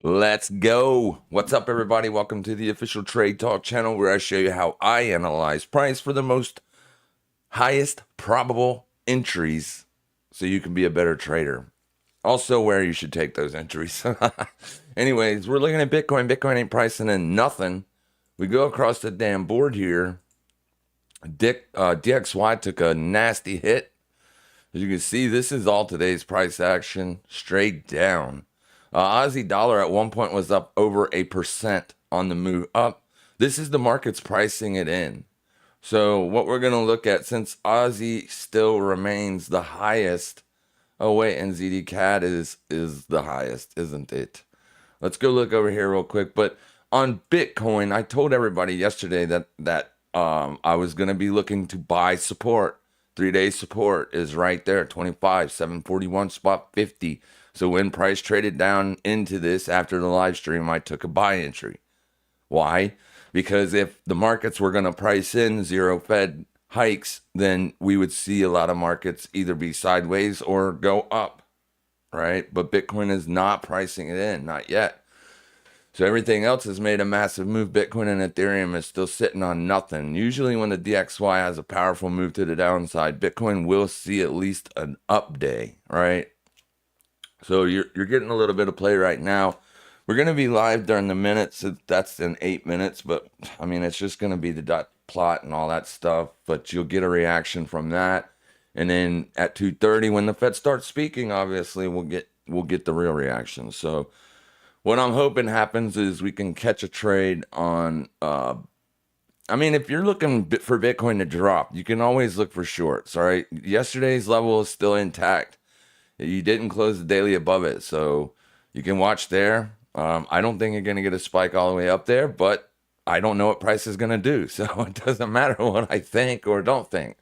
Let's go. What's up, everybody? Welcome to the official Trade Talk channel where I show you how I analyze price for the most highest probable entries so you can be a better trader. Also, where you should take those entries. Anyways, we're looking at Bitcoin. Bitcoin ain't pricing in nothing. We go across the damn board here. DXY took a nasty hit. As you can see, this is all today's price action, straight down. Aussie dollar at one point was up over 1% on the move up. This is the market's pricing it in. So what we're going to look at, since Aussie still remains the highest. Oh wait, NZD CAD is the highest, isn't it? Let's go look over here real quick. But on Bitcoin, I told everybody yesterday that I was going to be looking to buy support. 3-day support is right there, 25,741 spot 50. So when price traded down into this after the live stream, I took a buy entry. Why? Because if the markets were going to price in zero Fed hikes, then we would see a lot of markets either be sideways or go up, right? But Bitcoin is not pricing it in, not yet. So everything else has made a massive move. Bitcoin and Ethereum is still sitting on nothing. Usually when the DXY has a powerful move to the downside, Bitcoin will see at least an up day, right? So you're getting a little bit of play right now. We're going to be live during the minutes. That's in 8 minutes, but I mean, it's just going to be the dot plot and all that stuff, but you'll get a reaction from that. And then at 2:30, when the Fed starts speaking, obviously we'll get the real reaction. So what I'm hoping happens is we can catch a trade on, I mean, if you're looking for Bitcoin to drop, you can always look for shorts, all right? Yesterday's level is still intact. You didn't close the daily above it, so you can watch there. I don't think you're going to get a spike all the way up there, but I don't know what price is going to do, so it doesn't matter what I think or don't think.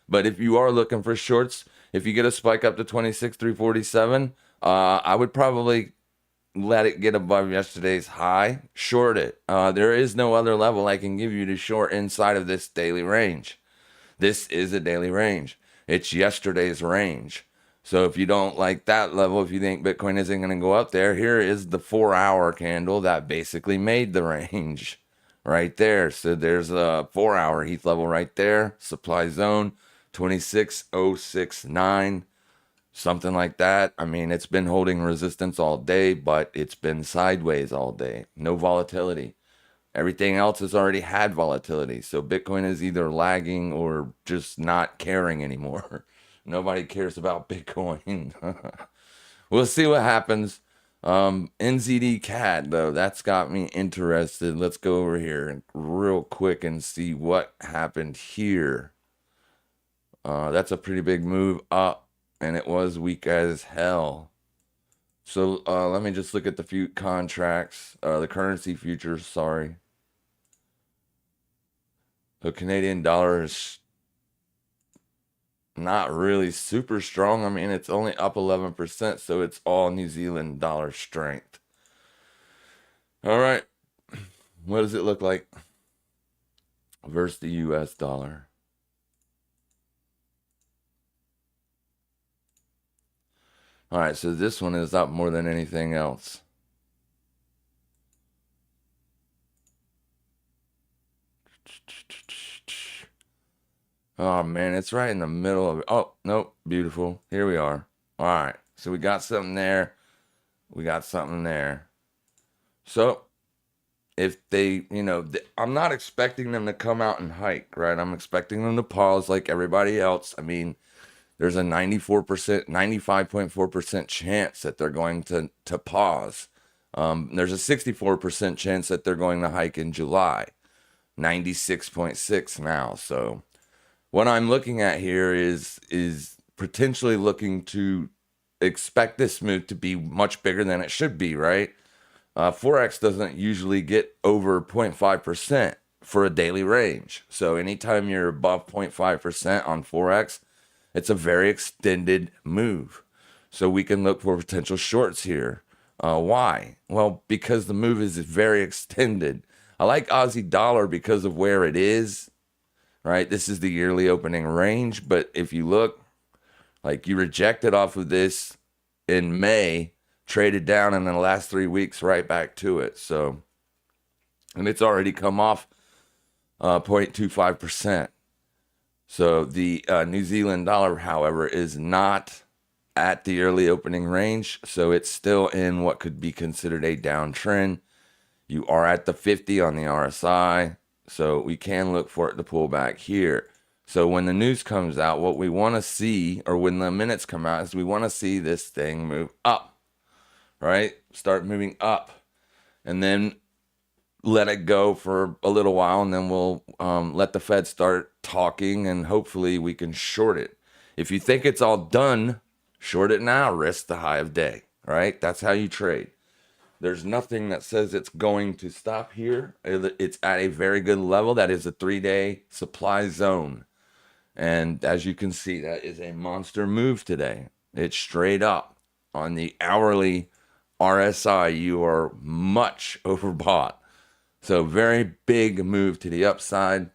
But if you are looking for shorts, if you get a spike up to 26,347, I would probably let it get above yesterday's high, short it. There is no other level I can give you to short inside of this daily range. This is a daily range. It's yesterday's range. So if you don't like that level, if you think Bitcoin isn't going to go up there, here is the 4-hour candle that basically made the range right there. So there's a 4-hour Heath level right there. Supply zone 26,069, something like that. I mean, it's been holding resistance all day, but it's been sideways all day. No volatility. Everything else has already had volatility. So Bitcoin is either lagging or just not caring anymore. Nobody cares about Bitcoin. We'll see what happens. NZD CAD, though, that's got me interested. Let's go over here real quick and see what happened here. That's a pretty big move up, and it was weak as hell. So let me just look at the contracts, the currency futures, sorry. The Canadian dollar is not really super strong. I mean, it's only up 11%, so it's all New Zealand dollar strength. All right. What does it look like versus the US dollar? All right, so this one is up more than anything else. Oh man, it's right in the middle of it. Oh, nope, beautiful. Here we are. All right, so we got something there. We got something there. So if they, I'm not expecting them to come out and hike, right? I'm expecting them to pause like everybody else. I mean, there's a 94%, 95.4% chance that they're going to pause. There's a 64% chance that they're going to hike in July. 96.6 now. So what I'm looking at here is potentially looking to expect this move to be much bigger than it should be, right? Forex doesn't usually get over 0.5% for a daily range. So anytime you're above 0.5% on Forex, it's a very extended move. So we can look for potential shorts here. Why? Well, because the move is very extended. I like Aussie dollar because of where it is, right? This is the yearly opening range. But if you look, like you rejected off of this in May, traded down, and in the last 3 weeks, right back to it. So, and it's already come off 0.25%. So the New Zealand dollar, however, is not at the early opening range. So it's still in what could be considered a downtrend. You are at the 50 on the RSI. So we can look for it to pull back here. So when the news comes out, what we want to see, or when the minutes come out, is we want to see this thing move up, right? Start moving up, and then let it go for a little while, and then we'll let the Fed start talking, and hopefully we can short it. If you think it's all done, short it now, risk the high of day, right? That's how you trade. There's nothing that says it's going to stop here. It's at a very good level. That is a 3-day supply zone. And as you can see, that is a monster move today. It's straight up. On the hourly RSI, you are much overbought. So very big move to the upside.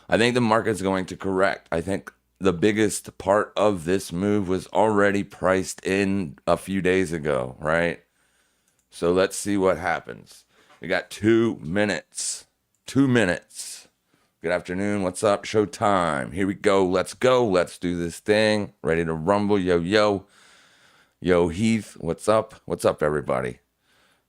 I think the market's going to correct. I think the biggest part of this move was already priced in a few days ago, right? So let's see what happens. We got 2 minutes. 2 minutes. Good afternoon. What's up? Showtime. Here we go. Let's go. Let's do this thing. Ready to rumble. Yo, yo. Yo, Heath. What's up? What's up, everybody?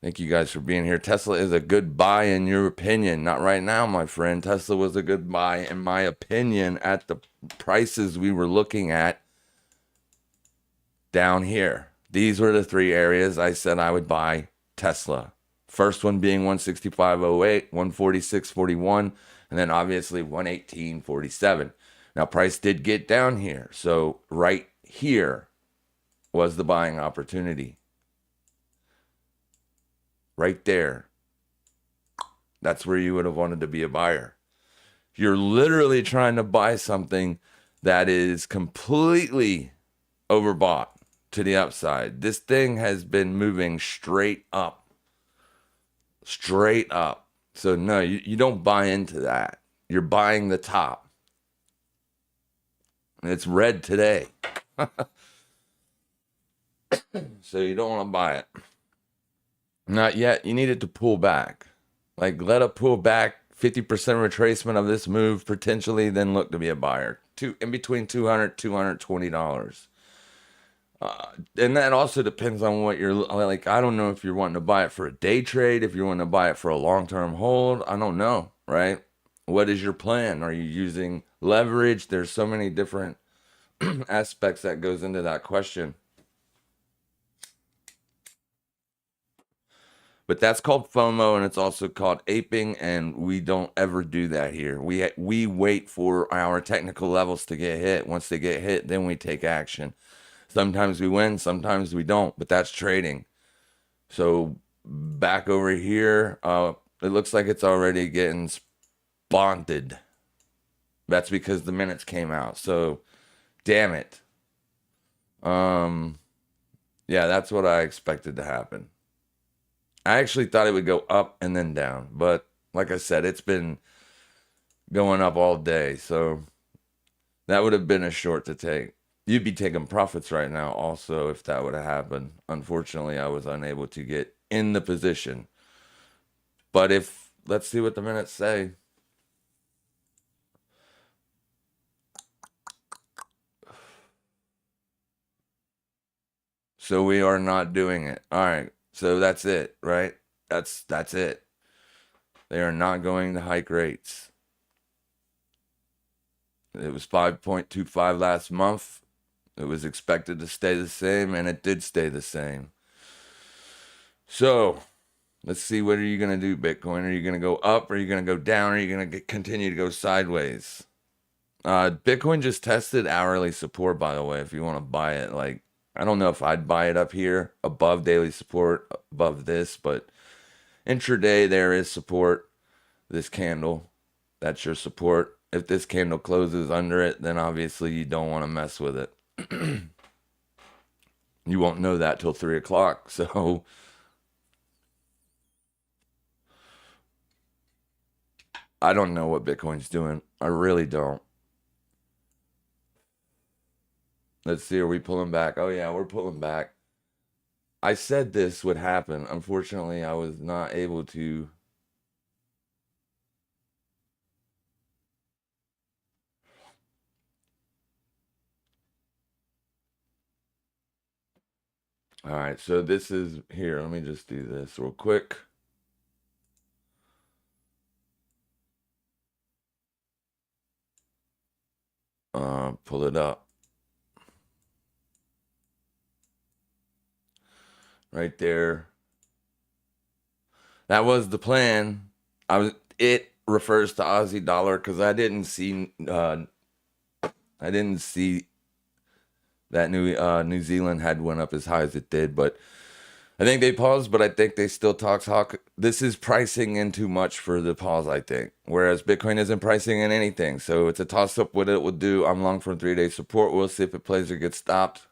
Thank you guys for being here. Tesla is a good buy in your opinion. Not right now, my friend. Tesla was a good buy in my opinion at the prices we were looking at down here. These were the 3 areas I said I would buy Tesla. First one being 165.08, 146.41, and then obviously 118.47. Now price did get down here. So right here was the buying opportunity. Right there. That's where you would have wanted to be a buyer. You're literally trying to buy something that is completely overbought to the upside. This thing has been moving straight up. Straight up. So no, you don't buy into that. You're buying the top. And it's red today. So you don't want to buy it. Not yet. You need it to pull back. Like, let it pull back, 50% retracement of this move, potentially, then look to be a buyer. In between $200, $220. And that also depends on what you're, like, I don't know if you're wanting to buy it for a day trade, if you're wanting to buy it for a long-term hold. I don't know, right? What is your plan? Are you using leverage? There's so many different aspects that goes into that question. But that's called FOMO, and it's also called aping, and we don't ever do that here. We wait for our technical levels to get hit. Once they get hit, then we take action. Sometimes we win, sometimes we don't, but that's trading. So back over here, it looks like it's already getting bonded. That's because the minutes came out. So damn it. Yeah, that's what I expected to happen. I actually thought it would go up and then down, but like I said, it's been going up all day, so that would have been a short to take. You'd be taking profits right now also if that would have happened. Unfortunately, I was unable to get in the position. But let's see what the minutes say. So we are not doing it. All right. So that's it, right? That's it. They are not going to hike rates. It was 5.25 last month. It was expected to stay the same, and it did stay the same. So let's see, what are you going to do, Bitcoin? Are you going to go up? Or are you going to go down? Or are you going to continue to go sideways? Bitcoin just tested hourly support, by the way, if you want to buy it. Like, I don't know if I'd buy it up here above daily support, above this, but intraday there is support. This candle, that's your support. If this candle closes under it, then obviously you don't want to mess with it. You won't know that till 3 o'clock. So I don't know what Bitcoin's doing. I really don't. Let's see, are we pulling back? Oh yeah, we're pulling back. I said this would happen. Unfortunately, I was not able to. All right, so this is here. Let me just do this real quick. Pull it up. Right there. That was the plan. It refers to Aussie dollar because I didn't see that New Zealand had went up as high as it did, but I think they paused, but I think they still talk. This is pricing in too much for the pause, I think. Whereas Bitcoin isn't pricing in anything. So it's a toss up what it will do. I'm long for 3-day support. We'll see if it plays or gets stopped.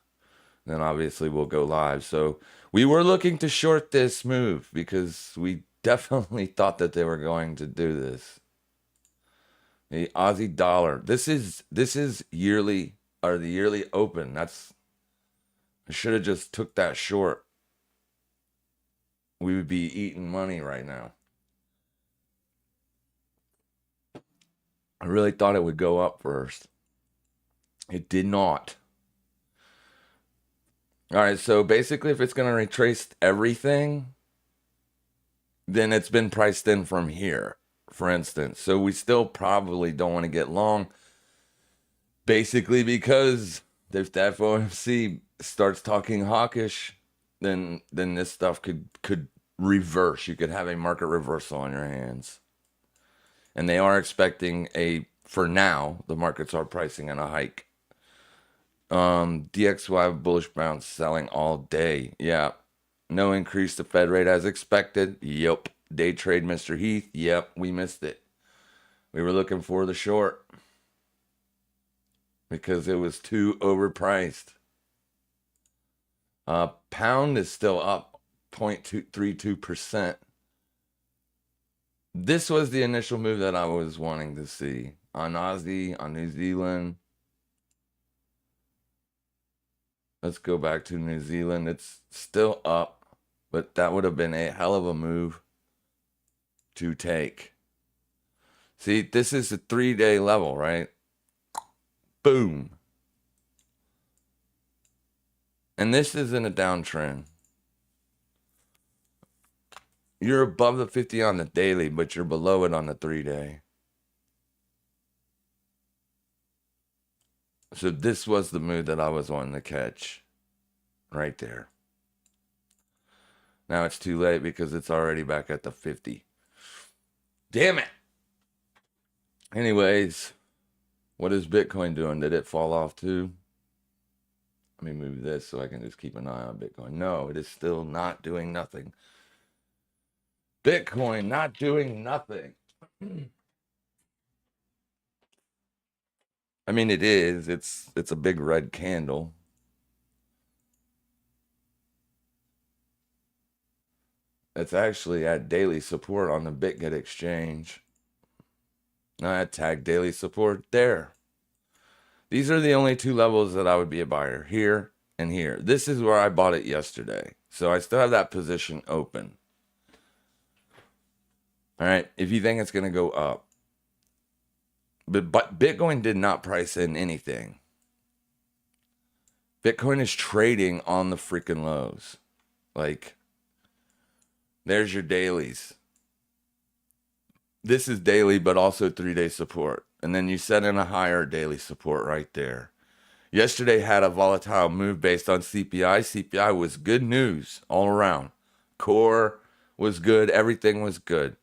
Then obviously we'll go live. So we were looking to short this move because we definitely thought that they were going to do this. The Aussie dollar. This is yearly, or the yearly open. I should have just took that short. We would be eating money right now. I really thought it would go up first. It did not. All right, so basically if it's going to retrace everything, then it's been priced in from here, for instance. So we still probably don't want to get long, basically because if the FOMC starts talking hawkish, then this stuff could reverse. You could have a market reversal on your hands. And they are expecting for now, the markets are pricing in a hike. DXY bullish bounce selling all day. Yeah. No increase to Fed rate as expected. Yep. Day trade, Mr. Heath. Yep. We missed it. We were looking for the short because it was too overpriced. Pound is still up 0.32%. This was the initial move that I was wanting to see on Aussie, on New Zealand. Let's go back to New Zealand. It's still up, but that would have been a hell of a move to take. See, this is a 3-day level, right? Boom. And this isn't a downtrend. You're above the 50 on the daily, but you're below it on the 3-day. So this was the move that I was wanting to catch. Right there. Now it's too late because it's already back at the 50. Damn it. Anyways, what is Bitcoin doing? Did it fall off too? Let me move this so I can just keep an eye on Bitcoin. No, it is still not doing nothing. Bitcoin not doing nothing. I mean, it is. It's a big red candle. It's actually at daily support on the Bitget exchange. I tag daily support there. These are the only two levels that I would be a buyer, here and here. This is where I bought it yesterday. So I still have that position open. All right, if you think it's going to go up. But Bitcoin did not price in anything. Bitcoin is trading on the freaking lows. Like, there's your dailies. This is daily, but also 3-day support. And then you set in a higher daily support right there. Yesterday had a volatile move based on CPI. CPI was good news all around. Core was good. Everything was good,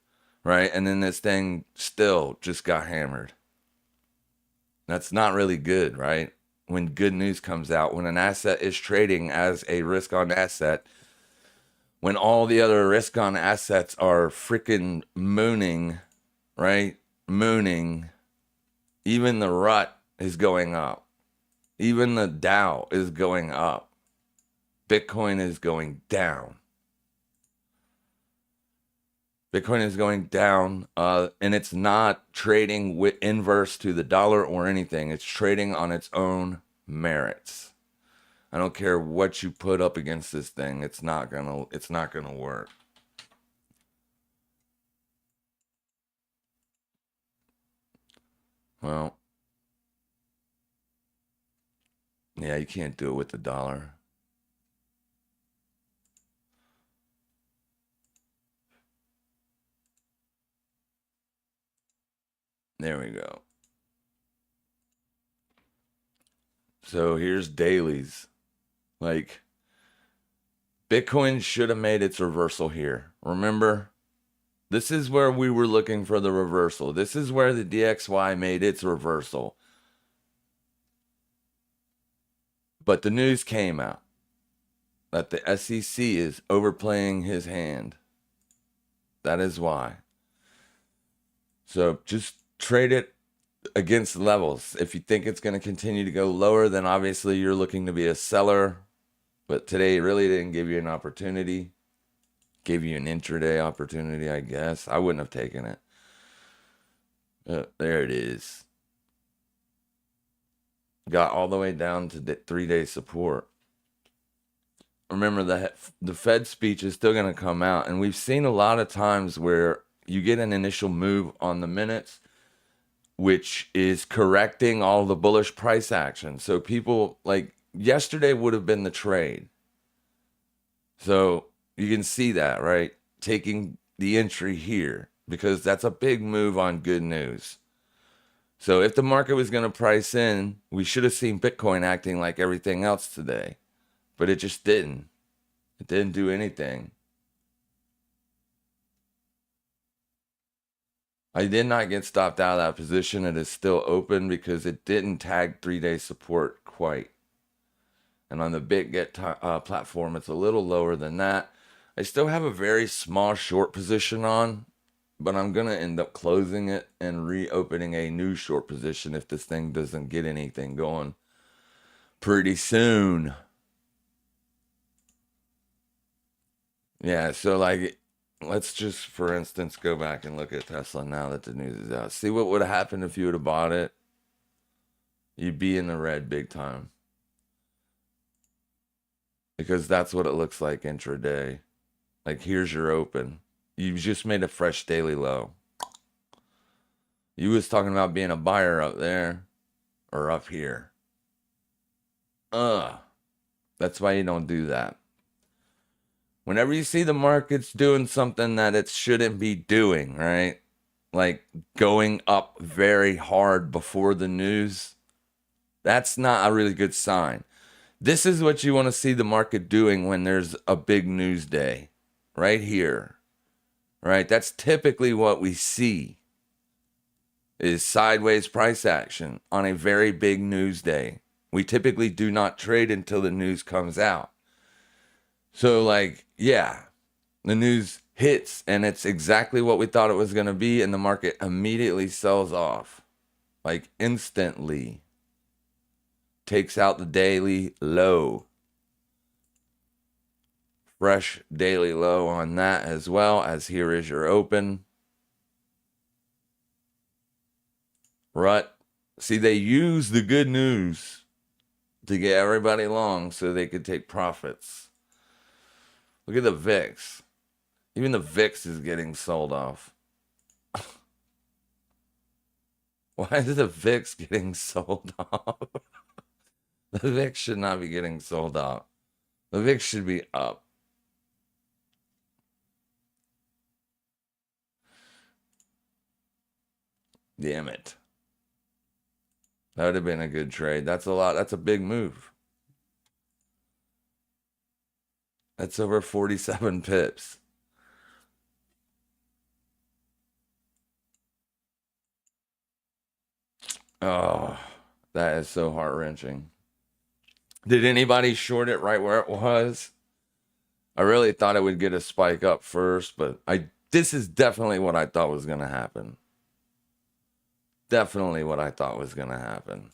right? And then this thing still just got hammered. That's not really good, right? When good news comes out, when an asset is trading as a risk-on asset, when all the other risk-on assets are freaking mooning, right? Mooning. Even the RUT is going up. Even the Dow is going up. Bitcoin is going down. Bitcoin is going down, and it's not trading inverse to the dollar or anything. It's trading on its own merits. I don't care what you put up against this thing. It's not gonna work. Well, yeah, you can't do it with the dollar. There we go. So here's dailies. Like, Bitcoin should have made its reversal here. Remember? This is where we were looking for the reversal. This is where the DXY made its reversal. But the news came out that the SEC is overplaying his hand. That is why. So just trade it against levels. If you think it's going to continue to go lower, then obviously you're looking to be a seller. But today really didn't give you an opportunity. Gave you an intraday opportunity, I guess. I wouldn't have taken it. There it is. Got all the way down to the 3-day support. Remember, the Fed speech is still going to come out. And we've seen a lot of times where you get an initial move on the minutes, which is correcting all the bullish price action. So people, like, yesterday would have been the trade. So you can see that, right? Taking the entry here, because that's a big move on good news. So if the market was going to price in, we should have seen Bitcoin acting like everything else today. But it just didn't. It didn't do anything. I did not get stopped out of that position. It is still open because it didn't tag 3-day support quite. And on the Bitget platform, it's a little lower than that. I still have a very small short position on, but I'm going to end up closing it and reopening a new short position if this thing doesn't get anything going pretty soon. Yeah, so like, let's just, for instance, go back and look at Tesla now that the news is out. See what would have happened if you would have bought it? You'd be in the red big time. Because that's what it looks like intraday. Like, here's your open. You just made a fresh daily low. You was talking about being a buyer up there or up here. That's why you don't do that. Whenever you see the market's doing something that it shouldn't be doing, right? Like going up very hard before the news, that's not a really good sign. This is what you want to see the market doing when there's a big news day, right here, right? That's typically what we see, is sideways price action on a very big news day. We typically do not trade until the news comes out. So like, yeah, the news hits and it's exactly what we thought it was going to be, and the market immediately sells off, like instantly. Takes out the daily low. Fresh daily low on that, as well as here is your open. Rut. See, they use the good news to get everybody long so they could take profits. Look at the VIX. Even the VIX is getting sold off. Why is the VIX getting sold off? The VIX should not be getting sold off. The VIX should be up. Damn it. That would have been a good trade. That's a lot. That's a big move. That's over 47 pips. Oh, that is so heart-wrenching. Did anybody short it right where it was? I really thought it would get a spike up first, but this is definitely what I thought was going to happen. Definitely what I thought was going to happen.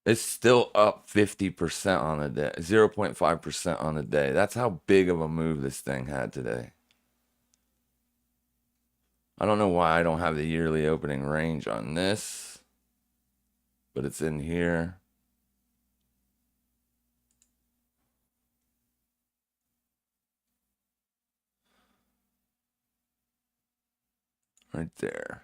It's still up 50% on the day, 0.5% on the day. That's how big of a move this thing had today. I don't know why I don't have the yearly opening range on this, but it's in here. Right there.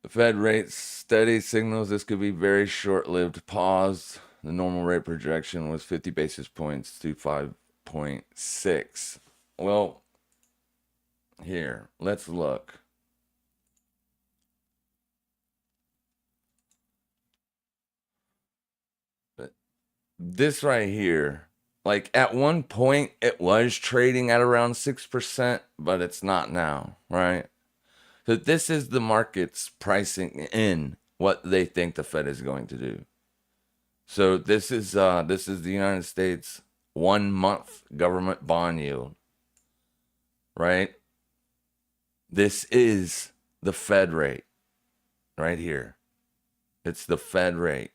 The Fed rate steady signals this could be very short-lived pause. The normal rate projection was 50 basis points to 5.6. Well, here, let's look. This right here, like at one point it was trading at around 6%, but it's not now, right? So this is the market's pricing in what they think the Fed is going to do. So this is the United States 1-month government bond yield, right? This is the Fed rate right here. It's the Fed rate.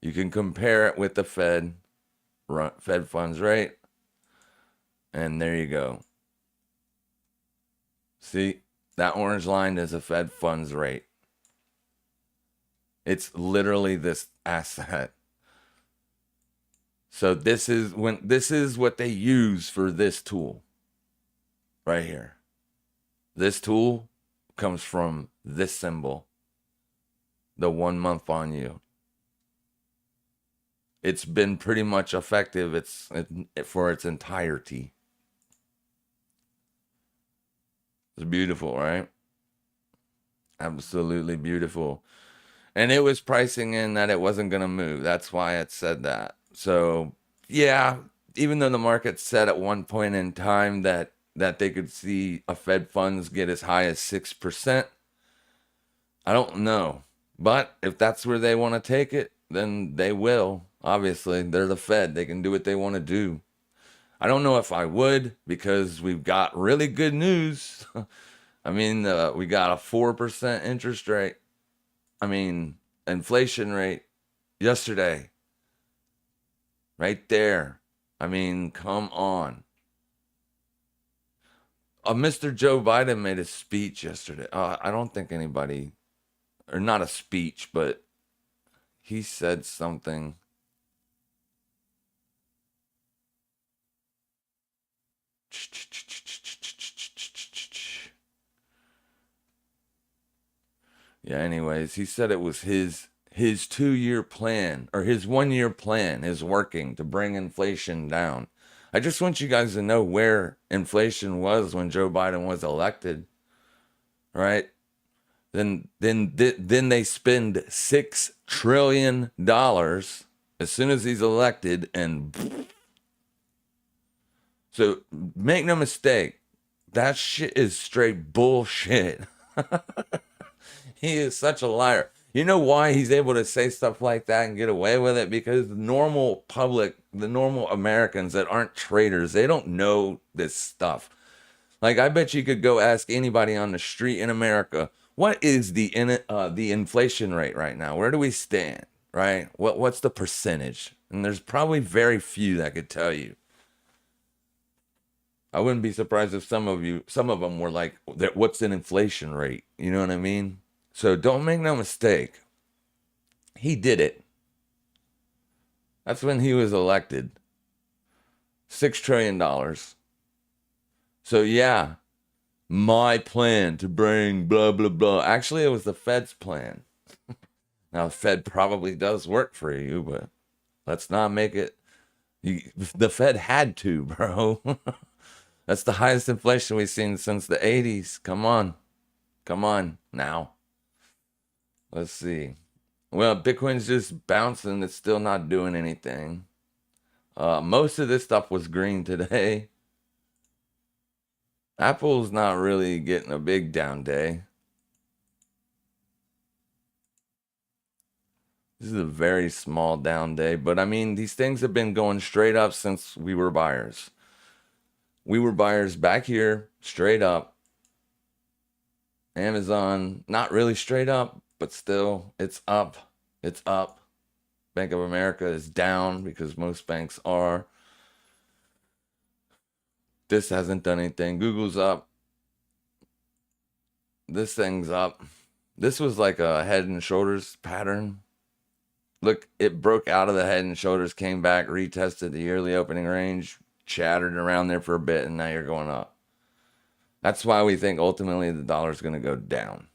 You can compare it with the Fed funds rate, and there you go. See, that orange line is a Fed funds rate. It's literally this asset. So this is what they use for this tool right here. This tool comes from this symbol, the 1-month bond yield. It's been pretty much effective for its entirety. It's beautiful, right? Absolutely beautiful. And it was pricing in that it wasn't going to move. That's why it said that. So, yeah, even though the market said at one point in time that they could see a Fed funds get as high as 6%, I don't know. But if that's where they want to take it, then they will. Obviously, they're the Fed. They can do what they want to do. I don't know if I would, because we've got really good news. I mean, we got a 4% interest rate. I mean, inflation rate yesterday. Right there. I mean, come on. Mr. Joe Biden made a speech yesterday. I don't think anybody, or not a speech, but he said something. Yeah, anyways, he said it was his 2-year plan, or his 1-year plan is working to bring inflation down. I just want you guys to know where inflation was when Joe Biden was elected, right? Then they spend $6 trillion as soon as he's elected, and so make no mistake, that shit is straight bullshit. He is such a liar. You know why he's able to say stuff like that and get away with it? Because the normal public, the normal Americans that aren't traders, they don't know this stuff. Like, I bet you could go ask anybody on the street in America, what is the inflation rate right now? Where do we stand? Right? What's the percentage? And there's probably very few that could tell you. I wouldn't be surprised if some of them were like, what's an inflation rate? You know what I mean? So don't make no mistake. He did it. That's when he was elected. $6 trillion. So yeah, my plan to bring blah, blah, blah. Actually, it was the Fed's plan. Now, the Fed probably does work for you, but let's not make it. The Fed had to, bro. That's the highest inflation we've seen since the 80s. Come on. Come on now. Let's see. Well, Bitcoin's just bouncing. It's still not doing anything. Most of this stuff was green today. Apple's not really getting a big down day. This is a very small down day, but I mean, these things have been going straight up since we were buyers. We were buyers back here, straight up. Amazon, not really straight up, but still, it's up. It's up. Bank of America is down because most banks are. This hasn't done anything. Google's up. This thing's up. This was like a head and shoulders pattern. Look, it broke out of the head and shoulders, came back, retested the yearly opening range, chattered around there for a bit, and now you're going up. That's why we think ultimately the dollar's going to go down.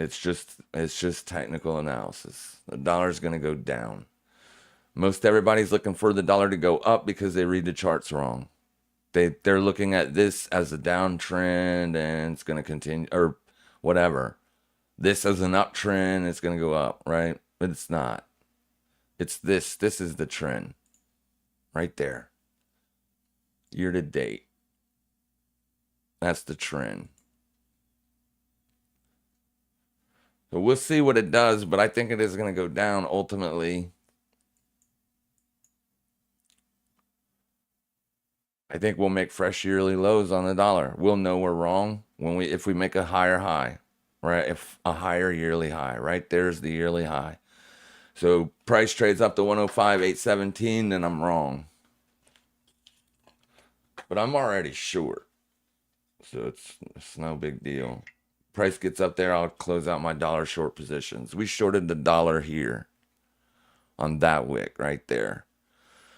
It's just technical analysis. The dollar's going to go down. Most everybody's looking for the dollar to go up because they read the charts wrong. They're looking at this as a downtrend and it's going to continue, or whatever. This as an uptrend, it's going to go up, right? But it's not. It's this. This is the trend right there. Year to date. That's the trend. So we'll see what it does, but I think it is going to go down ultimately. I think we'll make fresh yearly lows on the dollar. We'll know we're wrong if we make a higher high, right? If a higher yearly high, right? There's the yearly high. So price trades up to 105.817, then I'm wrong. But I'm already short. So it's no big deal. Price gets up there, I'll close out my dollar short positions. We shorted the dollar here on that wick right there.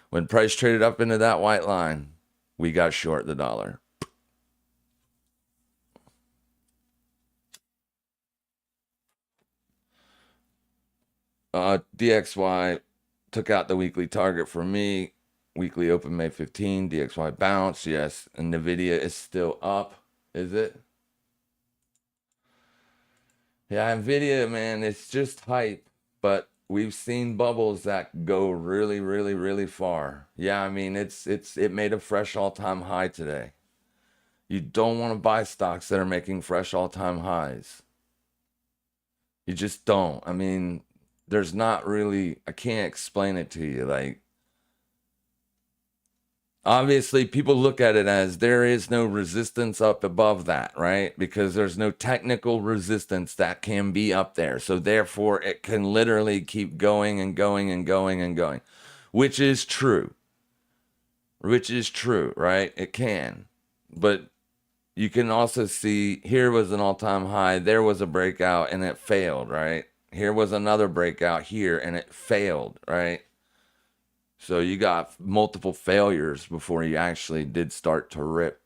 When price traded up into that white line, we got short the dollar. DXY took out the weekly target for me. Weekly open May 15. DXY bounce, yes. And NVIDIA is still up. Is it? Yeah, NVIDIA, man, it's just hype. But we've seen bubbles that go really, really, really far. Yeah, I mean, it made a fresh all-time high today. You don't want to buy stocks that are making fresh all-time highs. You just don't. I mean, there's not really, I can't explain it to you. Like, obviously, people look at it as there is no resistance up above that, right? Because there's no technical resistance that can be up there. So therefore, it can literally keep going and going and going and going, which is true. Which is true, right? It can. But you can also see here was an all-time high. There was a breakout and it failed, right? Here was another breakout here and it failed, right? So you got multiple failures before you actually did start to rip.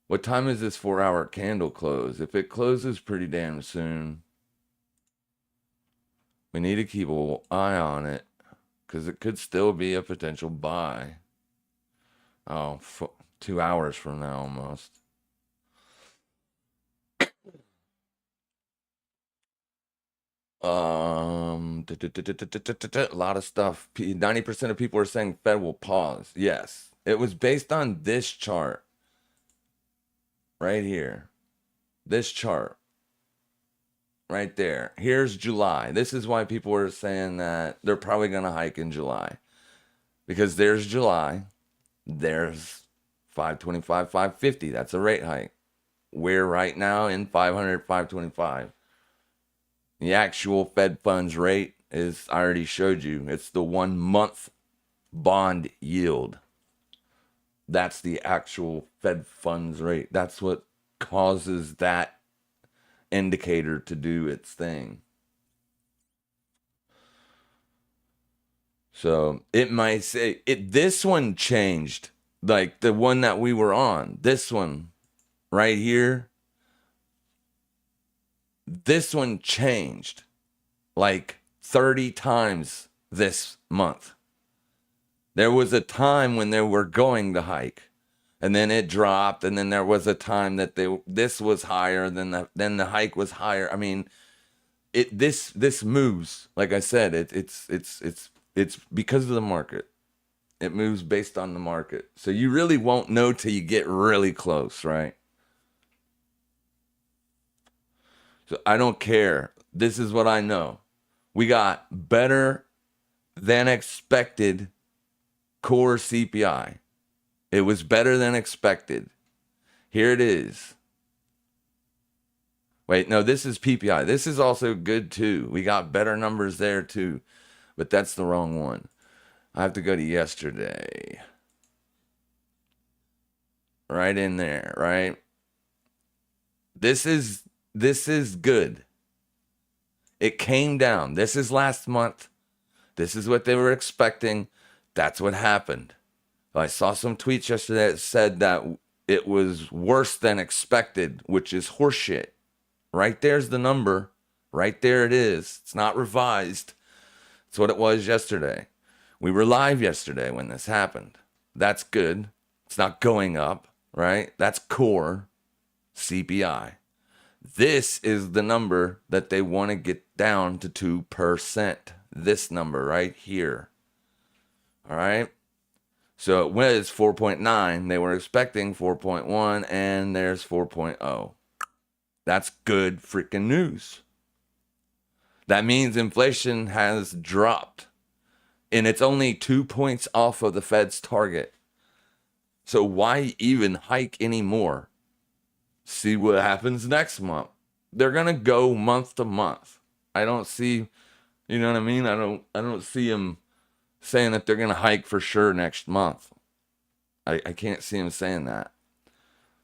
What time is this 4-hour candle close? If it closes pretty damn soon, we need to keep an eye on it because it could still be a potential buy. Oh, 2 hours from now almost. A lot of stuff. 90% of people are saying Fed will pause. Yes. It was based on this chart right here. This chart right there. Here's July. This is why people are saying that they're probably going to hike in July. Because there's July. There's 525, 550. That's a rate hike. We're right now in 500, 525. The actual Fed funds rate is, I already showed you, it's the 1 month bond yield. That's the actual Fed funds rate. That's what causes that indicator to do its thing. So it might say, this one changed, like the one that we were on. This one right here. This one changed like 30 times this month. There was a time when they were going to hike, and then it dropped, and then there was a time that this was higher, then the hike was higher. I mean, this moves. Like I said, it's because of the market. It moves based on the market. So you really won't know till you get really close, right? So I don't care. This is what I know. We got better than expected core CPI. It was better than expected. Here it is. Wait, no, this is PPI. This is also good too. We got better numbers there too, but that's the wrong one. I have to go to yesterday. Right in there, right? This is good. It came down. This is last month. This is what they were expecting. That's what happened. I saw some tweets yesterday that said that it was worse than expected, which is horseshit. Right there's the number. Right there it is. It's not revised. It's what it was yesterday. We were live yesterday when this happened. That's good. It's not going up, right? That's core CPI. This is the number that they want to get down to 2%. This number right here. All right. So it was 4.9. They were expecting 4.1, and there's 4.0. That's good freaking news. That means inflation has dropped, and it's only 2 points off of the Fed's target. So why even hike anymore? See what happens next month. They're going to go month to month. I don't see, you know what I mean? I don't see them saying that they're going to hike for sure next month. I can't see them saying that.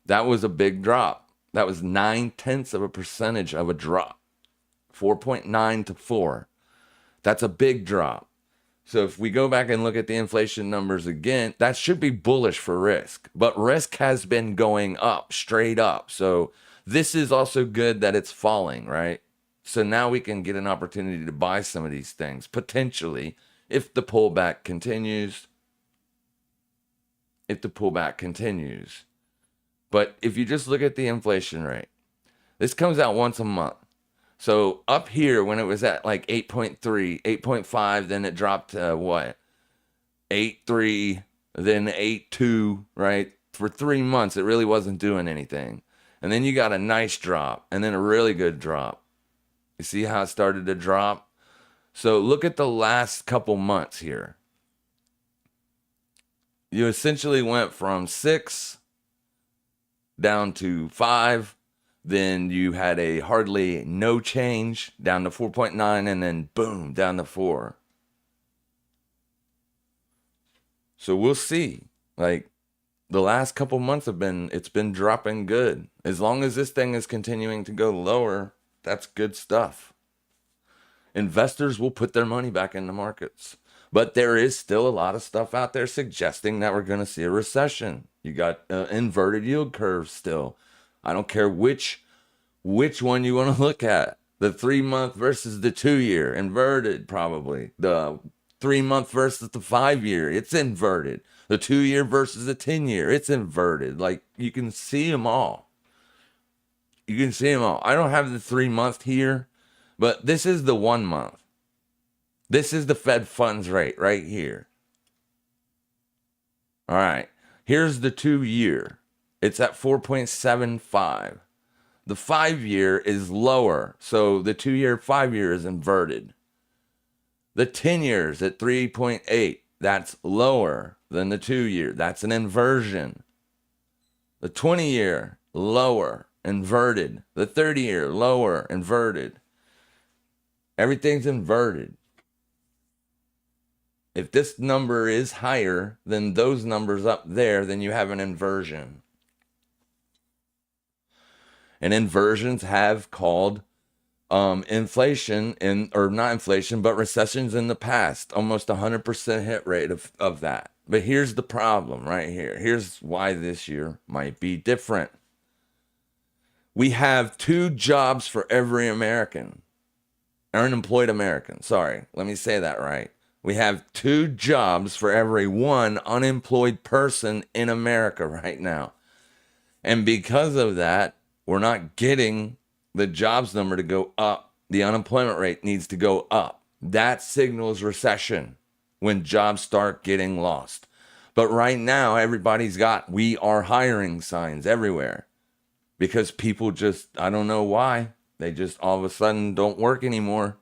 That was a big drop. That was 0.9% of a drop. 4.9 to 4. That's a big drop. So if we go back and look at the inflation numbers again, that should be bullish for risk. But risk has been going up, straight up. So this is also good that it's falling, right? So now we can get an opportunity to buy some of these things, potentially, if the pullback continues. But if you just look at the inflation rate, this comes out once a month. So up here, when it was at like 8.3, 8.5, then it dropped to what? 8.3, then 8.2, right? For 3 months, it really wasn't doing anything. And then you got a nice drop, and then a really good drop. You see how it started to drop? So look at the last couple months here. You essentially went from 6 down to 5. Then you had a hardly no change down to 4.9, and then boom, down to 4. So we'll see. Like the last couple months it's been dropping good. As long as this thing is continuing to go lower, that's good stuff. Investors will put their money back in the markets. But there is still a lot of stuff out there suggesting that we're going to see a recession. You got inverted yield curves still. I don't care which one you want to look at. The 3-month versus the 2-year, inverted probably. The 3-month versus the 5-year, it's inverted. The 2-year versus the 10-year, it's inverted. Like, you can see them all. I don't have the 3-month here, but this is the 1 month. This is the Fed funds rate right here. All right. Here's the 2-year. It's at 4.75. The 5-year is lower. So the 2-year, 5-year is inverted. The 10-year is at 3.8. That's lower than the 2-year. That's an inversion. The 20-year, lower, inverted. The 30-year, lower, inverted. Everything's inverted. If this number is higher than those numbers up there, then you have an inversion. And inversions have called inflation, or not inflation, but recessions in the past. Almost 100% hit rate of that. But here's the problem right here. Here's why this year might be different. We have 2 jobs for every American. Unemployed American. Sorry, let me say that right. We have 2 jobs for every 1 unemployed person in America right now. And because of that, we're not getting the jobs number to go up. The unemployment rate needs to go up. That signals recession when jobs start getting lost. But right now, we are hiring signs everywhere. Because people just, I don't know why, they just all of a sudden don't work anymore.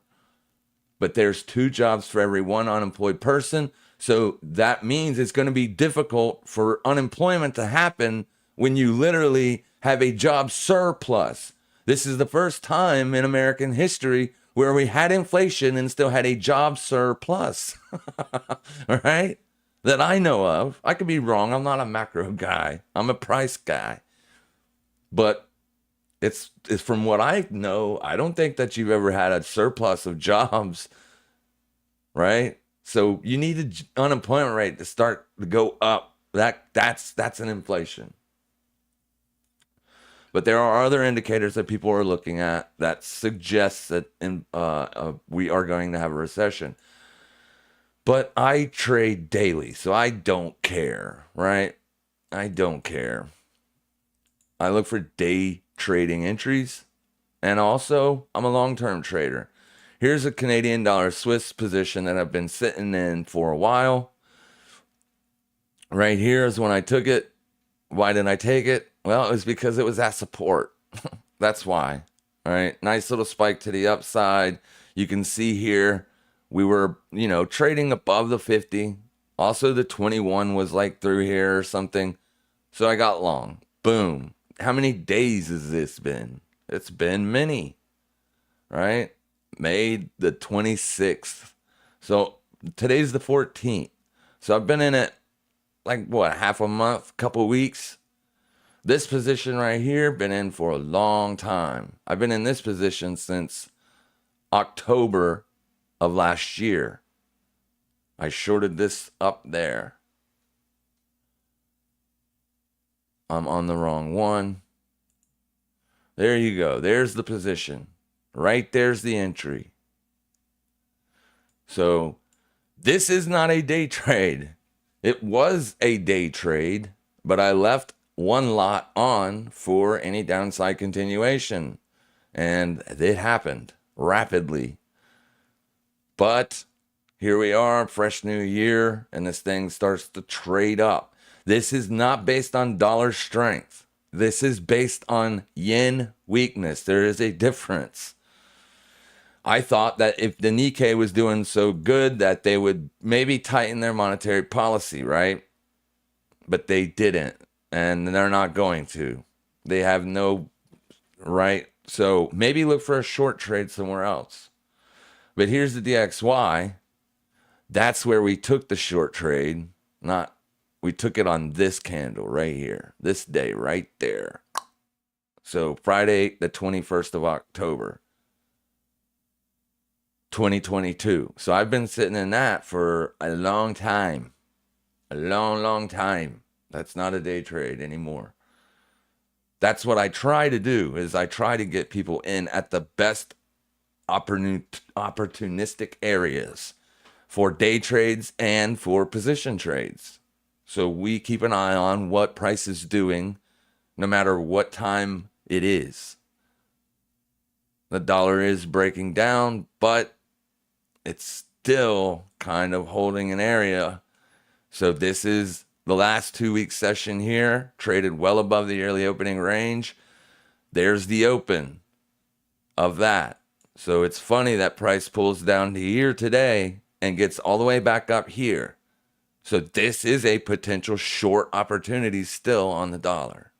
But there's 2 jobs for every 1 unemployed person. So that means it's going to be difficult for unemployment to happen when you literally have a job surplus. This is the first time in American history where we had inflation and still had a job surplus. All right? That I know of. I could be wrong. I'm not a macro guy. I'm a price guy. But it's from what I know, I don't think that you've ever had a surplus of jobs, right? So you need the unemployment rate to start to go up. That's an inflation. But there are other indicators that people are looking at that suggests that we are going to have a recession. But I trade daily, so I don't care, right? I don't care. I look for day trading entries, and also I'm a long-term trader. Here's a Canadian dollar Swiss position that I've been sitting in for a while. Right here is when I took it. Why didn't I take it? Well, it was because it was at support. That's why. All right. Nice little spike to the upside. You can see here we were, trading above the 50. Also, the 21 was like through here or something. So I got long. Boom. How many days has this been? It's been many. Right? May the 26th. So today's the 14th. So I've been in it like half a month, couple weeks. This position right here, been in for a long time. I've been in this position since October of last year. I shorted this up there. I'm on the wrong one. There you go. There's the position. Right there's the entry. So this is not a day trade. It was a day trade, but I left one lot on for any downside continuation. And it happened rapidly. But here we are, fresh new year, and this thing starts to trade up. This is not based on dollar strength. This is based on yen weakness. There is a difference. I thought that if the Nikkei was doing so good that they would maybe tighten their monetary policy, right? But they didn't. And they're not going to. They have no right. So maybe look for a short trade somewhere else. But here's the DXY. That's where we took the short trade. We took it on this candle right here. This day right there. So Friday, the 21st of October, 2022. So I've been sitting in that for a long time. A long, long time. That's not a day trade anymore. That's what I try to do, is I try to get people in at the best opportunistic areas for day trades and for position trades. So we keep an eye on what price is doing no matter what time it is. The dollar is breaking down, but it's still kind of holding an area. So this is the last 2 week session here, traded well above the yearly opening range. There's the open of that. So it's funny that price pulls down to here today and gets all the way back up here. So this is a potential short opportunity still on the dollar.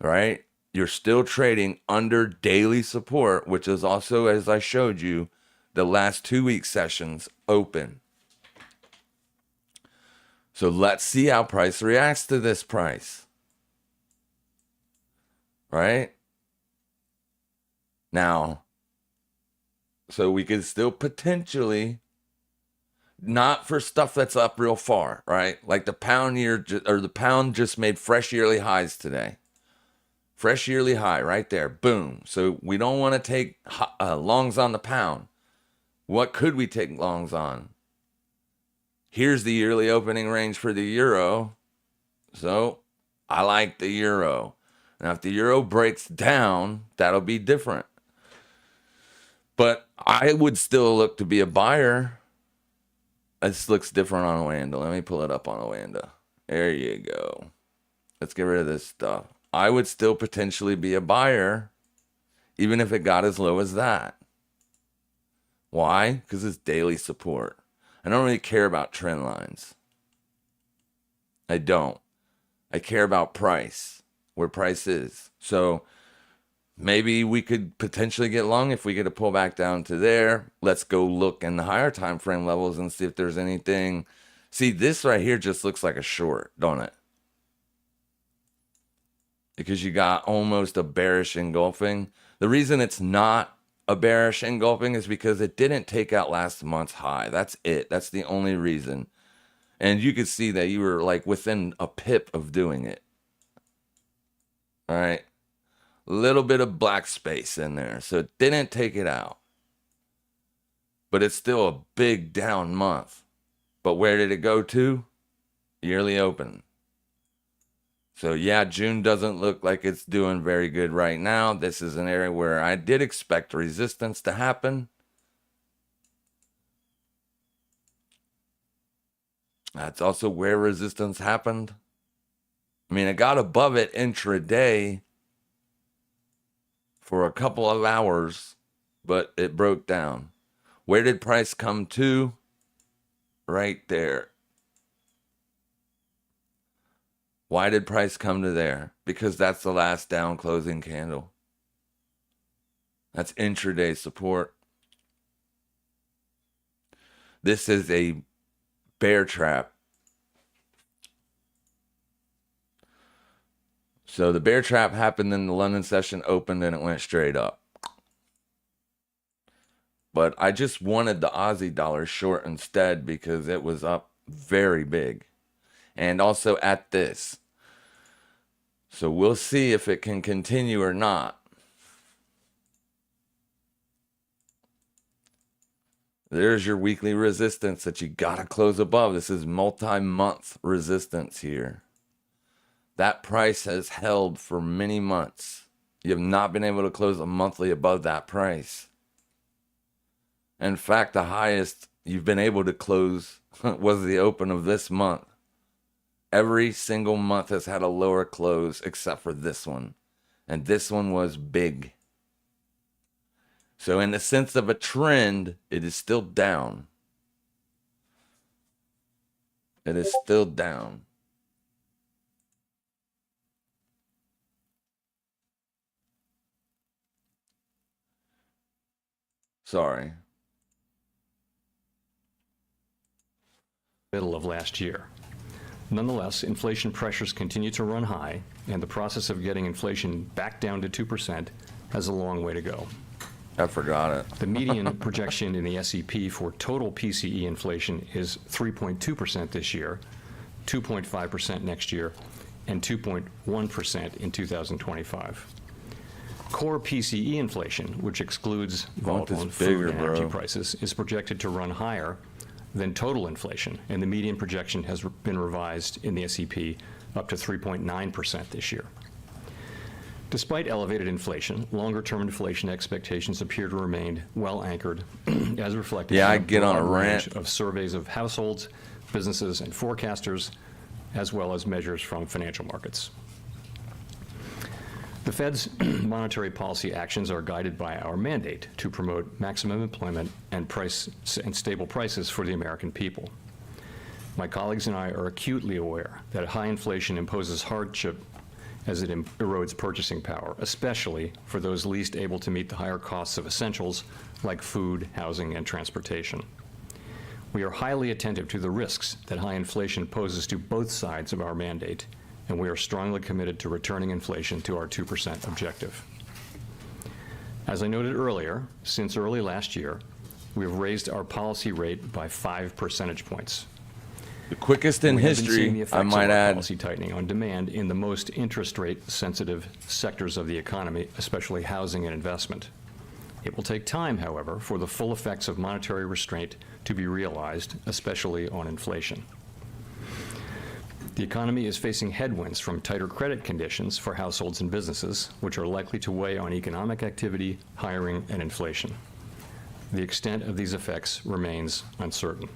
Right? You're still trading under daily support, which is also, as I showed you, the last 2 week sessions open. So let's see how price reacts to this price. Right? Now, so we could still potentially, not for stuff that's up real far, right? Like the pound just made fresh yearly highs today. Fresh yearly high right there. Boom. So we don't want to take longs on the pound. What could we take longs on? Here's the yearly opening range for the euro. So I like the euro. Now, if the euro breaks down, that'll be different. But I would still look to be a buyer. This looks different on Oanda. Let me pull it up on Oanda. There you go. Let's get rid of this stuff. I would still potentially be a buyer, even if it got as low as that. Why? Because it's daily support. I don't really care about trend lines. I don't. I care about price, where price is. So Maybe we could potentially get long if we get a pull back down to there. Let's go look in the higher time frame levels and see if there's anything. See, this right here just looks like a short, don't it? Because you got almost a bearish engulfing. The reason it's not a bearish engulfing is because it didn't take out last month's high. That's it. That's the only reason. And you could see that you were like within a pip of doing it. All right. Little bit of black space in there. So it didn't take it out. But it's still a big down month. But where did it go to? Yearly open. So yeah, June doesn't look like it's doing very good right now. This is an area where I did expect resistance to happen. That's also where resistance happened. I mean, it got above it intraday for a couple of hours, but it broke down. Where did price come to? Right there. Why did price come to there? Because that's the last down closing candle. That's intraday support. This is a bear trap. So the bear trap happened in the London session, opened, and it went straight up. But I just wanted the Aussie dollar short instead because it was up very big. And also at this. So we'll see if it can continue or not. There's your weekly resistance that you got to close above. This is multi-month resistance here. That price has held for many months. You have not been able to close a monthly above that price. In fact, the highest you've been able to close was the open of this month. Every single month has had a lower close except for this one. And this one was big. So in the sense of a trend, it is still down. It is still down. Sorry. Middle of last year. Nonetheless, inflation pressures continue to run high, and the process of getting inflation back down to 2% has a long way to go. I forgot it. The median projection in the SEP for total PCE inflation is 3.2% this year, 2.5% next year, and 2.1% in 2025. Core PCE inflation, which excludes volatile and food and energy prices, is projected to run higher than total inflation, and the median projection has been revised in the SEP up to 3.9% this year. Despite elevated inflation, longer-term inflation expectations appear to remain well anchored, as reflected I in get on a rant of surveys of households, businesses, and forecasters, as well as measures from financial markets. The Fed's monetary policy actions are guided by our mandate to promote maximum employment and stable prices for the American people. My colleagues and I are acutely aware that high inflation imposes hardship as it erodes purchasing power, especially for those least able to meet the higher costs of essentials like food, housing, and transportation. We are highly attentive to the risks that high inflation poses to both sides of our mandate, and we are strongly committed to returning inflation to our 2% objective. As I noted earlier, since early last year, we have raised our policy rate by 5 percentage points. The quickest in history, I might add. Policy tightening on demand in the most interest rate sensitive sectors of the economy, especially housing and investment. It will take time, however, for the full effects of monetary restraint to be realized, especially on inflation. The economy is facing headwinds from tighter credit conditions for households and businesses, which are likely to weigh on economic activity, hiring, and inflation. The extent of these effects remains uncertain.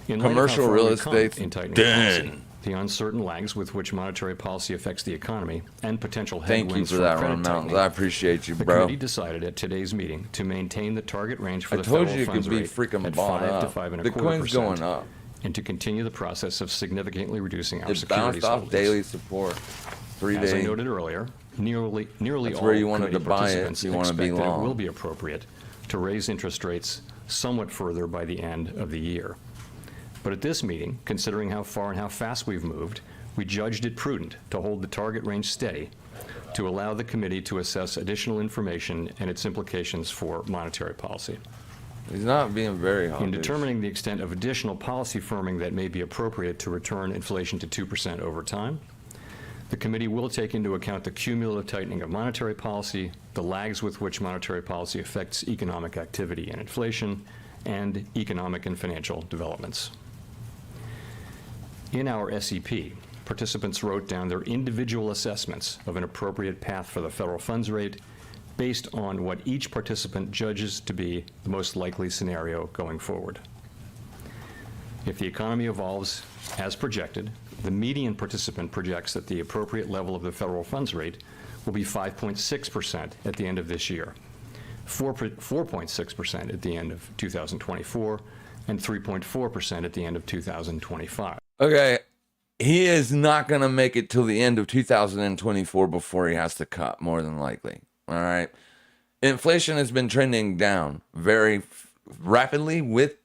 In Commercial real estate, policy, the uncertain lags with which monetary policy affects the economy and potential Thank headwinds you for that, from Ron credit Mountains. tightening, I appreciate you, the bro. committee decided at today's meeting to maintain the target range for the told federal you it funds could be rate freaking at bought 5 to up. 5.25%. The coin's going up. And to continue the process of significantly reducing our It securities bounced off holdings. daily support. 3 As I days. noted earlier, nearly That's all where you wanted committee to buy it if participants you want to be expect that it long. will be appropriate to raise interest rates somewhat further by the end of the year. But at this meeting, considering how far and how fast we've moved, we judged it prudent to hold the target range steady to allow the committee to assess additional information and its implications for monetary policy. He's not being very hawkish. In determining the extent of additional policy firming that may be appropriate to return inflation to 2% over time, the committee will take into account the cumulative tightening of monetary policy, the lags with which monetary policy affects economic activity and inflation, and economic and financial developments. In our SEP, participants wrote down their individual assessments of an appropriate path for the federal funds rate based on what each participant judges to be the most likely scenario going forward. If the economy evolves as projected, the median participant projects that the appropriate level of the federal funds rate will be 5.6% at the end of this year, 4.6% at the end of 2024, and 3.4% at the end of 2025. Okay, he is not going to make it till the end of 2024 before he has to cut, more than likely. All right. Inflation has been trending down very rapidly with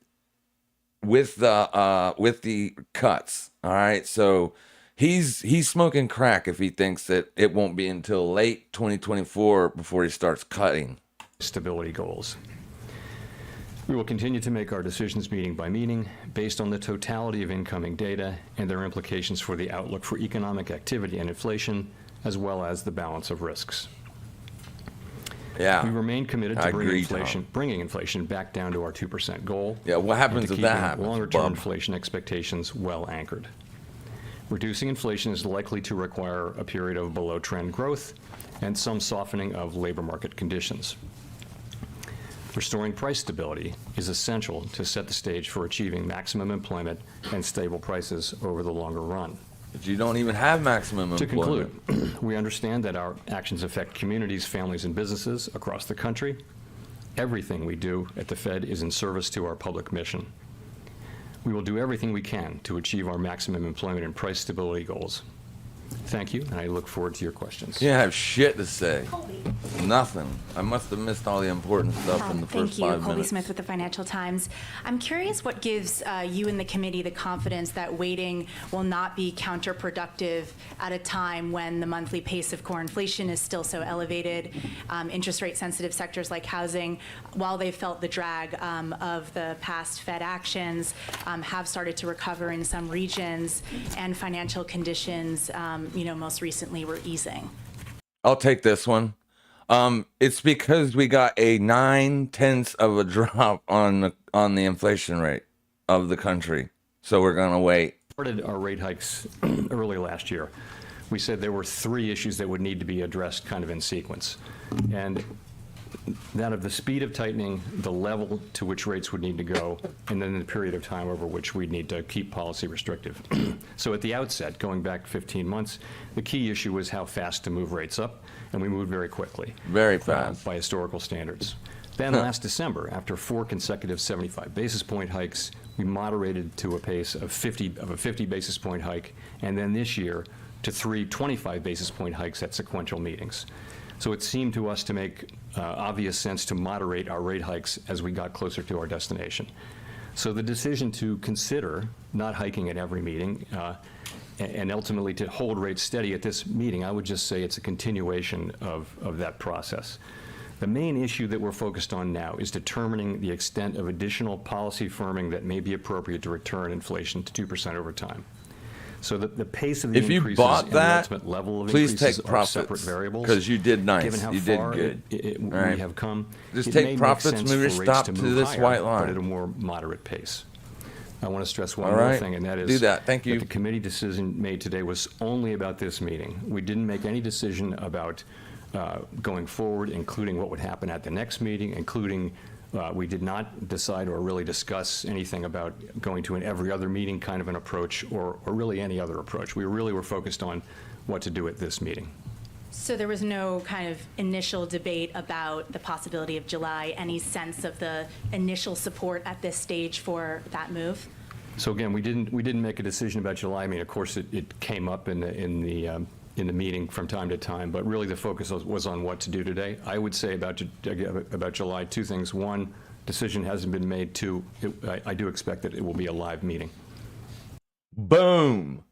the cuts. All right. So he's smoking crack if he thinks that it won't be until late 2024 before he starts cutting. Stability goals. We will continue to make our decisions meeting by meeting based on the totality of incoming data and their implications for the outlook for economic activity and inflation, as well as the balance of risks. Yeah. We remain committed I to agree, bringing inflation back down to our 2% goal. Yeah, what happens and to if that keeping happens? Longer-term Bub? inflation expectations well anchored. Reducing inflation is likely to require a period of below-trend growth and some softening of labor market conditions. Restoring price stability is essential to set the stage for achieving maximum employment and stable prices over the longer run. But you don't even have maximum To employment. conclude, we understand that our actions affect communities, families, and businesses across the country. Everything we do at the Fed is in service to our public mission. We will do everything we can to achieve our maximum employment and price stability goals. Thank you, and I look forward to your questions. You have shit to say. Nothing. I must have missed all the important stuff in the first 5 minutes. Thank you, Colby Smith with the Financial Times. I'm curious what gives you and the committee the confidence that waiting will not be counterproductive at a time when the monthly pace of core inflation is still so elevated. Interest rate sensitive sectors like housing, while they've felt the drag of the past Fed actions, have started to recover in some regions, and financial conditions, most recently were easing. I'll take this one. It's because we got a 9/10 of a drop on the inflation rate of the country. So we're gonna wait. Started our rate hikes early last year. We said there were 3 issues that would need to be addressed kind of in sequence. And that of the speed of tightening, the level to which rates would need to go, and then the period of time over which we'd need to keep policy restrictive. So at the outset, going back 15 months, the key issue was how fast to move rates up, and we moved very quickly. Very fast. By historical standards. Then last December, after 4 consecutive 75 basis point hikes, we moderated to a pace of a 50 basis point hike, and then this year to 3 25 basis point hikes at sequential meetings. So it seemed to us to make obvious sense to moderate our rate hikes as we got closer to our destination. So the decision to consider not hiking at every meeting and ultimately to hold rates steady at this meeting, I would just say it's a continuation of that process. The main issue that we're focused on now is determining the extent of additional policy firming that may be appropriate to return inflation to 2% over time. So the pace of the If you increases bought and that, the ultimate level of please increases take are profits, separate variables. because you did nice. Given how You did far good. we Right. have come, Just it take may make profits, sense move your for rates stop to to move this higher, white but line. at a more moderate pace. I want to stress one All more right. thing, and that is Do that. Thank you. the committee decision made today was only about this meeting. We didn't make any decision about going forward, including what would happen at the next meeting, including we did not decide or really discuss anything about going to an every other meeting kind of an approach or really any other approach. We really were focused on what to do at this meeting. So there was no kind of initial debate about the possibility of July, any sense of the initial support at this stage for that move? So again, we didn't make a decision about July. I mean, of course, it came up in the in the meeting from time to time, but really the focus was on what to do today. I would say about July, two things. One, decision hasn't been made. Two, I do expect that it will be a live meeting. Boom.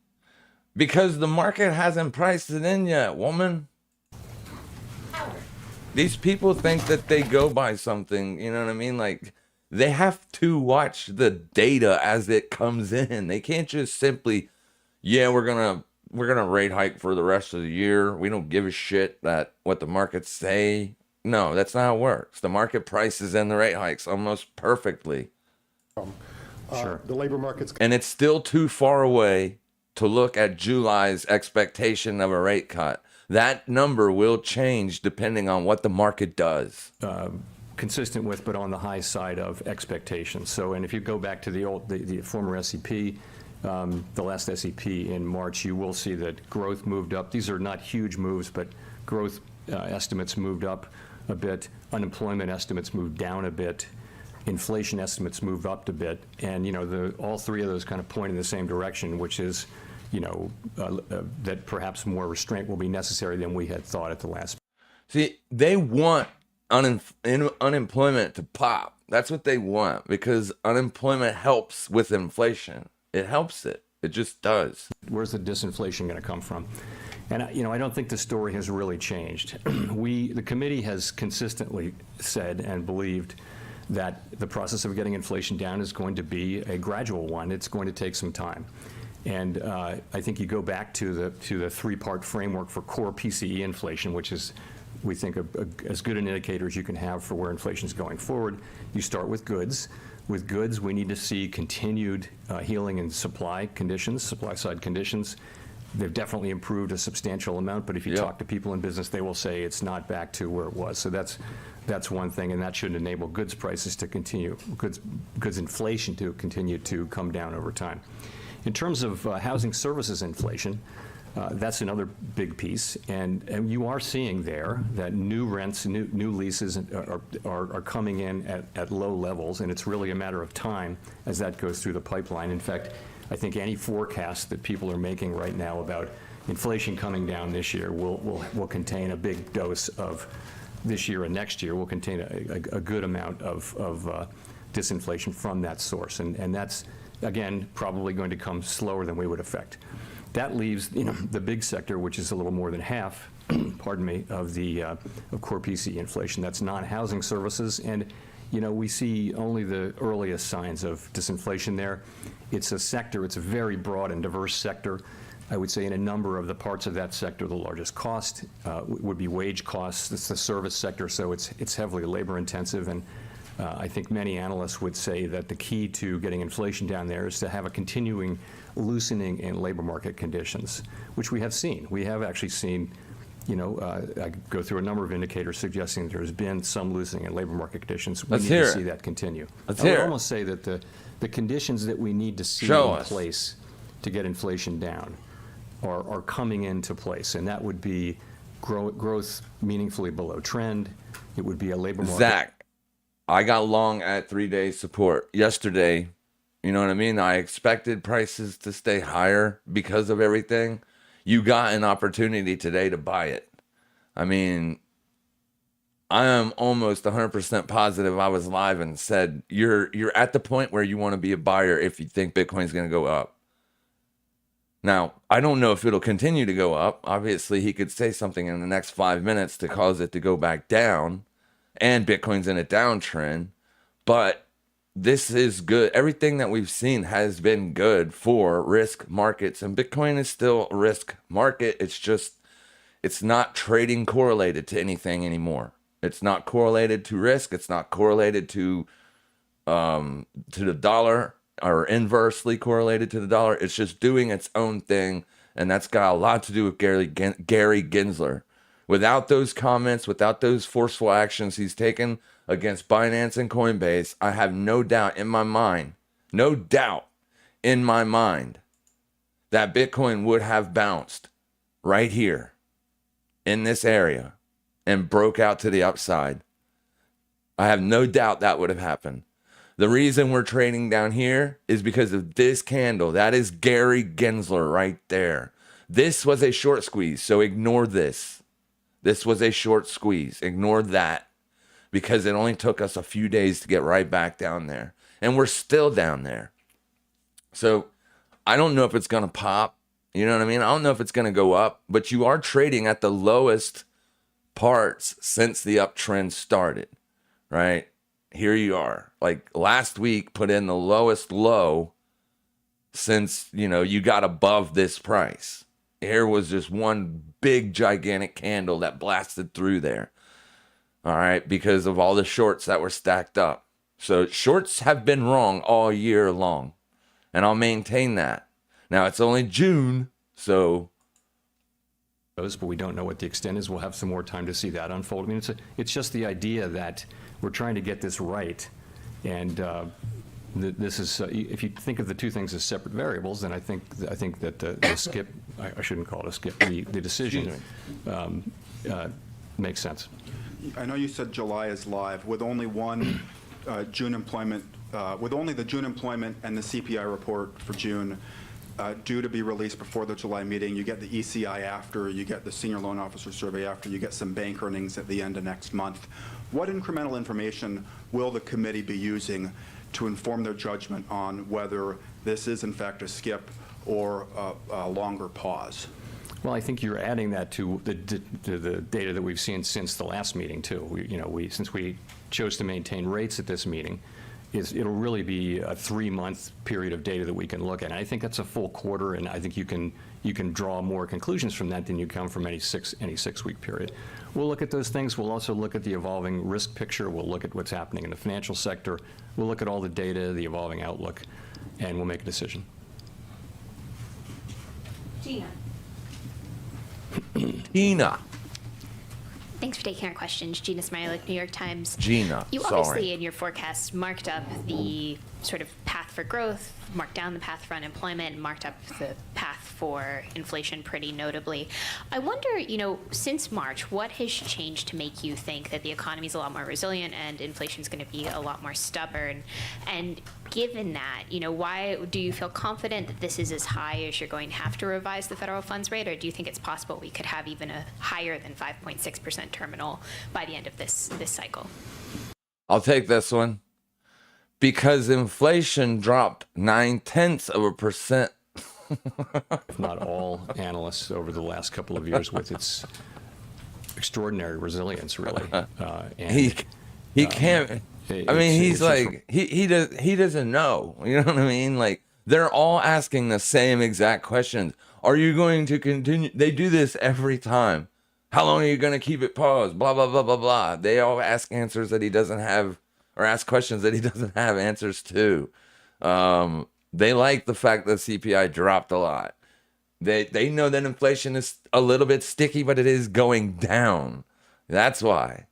Because the market hasn't priced it in yet, woman. These people think that they go by something, you know what I mean? Like, they have to watch the data as it comes in. They can't just simply, yeah, we're gonna rate hike for the rest of the year. We don't give a shit that what the markets say. No, that's not how it works. The market prices in the rate hikes almost perfectly. Sure. The labor market's And it's still too far away to look at July's expectation of a rate cut. That number will change depending on what the market does. Consistent with, but on the high side of expectations. So, and if you go back to the former SEP, the last SEP in March, you will see that growth moved up. These are not huge moves, but growth estimates moved up a bit. Unemployment estimates moved down a bit. Inflation estimates moved up a bit. And, you know, all three of those kind of point in the same direction, which is, you know, that perhaps more restraint will be necessary than we had thought at the last. See, they want unemployment to pop. That's what they want, because unemployment helps with inflation. It helps it. It just does. Where's the disinflation going to come from? And, you know, I don't think the story has really changed. The committee has consistently said and believed that the process of getting inflation down is going to be a gradual one. It's going to take some time. And I think you go back to the three-part framework for core PCE inflation, which is, we think, as good an indicator as you can have for where inflation is going forward. You start with goods. With goods, we need to see continued healing in supply conditions, supply-side conditions. They've definitely improved a substantial amount, but if you talk to people in business, they will say it's not back to where it was. So that's one thing, and that should enable goods prices to continue, goods inflation to continue to come down over time. In terms of housing services inflation, that's another big piece, and you are seeing there that new rents, new leases are coming in at low levels, and it's really a matter of time as that goes through the pipeline. In fact, I think any forecast that people are making right now about inflation coming down this year will contain a big dose of this year and next year will contain a good amount of disinflation from that source, and that's, again, probably going to come slower than we would expect. That leaves, you know, the big sector, which is a little more than half, pardon me, of core PCE inflation. That's non-housing services, and, you know, we see only the earliest signs of disinflation there. It's a sector, it's a very broad and diverse sector. I would say in a number of the parts of that sector, the largest cost would be wage costs. It's the service sector, so it's heavily labor intensive, and I think many analysts would say that the key to getting inflation down there is to have a continuing loosening in labor market conditions, which we have seen. We have actually seen, you know, I go through a number of indicators suggesting there's been some loosening in labor market conditions. We need to see that continue. I would almost say that the conditions that we need to see in place to get inflation down are coming into place, and that would be growth meaningfully below trend. It would be a labor market. Zach, I got long at 3-day support yesterday. You know what I mean? I expected prices to stay higher because of everything. You got an opportunity today to buy it. I mean, I am almost 100% positive I was live and said, you're at the point where you want to be a buyer if you think Bitcoin's going to go up. Now, I don't know if it'll continue to go up. Obviously, he could say something in the next 5 minutes to cause it to go back down, and Bitcoin's in a downtrend, but this is good. Everything that we've seen has been good for risk markets, and Bitcoin is still a risk market. It's just, it's not trading correlated to anything anymore. It's not correlated to risk. It's not correlated to the dollar, or inversely correlated to the dollar. It's just doing its own thing, and that's got a lot to do with Gary Gensler. Without those comments, without those forceful actions he's taken against Binance and Coinbase, I have no doubt in my mind that Bitcoin would have bounced right here in this area and broke out to the upside. I have no doubt that would have happened. The reason we're trading down here is because of this candle. That is Gary Gensler right there. This was a short squeeze, so ignore this. This was a short squeeze. Ignore that because it only took us a few days to get right back down there. And we're still down there. So I don't know if it's going to pop. You know what I mean? I don't know if it's going to go up, but you are trading at the lowest parts since the uptrend started, right? Here you are. Like last week, put in the lowest low since, you got above this price. Here was just one big, gigantic candle that blasted through there. All right, because of all the shorts that were stacked up. So shorts have been wrong all year long, and I'll maintain that. Now, it's only June, so... But we don't know what the extent is. We'll have some more time to see that unfold. I mean, it's just the idea that we're trying to get this right, and this is if you think of the two things as separate variables, then I think that the skip, I shouldn't call it a skip, the decision makes sense. I know you said July is live with only one June employment, with only the June employment and the CPI report for June due to be released before the July meeting. You get the ECI after, you get the senior loan officer survey after, you get some bank earnings at the end of next month. What incremental information will the committee be using to inform their judgment on whether this is in fact a skip or a longer pause? Well, I think you're adding that to the data that we've seen since the last meeting too. Since we chose to maintain rates at this meeting, it'll really be a 3-month period of data that we can look at. And I think that's a full quarter, and I think you can draw more conclusions from that than you come from any 6-week period. We'll look at those things. We'll also look at the evolving risk picture. We'll look at what's happening in the financial sector. We'll look at all the data, the evolving outlook, and we'll make a decision. Gina. Tina. Thanks for taking our questions. Gina Smilek, New York Times. Gina, You sorry. obviously, in your forecast, marked up the sort of path for growth, marked down the path for unemployment, and marked up the path for inflation pretty notably. I wonder, since March, what has changed to make you think that the economy is a lot more resilient and inflation is going to be a lot more stubborn? And given that, why do you feel confident that this is as high as you're going to have to revise the federal funds rate, or do you think it's possible we could have even a higher than 5.6% terminal by the end of this cycle? I'll take this one. Because inflation dropped 0.9%. If not all analysts over the last couple of years with its extraordinary resilience, really. He can't. I mean, he's like he doesn't know. You know what I mean? Like they're all asking the same exact questions. Are you going to continue? They do this every time. How long are you going to keep it paused? Blah blah blah blah blah. They all ask answers that he doesn't have. Or ask questions that he doesn't have answers to. They like the fact that CPI dropped a lot. They know that inflation is a little bit sticky, but it is going down. That's why.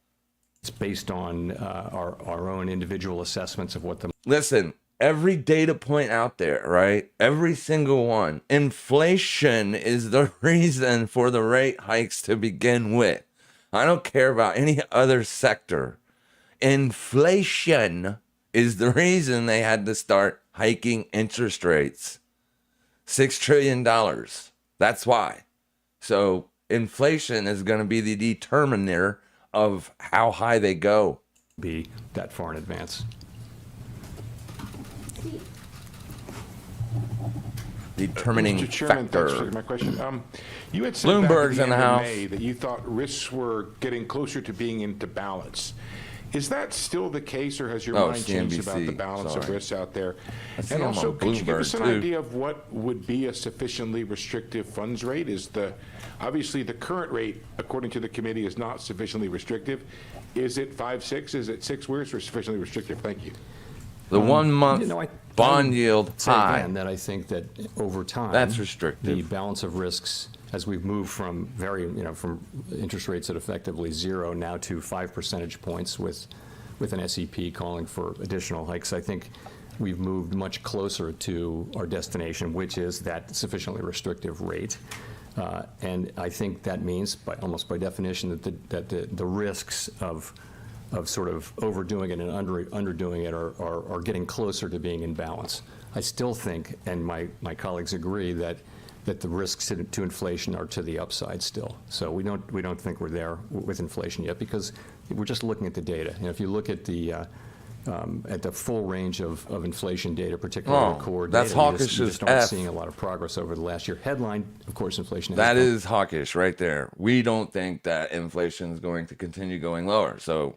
It's based on our own individual assessments of what the... Listen, every data point out there, right? Every single one. Inflation is the reason for the rate hikes to begin with. I don't care about any other sector. Inflation is the reason they had to start hiking interest rates. $6 trillion. That's why. So inflation is going to be the determiner of how high they go. Be that far in advance. Determining Mr. Chairman, factor. thanks for taking my question. You had said Bloomberg's back in at the the end house. of May that you thought risks were getting closer to being into balance. Is that still the case, or has your mind changed about the CNBC, balance of sorry. risks out there? I see And him also, on could you give us an Bloomberg, too. idea of what would be a sufficiently restrictive funds rate? Obviously the current rate, according to the committee, is not sufficiently restrictive. Is it 5.6? Is it 6? Where's sufficiently restrictive? Thank you. The 1 month I bond would yield say high. again that I think that over time, That's restrictive. The balance of risks, as we've moved from from interest rates at effectively 0 now to 5 percentage points with an SEP calling for additional hikes, I think we've moved much closer to our destination, which is that sufficiently restrictive rate. And I think that means, almost by definition, that the risks of sort of overdoing it and underdoing it are getting closer to being in balance. I still think, and my colleagues agree, that that the risks to inflation are to the upside still. So we don't think we're there with inflation yet, because we're just looking at the data. And if you look at the full range of inflation data, particularly the core that's data, hawkish you as just aren't F. seeing a lot of progress over the last year. Headline, of course, inflation. That is hawkish right there. We don't think that inflation is going to continue going lower. So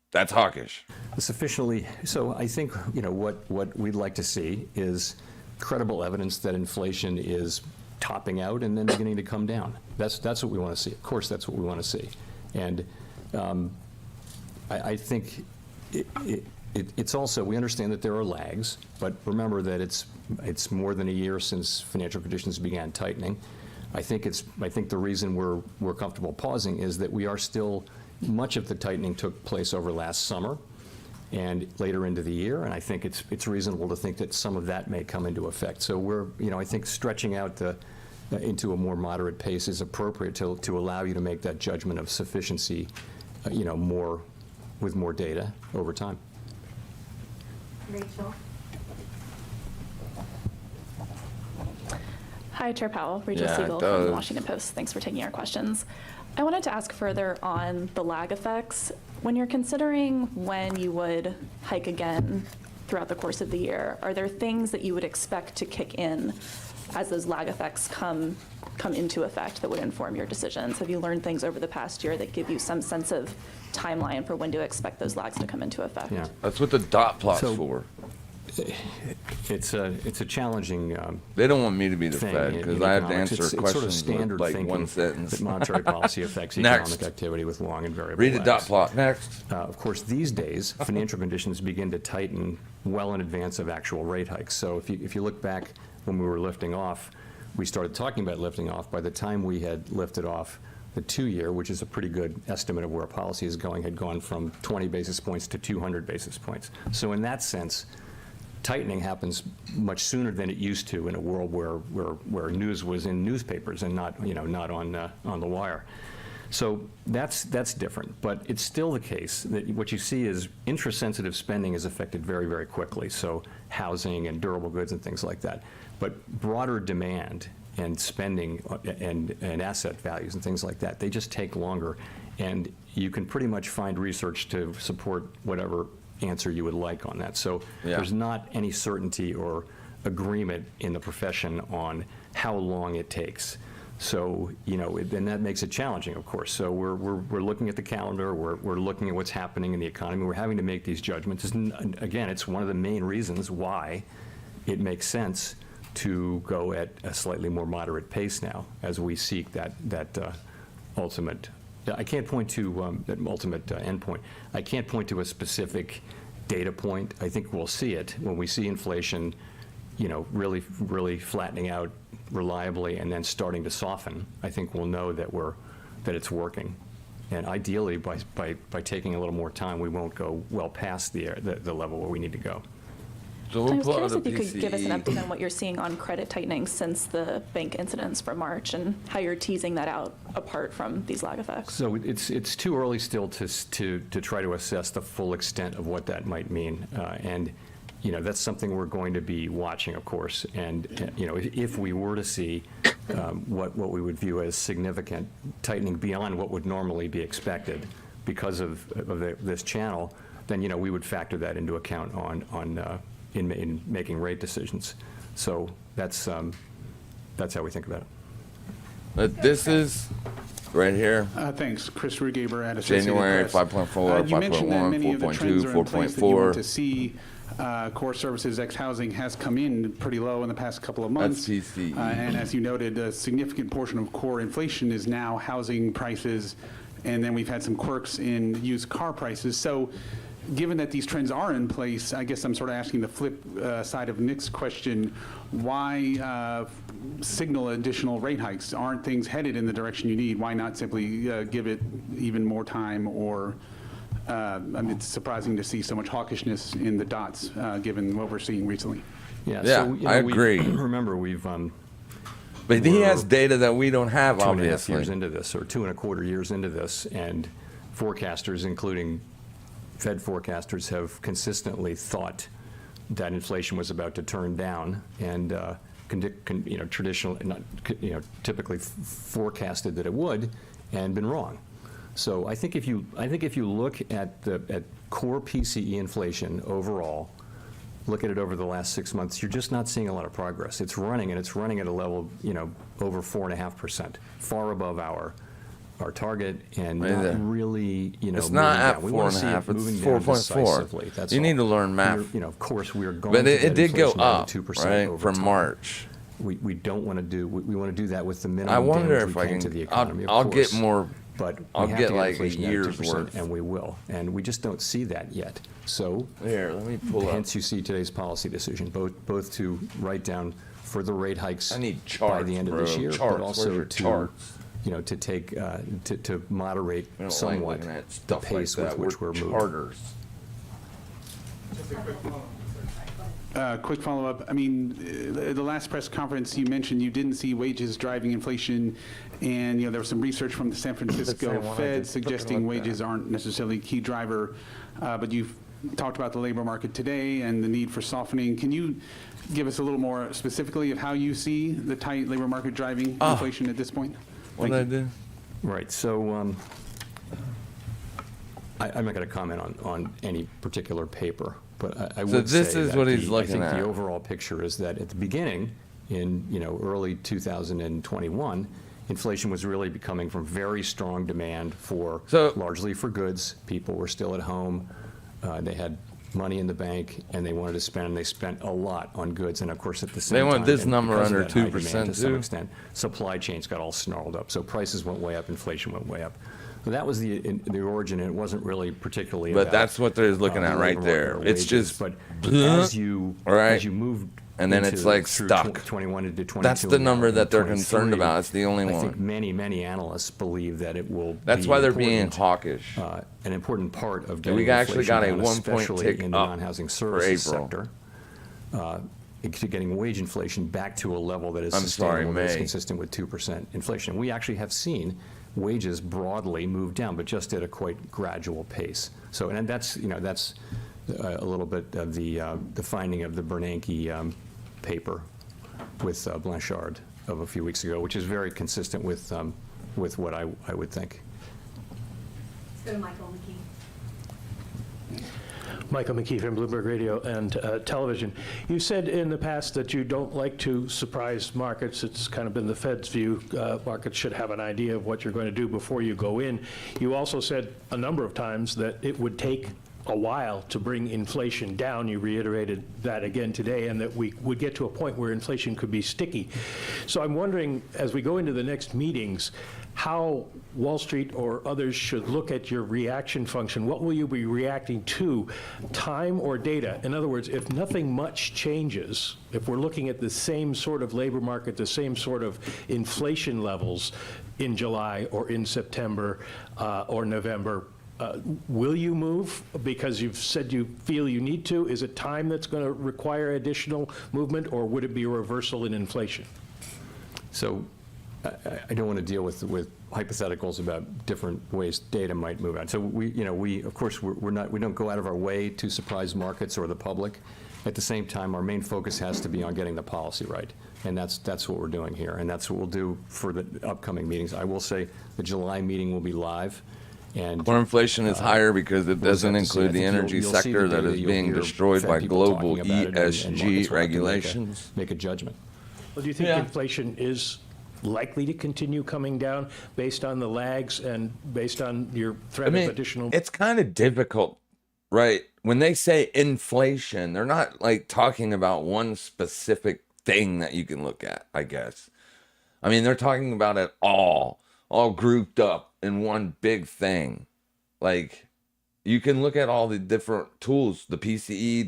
that's hawkish. Sufficiently. So I think, what we'd like to see is credible evidence that inflation is topping out and then beginning to come down. That's what we want to see. Of course, that's what we want to see. And I think it's also, we understand that there are lags, but remember that it's more than a year since financial conditions began tightening. I think the reason we're comfortable pausing is that we are still, much of the tightening took place over last summer and later into the year, and I think it's reasonable to think that some of that may come into effect. So we're, I think stretching out into a more moderate pace is appropriate to allow you to make that judgment of sufficiency, more with more data over time. Rachel. Hi, Chair Powell. Rachel Yeah, Siegel it from the does. Washington Post. Thanks for taking our questions. I wanted to ask further on the lag effects. When you're considering when you would hike again throughout the course of the year, are there things that you would expect to kick in as those lag effects come into effect that would inform your decisions? Have you learned things over the past year that give you some sense of timeline for when to expect those lags to come into effect? Yeah. That's what the dot plot's So- for. It's a challenging They don't want me to be the thing Fed in because I have to economics. answer It's sort of questions standard with like thinking one sentence. that monetary policy affects Next. economic activity with long and variable Read the dot lags. plot next. Of course, these days, financial conditions begin to tighten well in advance of actual rate hikes. So if you look back when we were lifting off, we started talking about lifting off. By the time we had lifted off, the 2-year, which is a pretty good estimate of where policy is going, had gone from 20 basis points to 200 basis points. So in that sense, tightening happens much sooner than it used to in a world where news was in newspapers and not on the wire. So that's different, but it's still the case that what you see is interest-sensitive spending is affected very, very quickly. So housing and durable goods and things like that. But broader demand and spending and asset values and things like that, they just take longer. And you can pretty much find research to support whatever answer you would like on that. So Yeah. there's not any certainty or agreement in the profession on how long it takes. So, and that makes it challenging, of course. So we're looking at the calendar, we're looking at what's happening in the economy, we're having to make these judgments. Again, it's one of the main reasons why it makes sense to go at a slightly more moderate pace now as we seek that ultimate. I can't point to that ultimate endpoint. I can't point to a specific data point. I think we'll see it when we see inflation, really, really flattening out reliably and then starting to soften. I think we'll know that it's working. And ideally, by taking a little more time, we won't go well past the level where we need to go. So I we'll was pull curious out if a you could give us an PCE. update on what you're seeing on credit tightening since the bank incidents from March and how you're teasing that out apart from these lag effects. So it's too early still to try to assess the full extent of what that might mean. And that's something we're going to be watching, of course. And if we were to see what we would view as significant tightening beyond what would normally be expected because of this channel, then we would factor that into account in making rate decisions. So that's how we think about it. But this is right here. Thanks. Chris Rugaber at Associated January Press. 5.4, You mentioned that 5.1, many of the 4.2, trends are in place that you want 4.4. to see. Core services ex housing has come in pretty low in the past couple of months. That's PCE. And as you noted, a significant portion of core inflation is now housing prices, and then we've had some quirks in used car prices. So given that these trends are in place, I guess I'm sort of asking the flip side of Nick's question, why signal additional rate hikes? Aren't things headed in the direction you need? Why not simply give it even more time? Or it's surprising to see so much hawkishness in the dots, given what we're seeing recently. Yeah, so, I agree. Remember, we've But he we're has data that we don't have, 2.5 obviously. years into this, or 2.25 years into this, and forecasters, including Fed forecasters, have consistently thought that inflation was about to turn down, and traditional, not, typically forecasted that it would, and been wrong. So I think if you look at core PCE inflation overall, look at it over the last 6 months, you're just not seeing a lot of progress. It's running, and it's running at a level, over 4.5%, far above our target, and not really, It's not at 4.5, it's 4.4. You need to learn math. Of course, we are going But to it get did go inflation down up, to 2% right, over from time. March. We don't want to do, we want to do that with the minimum I wonder damage if we I can to the can, economy, of I'll get course. more, But I'll we have get to like a inflation down to year's 2%, worth. and we will. And we just don't see that yet. So Here, let me pull up. hence you see today's policy decision, both to write down further rate hikes I need by charts, the end of bro. this year, Charts. but Where's also your to, charts? to take, to moderate I don't like somewhat looking at the stuff like pace with that. which we're moving. charters. Quick follow-up. I mean, the last press conference, you mentioned you didn't see wages driving inflation, and, there was some research from the San Francisco same one I Fed just suggesting looked at. wages aren't necessarily a key driver, but you've talked about the labor market today and the need for softening. Can you give us a little more specifically of how you see the tight labor market driving inflation at this point? What did I do? Right, so I'm not going to comment on any particular paper, but I would say this is that what he's looking I at. think the overall picture is that at the beginning, in early 2021, inflation was really coming from very strong demand for largely for goods. People were still at home, they had money in the bank, and they wanted to spend, and they spent a lot on goods. And of course, at the same time, They want this and number because of under that high 2% demand, to some too. extent, supply chains got all snarled up. So prices went way up, inflation went way up. So that was the origin, and it wasn't really particularly But about, that's what they're looking at the right labor there. market or It's wages. just, but blah, as you right? moved And then it's like through stuck. 21 into 22, That's the and now number into that they're concerned 23, about. It's the only I one. think many analysts believe that it will. That's be why they're being important, hawkish. an important part of we getting actually got a inflation down, 1 point especially tick in the up non-housing for services April. sector. To getting wage inflation back to a level that is I'm sorry, sustainable, that is May. consistent with 2% inflation. We actually have seen wages broadly move down, but just at a quite gradual pace. So, and that's that's a little bit of the finding of the Bernanke paper with Blanchard of a few weeks ago, which is very consistent with what I would think. Let's go to Michael McKee. Michael McKee from Bloomberg Radio and Television. You said in the past that you don't like to surprise markets. It's kind of been the Fed's view. Markets should have an idea of what you're going to do before you go in. You also said a number of times that it would take a while to bring inflation down. You reiterated that again today, and that we would get to a point where inflation could be sticky. So I'm wondering, as we go into the next meetings, how Wall Street or others should look at your reaction function. What will you be reacting to, time or data? In other words, if nothing much changes, if we're looking at the same sort of labor market, the same sort of inflation levels in July or in September or November, will you move because you've said you feel you need to? Is it time that's going to require additional movement, or would it be a reversal in inflation? So I don't want to deal with hypotheticals about different ways data might move out. So we of course we don't go out of our way to surprise markets or the public. At the same time, our main focus has to be on getting the policy right, and that's what we're doing here, and that's what we'll do for the upcoming meetings. I will say the July meeting will be live, and Core inflation is higher because it we'll just doesn't have to see. include I the think energy you'll see sector the that data, is you'll being hear destroyed Fed by people global talking about it, and markets ESG will have to regulations. make a judgment. Well, do you think inflation is likely to continue coming down based on the lags and based on your threat of additional? It's kind of difficult, right? When they say inflation, they're not like talking about one specific thing that you can look at, I guess. I mean, they're talking about it all grouped up in one big thing. Like, you can look at all the different tools, the PCE,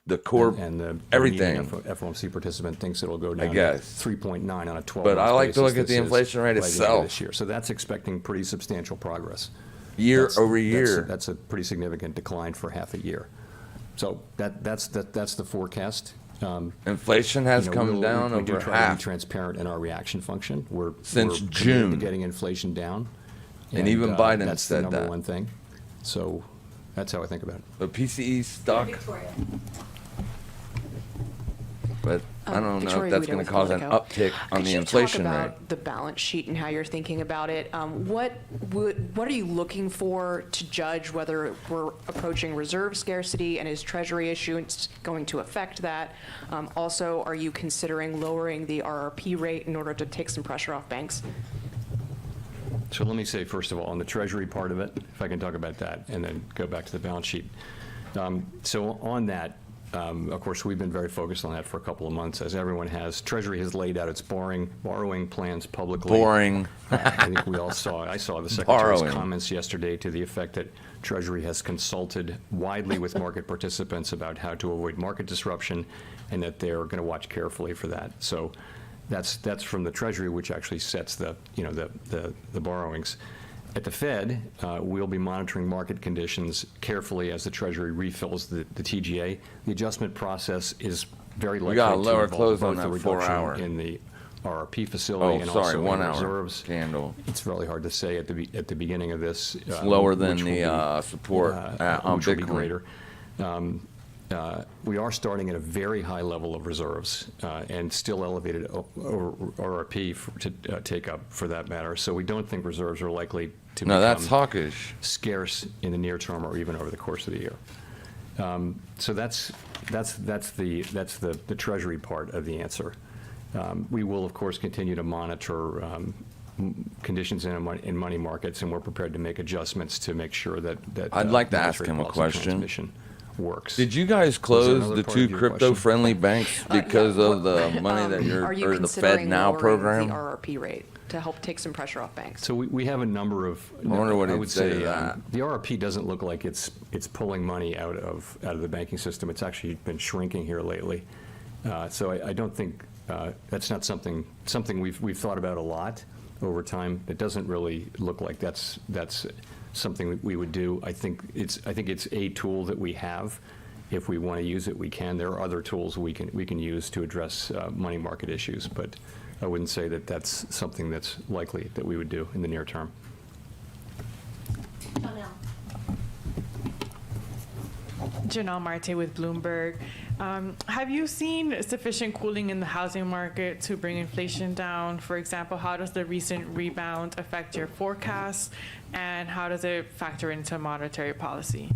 the core, and the everything. FOMC participant thinks it'll go down I guess. to 3.9 on a 12-month But I like to basis. look at the This is inflation rate by the end of itself. this year. So that's expecting pretty substantial progress. Year over year. That's a pretty significant decline for half a year. So that's the forecast. Inflation has come we down do over try to half. be transparent in our reaction function. We're Since committed June. to getting inflation down. And even Biden that's said the number that. one thing. So that's how I think about it. The PCE stuck. Victoria. But I don't know Victoria if that's Guido going to with cause an Politico. uptick on the inflation Could you talk rate. about the balance sheet and how you're thinking about it? What are you looking for to judge whether we're approaching reserve scarcity, and is Treasury issuance going to affect that? Also, are you considering lowering the RRP rate in order to take some pressure off banks? So let me say, first of all, on the Treasury part of it, if I can talk about that, and then go back to the balance sheet. So on that, of course, we've been very focused on that for a couple of months, as everyone has. Treasury has laid out its borrowing plans publicly. Boring. I think we all saw it. I saw the Secretary's Borrowing. comments yesterday to the effect that Treasury has consulted widely with market participants about how to avoid market disruption, and that they're going to watch carefully for that. So that's from the Treasury, which actually sets the borrowings. At the Fed, we'll be monitoring market conditions carefully as the Treasury refills the TGA. The adjustment process is very likely got a to lower involve close on both the that 4 reduction hour. in the RRP facility Oh, and sorry, also 1 in hour reserves. candle. It's really hard to say at the beginning of this. It's lower than which will the be, support on which will be Bitcoin. greater. We are starting at a very high level of reserves and still elevated RRP to take up, for that matter. So we don't think reserves are likely to No, become that's hawkish. scarce in the near term or even over the course of the year. So that's the Treasury part of the answer. We will, of course, continue to monitor conditions in money markets, and we're prepared to make adjustments to make sure that I'd like to ask monetary him a policy question. transmission works. Did you guys close another the part 2 of your question? crypto-friendly banks because of the money that Are you or the Fed considering Now lowering program? the RRP rate to help take some pressure off banks? So we have a number of. I wonder what I he'd would say to say that. the RRP doesn't look like it's pulling money out of the banking system. It's actually been shrinking here lately. So I don't think that's not something we've thought about a lot over time. It doesn't really look like that's something that we would do. I think it's a tool that we have. If we want to use it, we can. There are other tools we can use to address money market issues, but I wouldn't say that that's something that's likely that we would do in the near term. Janelle Marte with Bloomberg. Have you seen sufficient cooling in the housing market to bring inflation down? For example, how does the recent rebound affect your forecast, and how does it factor into monetary policy?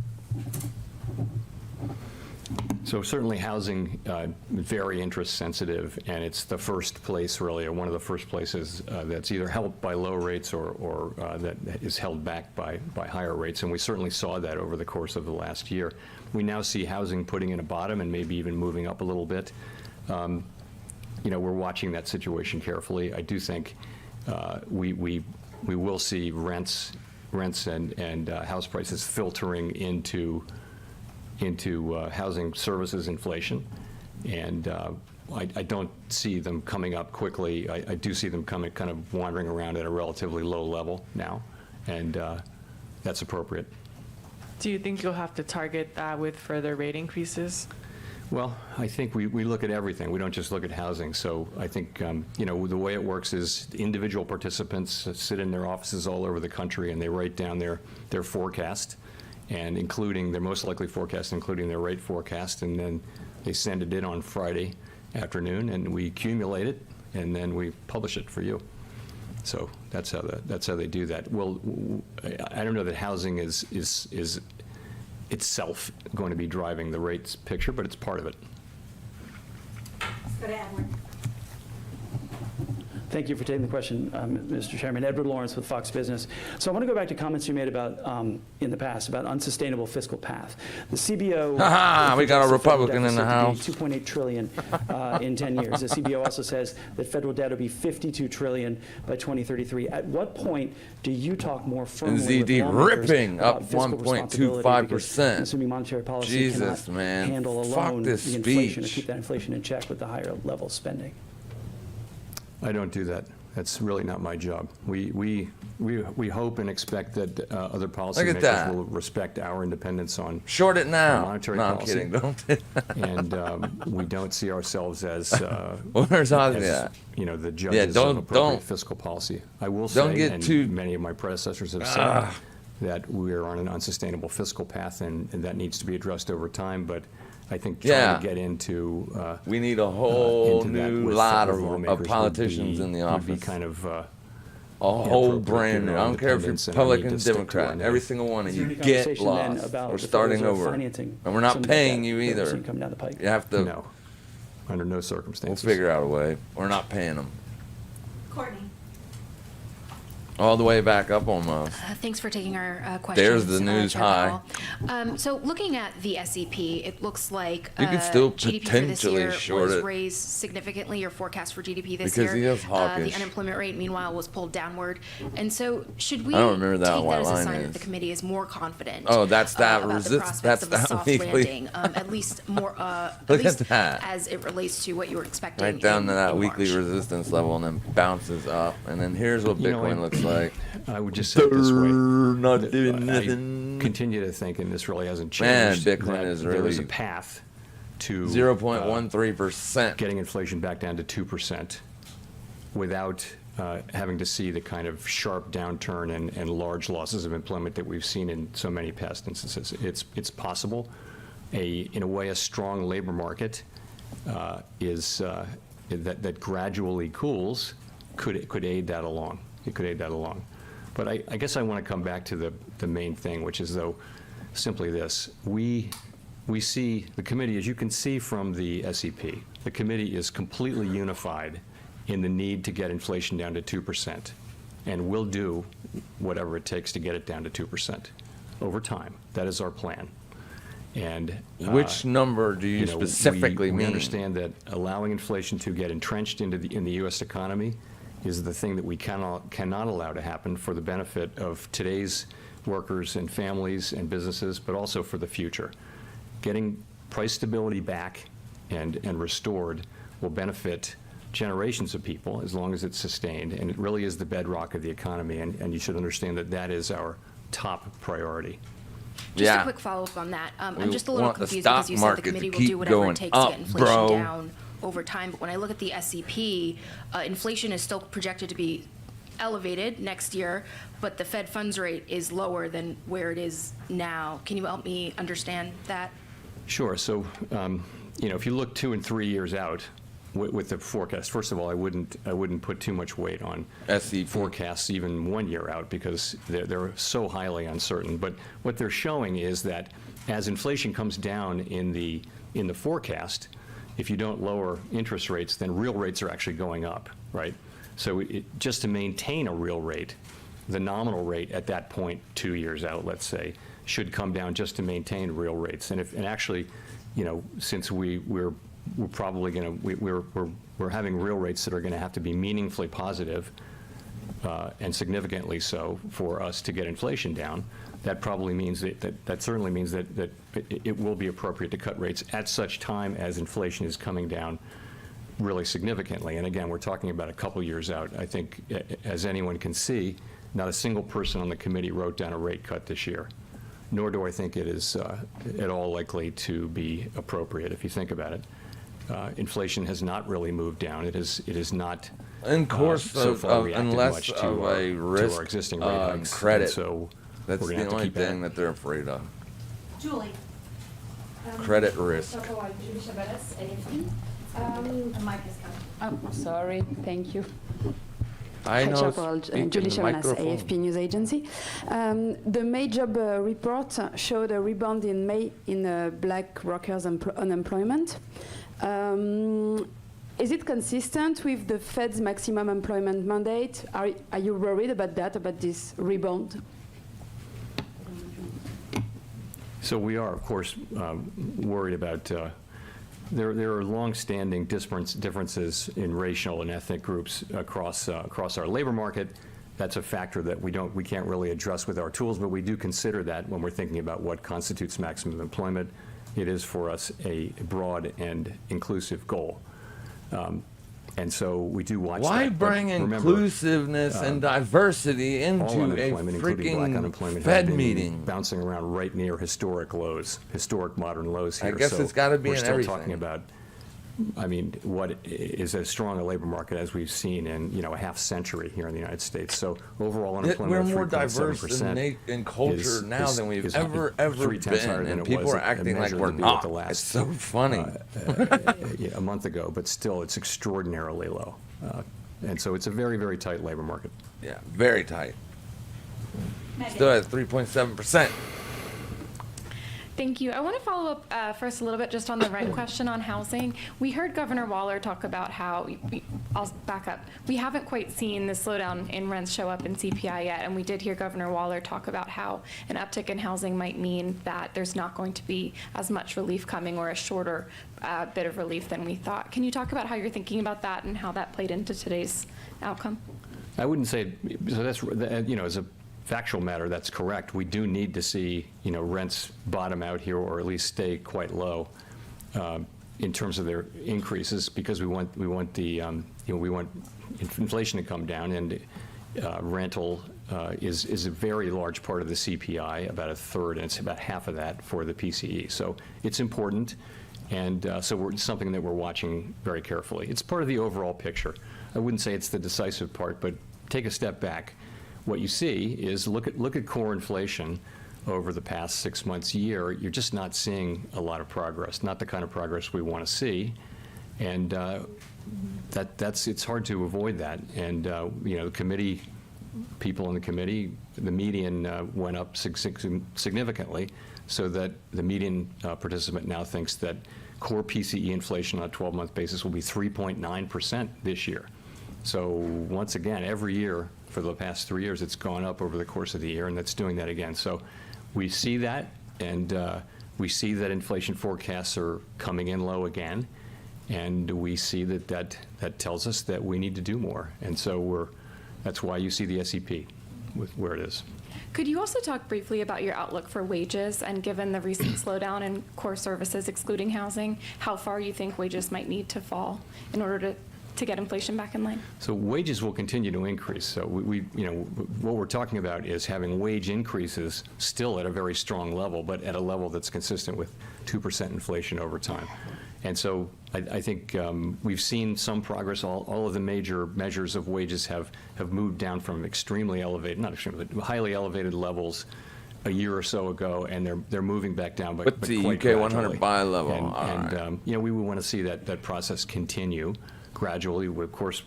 So certainly housing, very interest sensitive, and it's the first place really, or one of the first places that's either helped by low rates or that is held back by higher rates. And we certainly saw that over the course of the last year. We now see housing putting in a bottom and maybe even moving up a little bit. We're watching that situation carefully. I do think we will see rents and house prices filtering into housing services inflation, and I don't see them coming up quickly. I do see them kind of wandering around at a relatively low level now, and that's appropriate. Do you think you'll have to target that with further rate increases? Well, I think we look at everything. We don't just look at housing. So I think, the way it works is individual participants sit in their offices all over the country and they write down their forecast, and including their most likely forecast, including their rate forecast, and then they send it in on Friday afternoon, and we accumulate it, and then we publish it for you. So that's how they do that. Well, I don't know that housing is itself going to be driving the rates picture, but it's part of it. Let's go to Edward. Thank you for taking the question, Mr. Chairman. Edward Lawrence with Fox Business. So I want to go back to comments you made about, in the past, about unsustainable fiscal path. The CBO... we got a Republican in the House. $2.8 trillion in 10 years. The CBO also says that federal debt will be $52 trillion by 2033. At what point do you talk more firmly with ZD lawmakers ripping about up fiscal responsibility? 1.25%. Assuming monetary policy Jesus, cannot man. handle Fuck alone this the inflation or speech. keep that inflation in check with the higher level spending. I don't do that. That's really not my job. We hope and expect that other policymakers that. will respect our independence on Short it now. monetary No, I'm policy. kidding. Don't. And we don't see ourselves as Where's Ozzy as, at? the judges don't- of appropriate don't- fiscal policy. I will Don't say, get and too- many of my predecessors have said that we are on an unsustainable fiscal path, and that needs to be addressed over time. But I think Yeah. trying to get into We need a whole into that new with lot federal of lawmakers politicians in the would be office. kind of A whole inappropriate brand new. given I our don't care if you're independence and our need Republican, to stick to our Democrat. knitting. Every single one of Is there you any get conversation then lost. about We're the starting federal reserve over. financing And we're not some of paying that you that we're either. seeing come down the pike? You have to, No, under no we'll circumstances. figure out a way. We're not paying them. Courtney. All the way back up almost. Thanks for taking our questions. There's the news Chair high. Powell. So looking at the SEP, it looks like You could still GDP for this potentially year short was it. raised significantly. Your forecast for GDP this Because year, he is hawkish. the unemployment rate, meanwhile, was pulled downward. And so, should we I don't remember that take white that as a line sign is. that the committee is more confident? Oh, that's that about the resist- prospects that's of a that soft weekly. landing, at least more. At Look at least that. as it relates to what you were expecting. Right down in- to that in weekly March. resistance level and then bounces up. And then here's what You know, Bitcoin looks like. I would just say it this way. Not that doing I nothing. continue to think, and this really hasn't Man, changed, Bitcoin that is there is a really path to 0.13%. getting inflation back down to 2% without having to see the kind of sharp downturn and large losses of employment that we've seen in so many past instances. It's possible. In a way, a strong labor market that gradually cools could aid that along. It could aid that along. But I guess I want to come back to the main thing, which is, though, simply this. We see, the committee, as you can see from the SEP, the committee is completely unified in the need to get inflation down to 2%, and will do whatever it takes to get it down to 2% over time. That is our plan. And Which number do you know, specifically we mean? understand that allowing inflation to get entrenched in the U.S. economy is the thing that we cannot allow to happen for the benefit of today's workers and families and businesses, but also for the future. Getting price stability back and restored will benefit generations of people as long as it's sustained, and it really is the bedrock of the economy, and you should understand that that is our top priority. Just Yeah. a quick follow-up on that. We I'm just a little want the confused stock because you said the market to committee will keep do whatever going it takes to up, get inflation bro. down over time. But when I look at the SEP, inflation is still projected to be elevated next year, but the Fed funds rate is lower than where it is now. Can you help me understand that? Sure. So, if you look 2 and 3 years out with the forecast, first of all, I wouldn't put too much weight on SEP. forecasts even 1 year out because they're so highly uncertain. But what they're showing is that as inflation comes down in the forecast, if you don't lower interest rates, then real rates are actually going up, right? So just to maintain a real rate, the nominal rate at that point 2 years out, let's say, should come down just to maintain real rates. And actually, since we're probably going to, we're having real rates that are going to have to be meaningfully positive and significantly so for us to get inflation down, that probably means that certainly means that it will be appropriate to cut rates at such time as inflation is coming down really significantly. And again, we're talking about a couple years out. I think, as anyone can see, not a single person on the committee wrote down a rate cut this year, nor do I think it is at all likely to be appropriate if you think about it. Inflation has not really moved down. It is not In course, so far reacted unless much of to a risk our existing rate hikes. credit. And so That's we're gonna the have to only keep at thing it. that they're afraid of. Julie. Credit risk. Julie Chavez, AFP. The mic is coming. Oh, sorry. Thank you. I know. Julie Chavanas, AFP News Agency. The May job report showed a rebound in May in black workers' unemployment. Is it consistent with the Fed's maximum employment mandate? Are you worried about that, about this rebound? So we are, of course, worried about, there are long-standing differences in racial and ethnic groups across our labor market. That's a factor that we can't really address with our tools, but we do consider that when we're thinking about what constitutes maximum employment. It is for us a broad and inclusive goal. And so we do watch that. Why But bring remember, inclusiveness and diversity all into a unemployment, including black freaking unemployment, Fed has been meeting? bouncing around right near historic lows, historic modern lows I here. guess So it's gotta be we're in still everything. talking about I mean, what is as strong a labor market as we've seen in, a half century here in the United States. So overall unemployment We're of more diverse 3.7% in culture is- now is- than we've is ever 3 times higher been, than and it people was are acting like measured we're to be at not. the last, It's so funny. a month ago, but still, it's extraordinarily low. And so it's a very, very tight labor market. Yeah, very tight. Still at 3.7%. Thank you. I want to follow up first a little bit just on the rent question on housing. We heard Governor Waller talk about how, I'll back up, we haven't quite seen the slowdown in rents show up in CPI yet, and we did hear Governor Waller talk about how an uptick in housing might mean that there's not going to be as much relief coming or a shorter bit of relief than we thought. Can you talk about how you're thinking about that and how that played into today's outcome? I wouldn't say, so that's, as a factual matter, that's correct. We do need to see, rents bottom out here or at least stay quite low in terms of their increases, because we want the, we want inflation to come down, and rental is a very large part of the CPI, about a third, and it's about half of that for the PCE. So it's important, and so it's something that we're watching very carefully. It's part of the overall picture. I wouldn't say it's the decisive part, but take a step back. What you see is look at core inflation over the past 6 months, year. You're just not seeing a lot of progress, not the kind of progress we want to see, and it's hard to avoid that. And the committee, people in the committee, the median went up significantly, so that the median participant now thinks that core PCE inflation on a 12-month basis will be 3.9% this year. So once again, every year for the past 3 years, it's gone up over the course of the year, and that's doing that again. So we see that, and we see that inflation forecasts are coming in low again, and we see that tells us that we need to do more. And so that's why you see the SEP with where it is. Could you also talk briefly about your outlook for wages, and given the recent slowdown in core services excluding housing, how far you think wages might need to fall in order to get inflation back in line? So wages will continue to increase. So what we're talking about is having wage increases still at a very strong level, but at a level that's consistent with 2% inflation over time. And so I think we've seen some progress. All of the major measures of wages have moved down from extremely elevated, not extremely, but highly elevated levels a year or so ago, and they're moving back down, but the quite UK 100 gradually. buy level? And we would want to see that process continue gradually. Of course,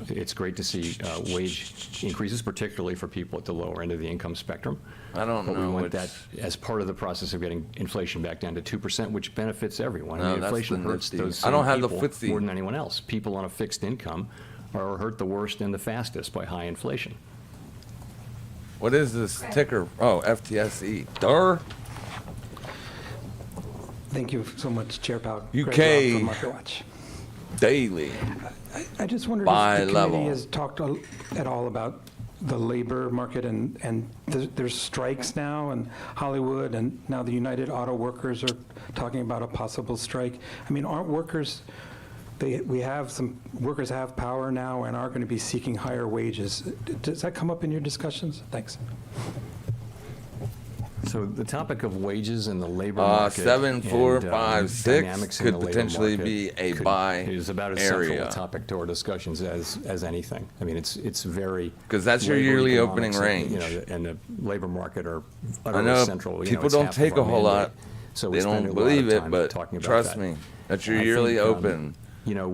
it's great to see wage increases, particularly for people at the lower end of the income spectrum. I don't know. But we want that as part of the process of getting inflation back down to 2%, which benefits everyone. I mean, inflation hurts those I don't have the people FTSE more than anyone else. People on a fixed income are hurt the worst and the fastest by high inflation. What is this ticker? Oh, FTSE. Durr. Thank you so much, Chair Powell. UK from Market Watch. Daily. I just wondered Buy if the level. committee has talked at all about the labor market, and there's strikes now in Hollywood, and now the United Auto Workers are talking about a possible strike. I mean, aren't workers, we have some workers have power now and are going to be seeking higher wages. Does that come up in your discussions? Thanks. So the topic of wages and the labor market 7, 4, and, 5, 6 dynamics in could the labor potentially market be a buy is about as area. central a topic to our discussions as anything. I mean, it's very, because that's your labor yearly opening economics range. and the labor market are I utterly know central. people it's don't half of take our a whole lot. mandate. So They we spend don't a lot of believe it, time but talking about trust that. me, that's your I yearly think, open.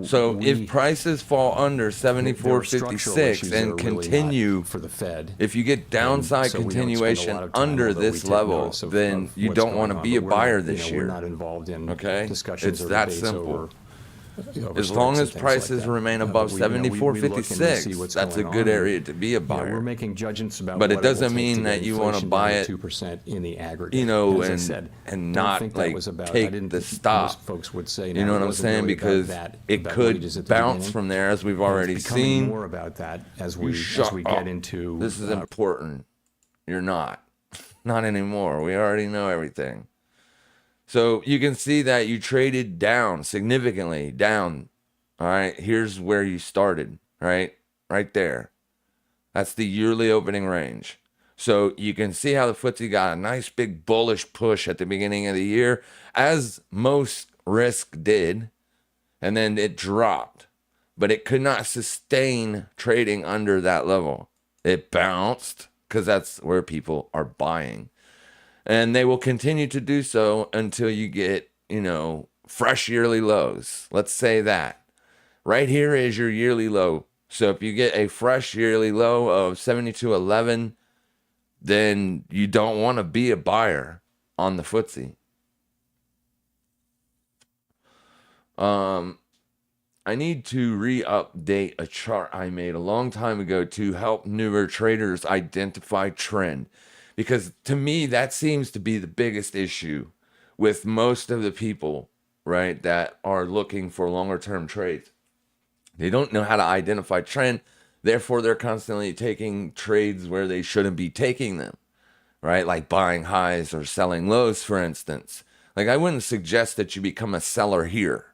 So if prices fall under there are structural 74.56 issues that and are really continue not for the Fed. if you get downside So we don't spend a lot continuation of time, under although we this take level, notice of then you what's don't going want to on, be a but we're buyer not, this year. We're not involved in Okay? discussions It's or that debates simple. over As strikes long and as things prices like that. remain above We look and we see 74.56, what's that's a going good on. area to be a buyer. We're making judgments about But it what will doesn't take mean to get that you want to inflation buy down it, to 2% in the aggregate. you know, As I and said, and don't not think that like was about, I take didn't the think stop. most folks would say You now know it what I'm wasn't saying? really about Because that, it about could wages at the bounce beginning. from there, as we've And already it's becoming seen. more about that as You we shut get up. into. This is important. You're not. Not anymore. We already know everything. So you can see that you traded down significantly, down. All right, here's where you started, right there. That's the yearly opening range. So you can see how the FTSE got a nice big bullish push at the beginning of the year, as most risk did, and then it dropped, but it could not sustain trading under that level. It bounced because that's where people are buying, and they will continue to do so until you get, fresh yearly lows. Let's say that right here is your yearly low. So if you get a fresh yearly low of 72.11, then you don't want to be a buyer on the FTSE. I need to re-update a chart I made a long time ago to help newer traders identify trend, because to me that seems to be the biggest issue with most of the people, right, that are looking for longer term trades. They don't know how to identify trend, therefore they're constantly taking trades where they shouldn't be taking them, right? Like buying highs or selling lows, for instance. Like, I wouldn't suggest that you become a seller here,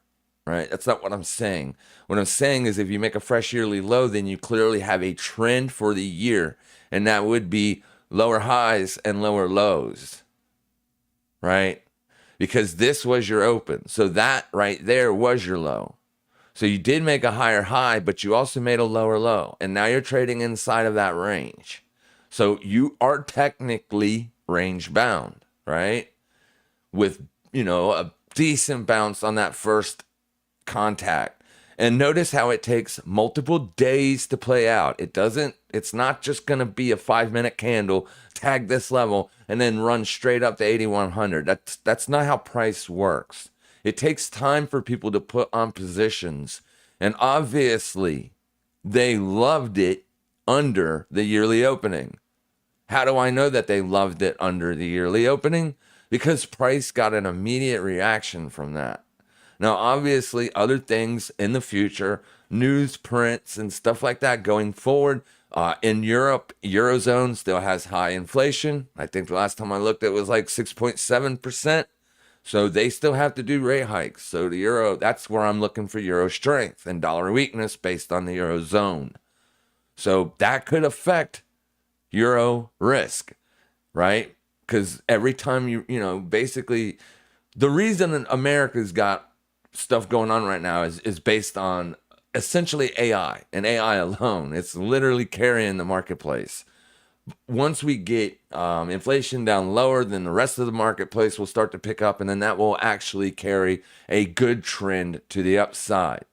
right? That's not what I'm saying. What I'm saying is if you make a fresh yearly low, then you clearly have a trend for the year, and that would be lower highs and lower lows, right? Because this was your open. So that right there was your low. So you did make a higher high, but you also made a lower low, and now you're trading inside of that range. So you are technically range bound, right? With, a decent bounce on that first contact. And notice how it takes multiple days to play out. It's not just going to be a 5-minute candle, tag this level, and then run straight up to 8,100. That's not how price works. It takes time for people to put on positions. And obviously, they loved it under the yearly opening. How do I know that they loved it under the yearly opening? Because price got an immediate reaction from that. Now, obviously, other things in the future, news prints and stuff like that going forward. In Europe, Eurozone still has high inflation. I think the last time I looked, it was like 6.7%. So they still have to do rate hikes. So the euro, that's where I'm looking for euro strength and dollar weakness based on the Eurozone. So that could affect euro risk, right? Because every time basically the reason America's got stuff going on right now is based on essentially AI and AI alone. It's literally carrying the marketplace. Once we get inflation down lower, then the rest of the marketplace will start to pick up, and then that will actually carry a good trend to the upside.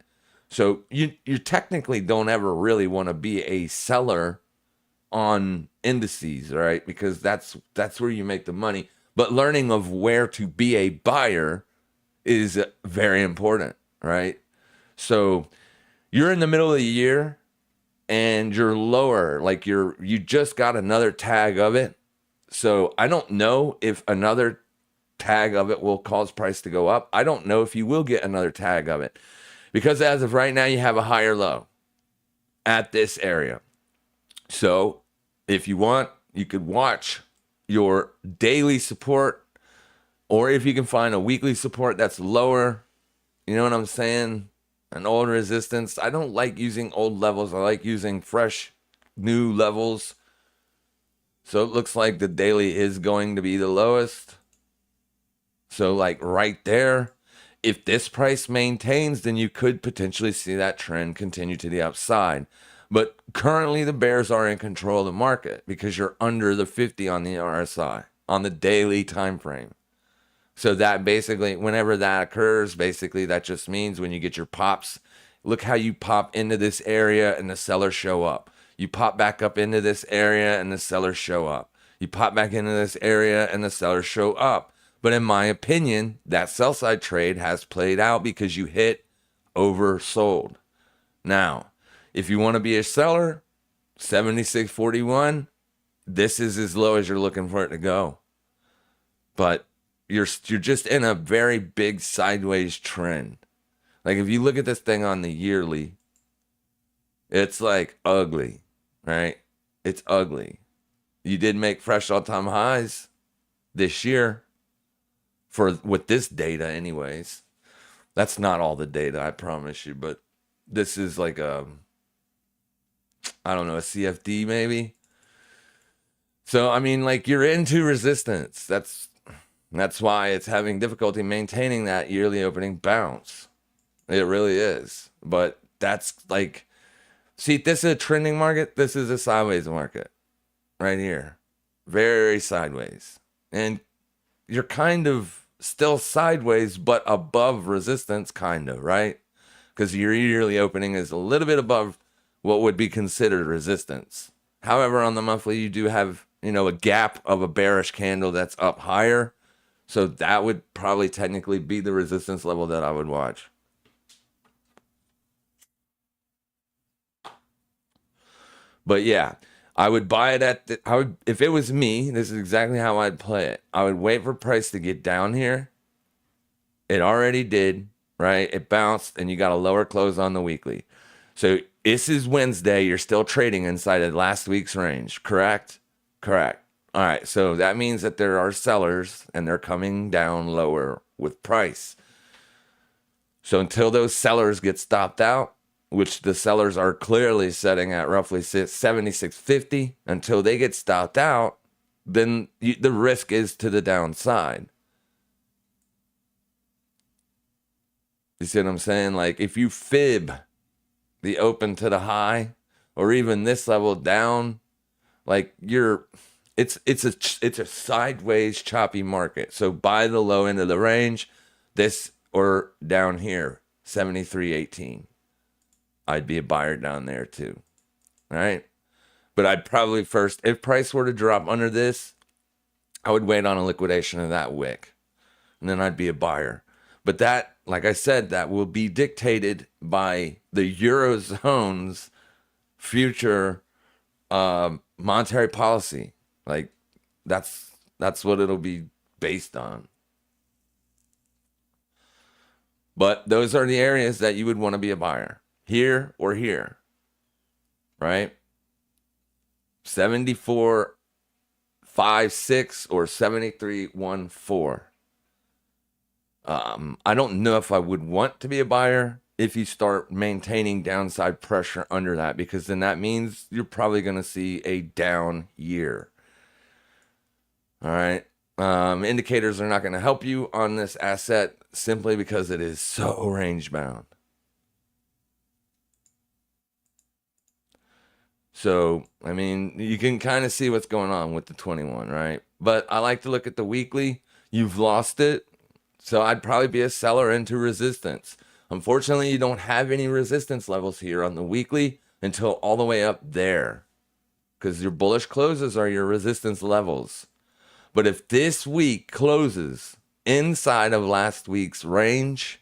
So you technically don't ever really want to be a seller on indices, right? Because that's where you make the money. But learning of where to be a buyer is very important, right? So you're in the middle of the year and you're lower, like you just got another tag of it. So I don't know if another tag of it will cause price to go up. I don't know if you will get another tag of it, because as of right now, you have a higher low at this area. So if you want, you could watch your daily support, or if you can find a weekly support that's lower, you know what I'm saying? An old resistance. I don't like using old levels. I like using fresh, new levels. So it looks like the daily is going to be the lowest. So like right there, if this price maintains, then you could potentially see that trend continue to the upside. But currently the bears are in control of the market because you're under the 50 on the RSI on the daily time frame. So that basically, whenever that occurs, basically that just means when you get your pops, look how you pop into this area and the sellers show up. You pop back up into this area and the sellers show up. You pop back into this area and the sellers show up. But in my opinion, that sell side trade has played out because you hit oversold. Now, if you want to be a seller, 76.41, this is as low as you're looking for it to go. But you're just in a very big sideways trend. Like if you look at this thing on the yearly, it's like ugly, right? It's ugly. You did make fresh all-time highs this year with this data anyways. That's not all the data, I promise you, but this is like a CFD maybe. So, I mean, like you're into resistance. That's why it's having difficulty maintaining that yearly opening bounce. It really is. But that's like, see, this is a trending market. This is a sideways market right here. Very sideways. And you're kind of still sideways, but above resistance, kind of, right? Because your yearly opening is a little bit above what would be considered resistance. However, on the monthly, you do have, a gap of a bearish candle that's up higher. So that would probably technically be the resistance level that I would watch. But yeah, I would buy it if it was me, this is exactly how I'd play it. I would wait for price to get down here. It already did, right? It bounced and you got a lower close on the weekly. So this is Wednesday. You're still trading inside of last week's range, correct? Correct. All right. So that means that there are sellers and they're coming down lower with price. So until those sellers get stopped out, which the sellers are clearly setting at roughly 76.50, until they get stopped out, then the risk is to the downside. You see what I'm saying? Like if you fib the open to the high, or even this level down, like it's a sideways choppy market. So buy the low end of the range, this or down here, 73.18. I'd be a buyer down there too, right? But I'd probably first, if price were to drop under this, I would wait on a liquidation of that wick, and then I'd be a buyer. But that, like I said, that will be dictated by the Eurozone's future monetary policy. Like that's what it'll be based on. But those are the areas that you would want to be a buyer. Here or here, right? 74.56 or 73.14. I don't know if I would want to be a buyer if you start maintaining downside pressure under that, because then that means you're probably going to see a down year. All right. Indicators are not going to help you on this asset simply because it is so range bound. So, I mean, you can kind of see what's going on with the 21, right? But I like to look at the weekly. You've lost it. So I'd probably be a seller into resistance. Unfortunately, you don't have any resistance levels here on the weekly until all the way up there, because your bullish closes are your resistance levels. But if this week closes inside of last week's range,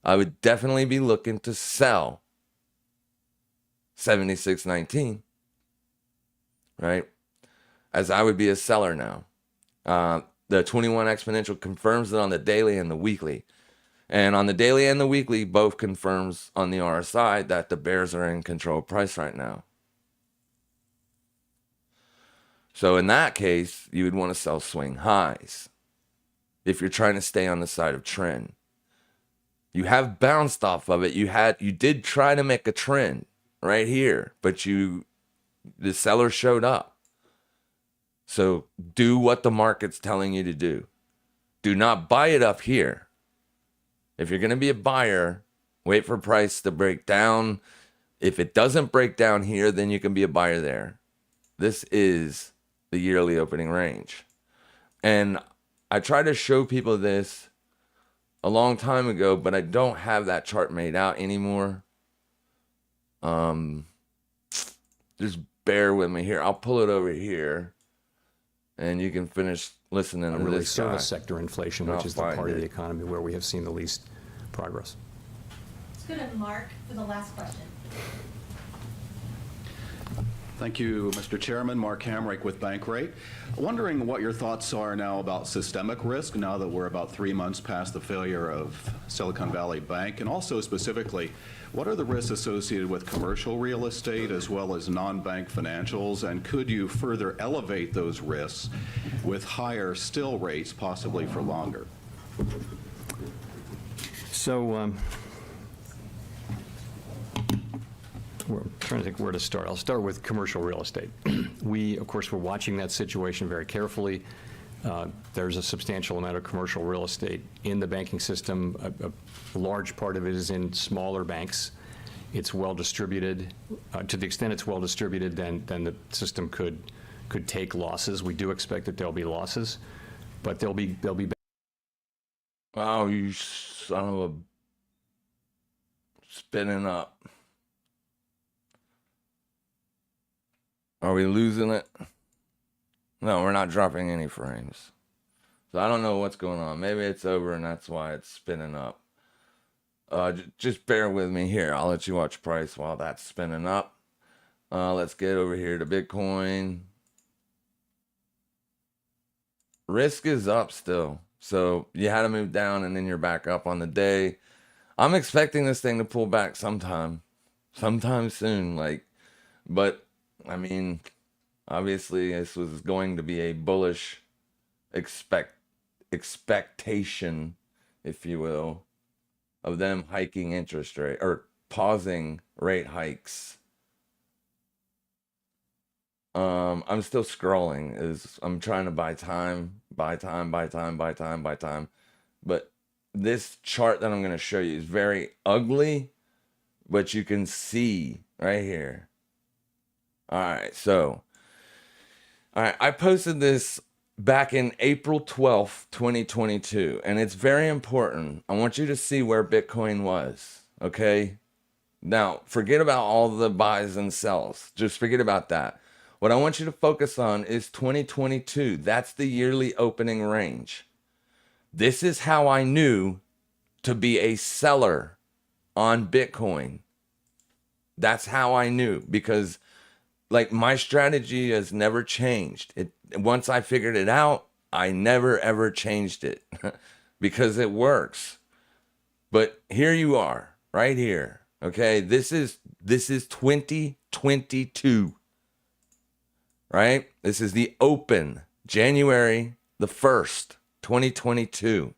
I would definitely be looking to sell 76.19, right? As I would be a seller now. The 21 exponential confirms it on the daily and the weekly. And on the daily and the weekly, both confirms on the RSI that the bears are in control of price right now. So in that case, you would want to sell swing highs if you're trying to stay on the side of trend. You have bounced off of it. You did try to make a trend right here, but the seller showed up. So do what the market's telling you to do. Do not buy it up here. If you're going to be a buyer, wait for price to break down. If it doesn't break down here, then you can be a buyer there. This is the yearly opening range. And I tried to show people this a long time ago, but I don't have that chart made out anymore. Just bear with me here. I'll pull it over here, and you can finish listening to really this service guy. sector inflation, which is the part of the economy where we have seen the least progress. Let's go to Mark for the last question. Thank you, Mr. Chairman. Mark Hamrick with Bankrate. Wondering what your thoughts are now about systemic risk now that we're about 3 months past the failure of Silicon Valley Bank, and also specifically, what are the risks associated with commercial real estate as well as non-bank financials, and could you further elevate those risks with higher still rates, possibly for longer? So we're trying to think where to start. I'll start with commercial real estate. We, of course, we're watching that situation very carefully. There's a substantial amount of commercial real estate in the banking system. A large part of it is in smaller banks. It's well distributed. To the extent it's well distributed, then the system could take losses. We do expect that there'll be losses, but they'll be. Wow, you son of a spinning up. Are we losing it? No, we're not dropping any frames. So I don't know what's going on. Maybe it's over and that's why it's spinning up. Just bear with me here. I'll let you watch price while that's spinning up. Let's get over here to Bitcoin. Risk is up still. So you had to move down and then you're back up on the day. I'm expecting this thing to pull back sometime soon. But I mean, obviously this was going to be a bullish expectation, if you will, of them hiking interest rate or pausing rate hikes. I'm still scrolling. I'm trying to buy time. But this chart that I'm going to show you is very ugly, but you can see right here. All right, I posted this back in April 12th, 2022, and it's very important. I want you to see where Bitcoin was, okay? Now, forget about all the buys and sells. Just forget about that. What I want you to focus on is 2022. That's the yearly opening range. This is how I knew to be a seller on Bitcoin. That's how I knew, because my strategy has never changed. Once I figured it out, I never ever changed it because it works. But here you are, right here. Okay, this is 2022. Right? This is the open, January the 1st, 2022.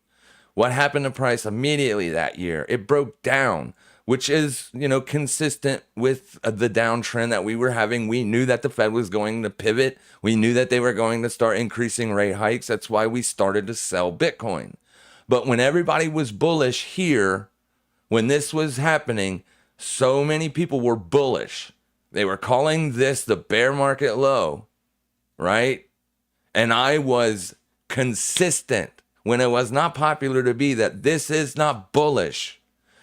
What happened to price immediately that year? It broke down, which is, consistent with the downtrend that we were having. We knew that the Fed was going to pivot. We knew that they were going to start increasing rate hikes. That's why we started to sell Bitcoin. But when everybody was bullish here, when this was happening, so many people were bullish. They were calling this the bear market low, right? And I was consistent when it was not popular to be that this is not bullish.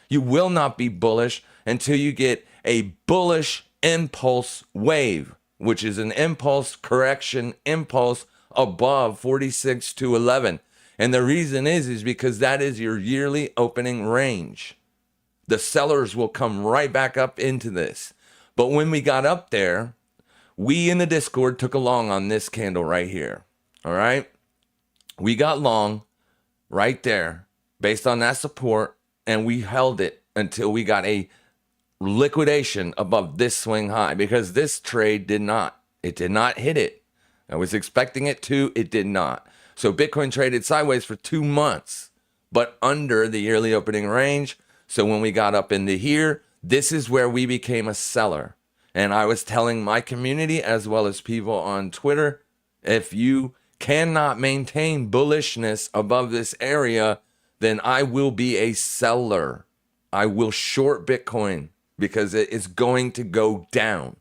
You will not be bullish until you get a bullish impulse wave, which is an impulse correction impulse above 46 to 11. And the reason is because that is your yearly opening range. The sellers will come right back up into this. But when we got up there, we in the Discord took a long on this candle right here. All right. We got long right there based on that support, and we held it until we got a liquidation above this swing high, because this trade did not hit it. I was expecting it to, it did not. So Bitcoin traded sideways for 2 months, but under the yearly opening range. So when we got up into here, this is where we became a seller. And I was telling my community as well as people on Twitter, if you cannot maintain bullishness above this area, then I will be a seller. I will short Bitcoin because it is going to go down.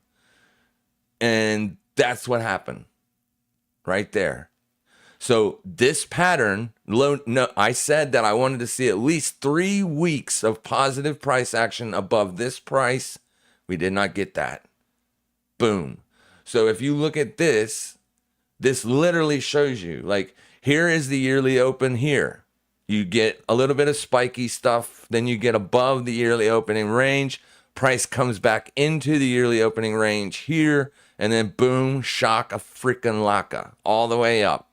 And that's what happened right there. So this pattern, I said that I wanted to see at least 3 weeks of positive price action above this price. We did not get that. Boom. So if you look at this literally shows you, here is the yearly open here. You get a little bit of spiky stuff, then you get above the yearly opening range. Price comes back into the yearly opening range here, and then boom, shock a freaking laka all the way up.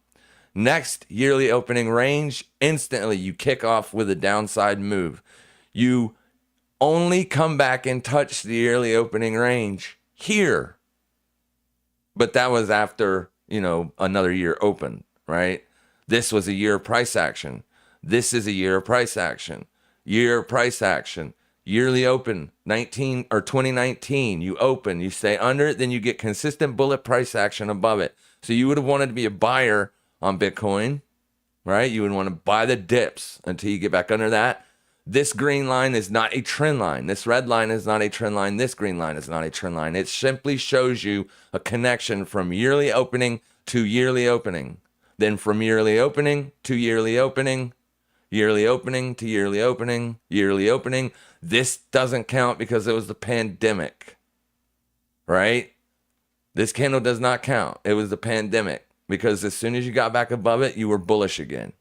Next yearly opening range, instantly you kick off with a downside move. You only come back and touch the yearly opening range here. But that was after, another year open, right? This was a year of price action. This is a year of price action. Year of price action. Yearly open, 2019, you open, you stay under it, then you get consistent bullet price action above it. So you would have wanted to be a buyer on Bitcoin, right? You would want to buy the dips until you get back under that. This green line is not a trend line. This red line is not a trend line. This green line is not a trend line. It simply shows you a connection from yearly opening to yearly opening. Then from yearly opening to yearly opening, yearly opening to yearly opening, yearly opening. This doesn't count because it was the pandemic, right? This candle does not count. It was the pandemic because as soon as you got back above it, you were bullish again.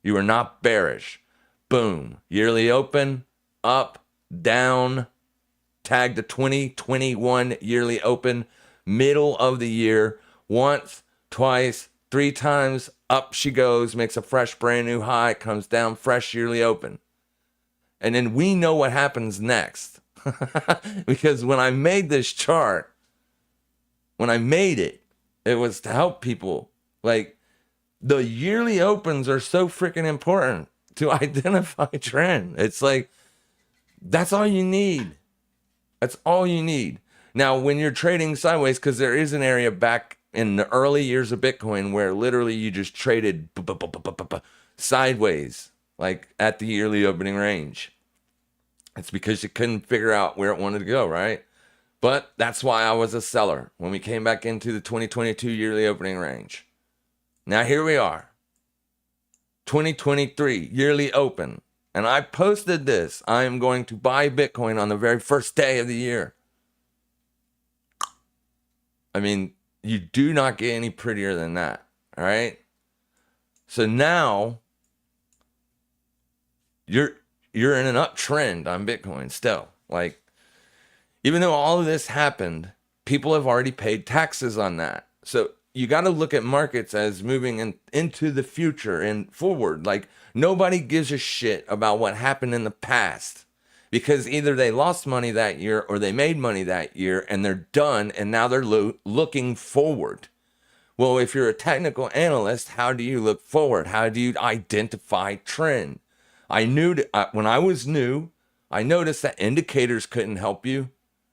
You were not bearish. Boom. Yearly open, up, down, tag the 2021 yearly open, middle of the year, once, twice, 3 times, up she goes, makes a fresh brand new high, comes down, fresh yearly open. And then we know what happens next. Because when I made this chart, when I made it, it was to help people. Like, the yearly opens are so freaking important to identify trend. It's like, that's all you need. That's all you need. Now, when you're trading sideways, because there is an area back in the early years of Bitcoin where literally you just traded sideways, like at the yearly opening range. It's because you couldn't figure out where it wanted to go, right? But that's why I was a seller when we came back into the 2022 yearly opening range. Now here we are. 2023 yearly open. And I posted this. I am going to buy Bitcoin on the very first day of the year. I mean, you do not get any prettier than that. All right. So now you're in an uptrend on Bitcoin still. Like, even though all of this happened, people have already paid taxes on that. So you got to look at markets as moving into the future and forward. Like, nobody gives a shit about what happened in the past because either they lost money that year or they made money that year and they're done and now they're looking forward. Well, if you're a technical analyst, how do you look forward? How do you identify trend? I knew when I was new, I noticed that indicators couldn't help you,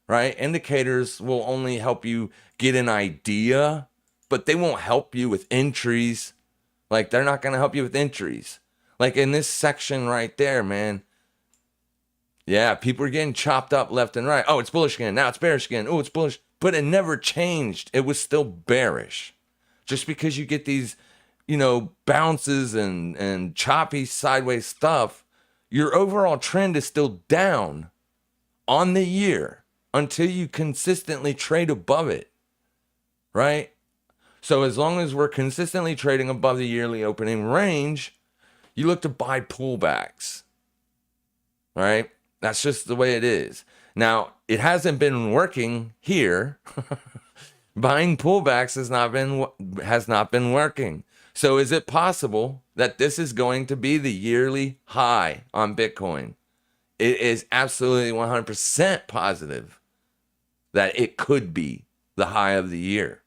right? Indicators will only help you get an idea, but they won't help you with entries. Like, they're not going to help you with entries. Like in this section right there, man. Yeah, people are getting chopped up left and right. Oh, it's bullish again. Now it's bearish again. Oh, it's bullish. But it never changed. It was still bearish. Just because you get these, bounces and choppy sideways stuff, your overall trend is still down on the year until you consistently trade above it, right? So as long as we're consistently trading above the yearly opening range, you look to buy pullbacks, right? That's just the way it is. Now, it hasn't been working here. Buying pullbacks has not been working. So is it possible that this is going to be the yearly high on Bitcoin? It is absolutely 100% positive that it could be the high of the year.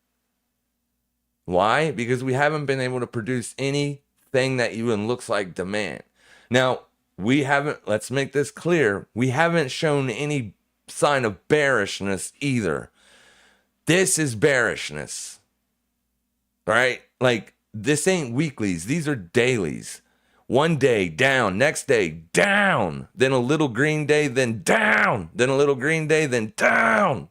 Why? Because we haven't been able to produce anything that even looks like demand. Now, let's make this clear, we haven't shown any sign of bearishness either. This is bearishness, right? Like, this ain't weeklies. These are dailies. One day down, next day down, then a little green day, then down, then a little green day, then down.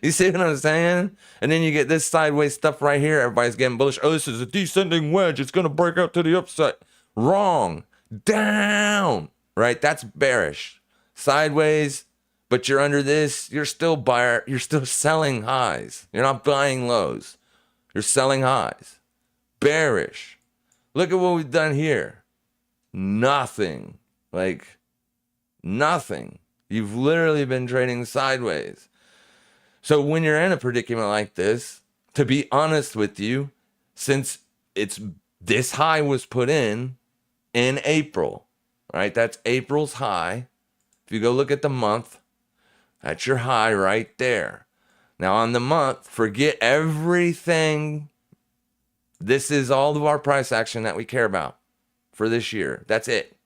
You see what I'm saying? And then you get this sideways stuff right here. Everybody's getting bullish. Oh, this is a descending wedge. It's going to break out to the upside. Wrong. Down, right? That's bearish. Sideways, but you're under this. You're still buyer. You're still selling highs. You're not buying lows. You're selling highs. Bearish. Look at what we've done here. Nothing. Like, nothing. You've literally been trading sideways. So when you're in a predicament like this, to be honest with you, since this high was put in April, right? That's April's high. If you go look at the month, that's your high right there. Now on the month, forget everything. This is all of our price action that we care about for this year. That's it.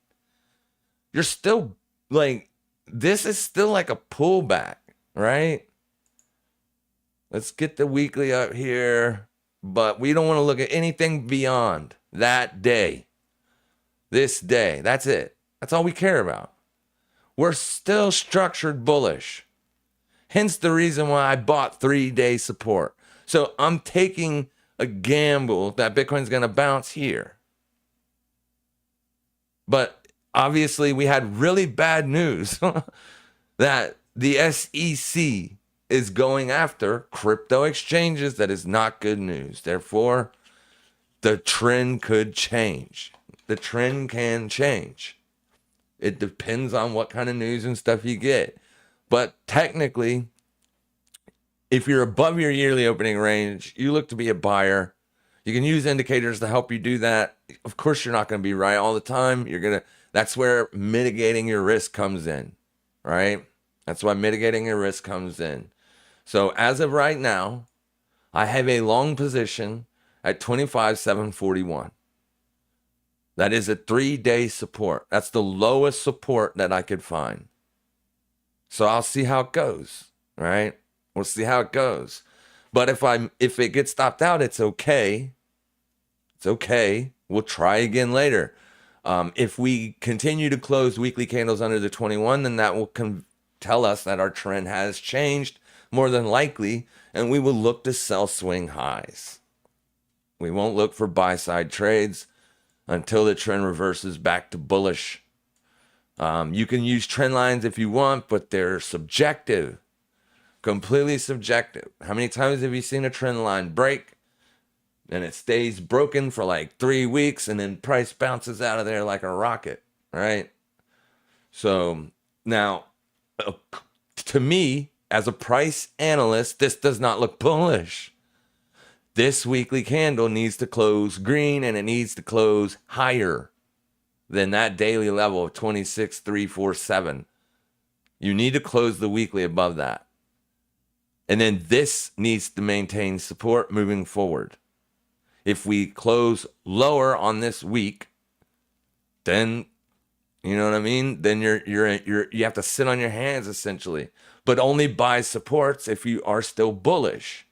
You're still this is still like a pullback, right? Let's get the weekly up here. but we don't want to look at anything beyond that day. This day. That's it. That's all we care about. We're still structured bullish. Hence the reason why I bought 3-day support. So I'm taking a gamble that Bitcoin's going to bounce here. But obviously we had really bad news that the SEC is going after crypto exchanges. That is not good news. Therefore, the trend could change. The trend can change. It depends on what kind of news and stuff you get. But technically, if you're above your yearly opening range, you look to be a buyer. You can use indicators to help you do that. Of course, you're not going to be right all the time. That's where mitigating your risk comes in, right? That's why mitigating your risk comes in. So as of right now, I have a long position at 25,741. That is a 3-day support. That's the lowest support that I could find. So I'll see how it goes, right? We'll see how it goes. But if it gets stopped out, it's okay. It's okay. We'll try again later. If we continue to close weekly candles under the 21, then that will tell us that our trend has changed more than likely, and we will look to sell swing highs. We won't look for buy-side trades until the trend reverses back to bullish. You can use trend lines if you want, but they're subjective, completely subjective. How many times have you seen a trend line break and it stays broken for like 3 weeks and then price bounces out of there like a rocket, right? So now, to me, as a price analyst, this does not look bullish. This weekly candle needs to close green, and it needs to close higher than that daily level of 26,347. You need to close the weekly above that. And then this needs to maintain support moving forward. If we close lower on this week, then, you know what I mean? Then you have to sit on your hands essentially, but only buy supports if you are still bullish.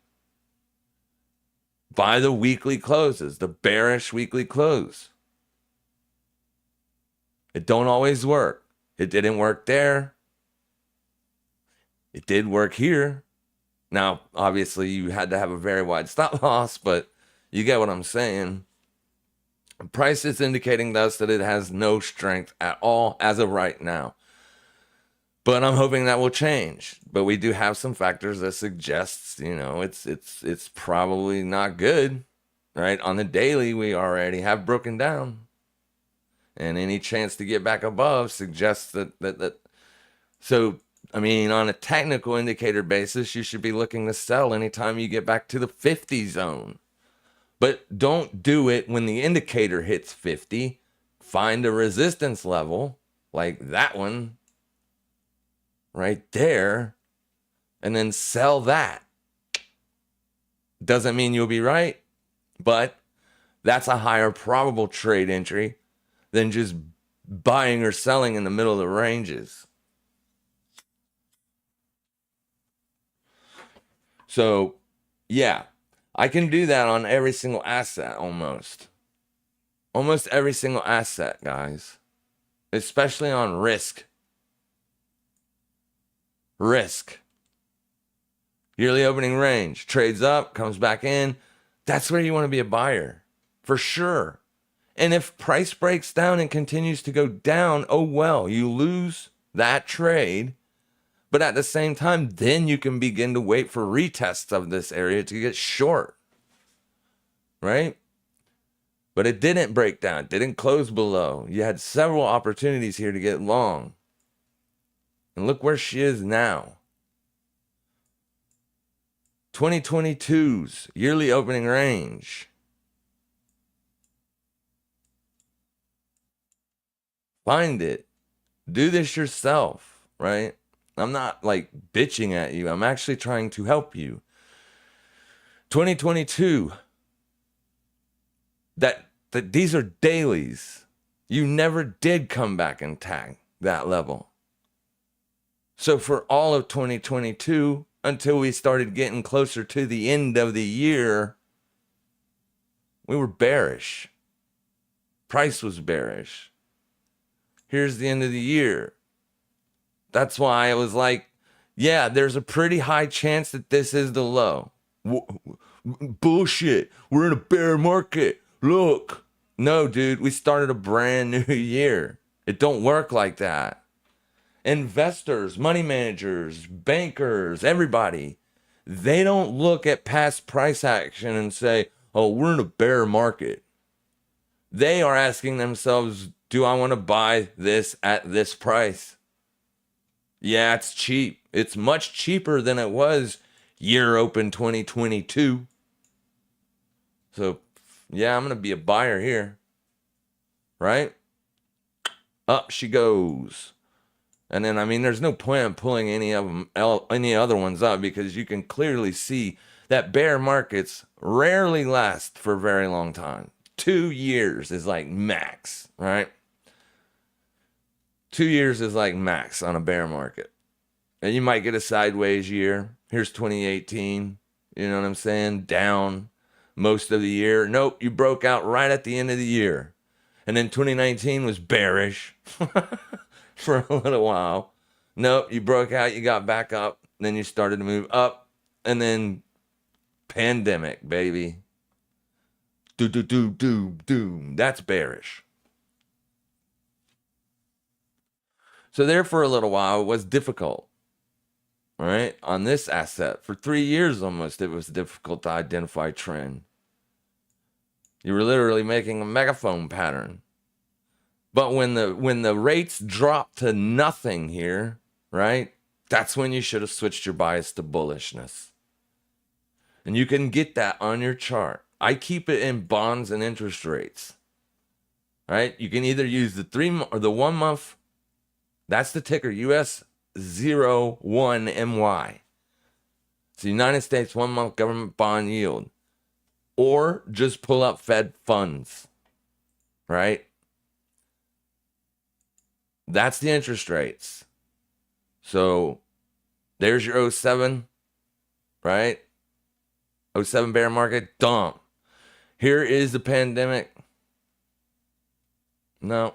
Buy the weekly closes, the bearish weekly close. It don't always work. It didn't work there. It did work here. Now, obviously, you had to have a very wide stop loss, but you get what I'm saying. Price is indicating to us that it has no strength at all as of right now. But I'm hoping that will change. But we do have some factors that suggests, it's probably not good, right? On the daily, we already have broken down. And any chance to get back above suggests that. So, I mean, on a technical indicator basis, you should be looking to sell anytime you get back to the 50 zone. But don't do it when the indicator hits 50. Find a resistance level like that one right there, and then sell that. Doesn't mean you'll be right, but that's a higher probable trade entry than just buying or selling in the middle of the ranges. So, yeah, I can do that on every single asset almost. Almost every single asset, guys. Especially on risk. Risk. Yearly opening range. Trades up, comes back in. That's where you want to be a buyer. For sure. And if price breaks down and continues to go down, oh well, you lose that trade. But at the same time, then you can begin to wait for retests of this area to get short. Right? But it didn't break down. It didn't close below. You had several opportunities here to get long. And look where she is now. 2022's yearly opening range. Find it. Do this yourself, right? I'm not like bitching at you. I'm actually trying to help you. 2022. That these are dailies. You never did come back and tag that level. So for all of 2022, until we started getting closer to the end of the year, We were bearish. Price was bearish. Here's the end of the year. That's why I was like, yeah, there's a pretty high chance that this is the low. Bullshit. We're in a bear market. Look. No, dude, we started a brand new year. It don't work like that. Investors, money managers, bankers, everybody, they don't look at past price action and say, oh, we're in a bear market. They are asking themselves, do I want to buy this at this price? Yeah, it's cheap. It's much cheaper than it was year open 2022. So, yeah, I'm going to be a buyer here. Right? Up she goes. And then, I mean, there's no point in pulling any of them, any other ones up, because you can clearly see that bear markets rarely last for a very long time. 2 years is like max, right? 2 years is like max on a bear market. And you might get a sideways year. Here's 2018. You know what I'm saying? Down most of the year. Nope, you broke out right at the end of the year. And then 2019 was bearish for a little while. Nope, you broke out, you got back up, then you started to move up, and then pandemic, baby. Doom. That's bearish. So there for a little while, it was difficult, right? On this asset, for 3 years almost, it was difficult to identify trend. You were literally making a megaphone pattern. But when the rates drop to nothing here, right? That's when you should have switched your bias to bullishness. And you can get that on your chart. I keep it in bonds and interest rates. Right? You can either use the 3 or the 1 month. That's the ticker, US 01MY. It's the United States 1 month government bond yield. Or just pull up Fed funds. Right? That's the interest rates. So there's your 07, right? 07 bear market, dump. Here is the pandemic. No.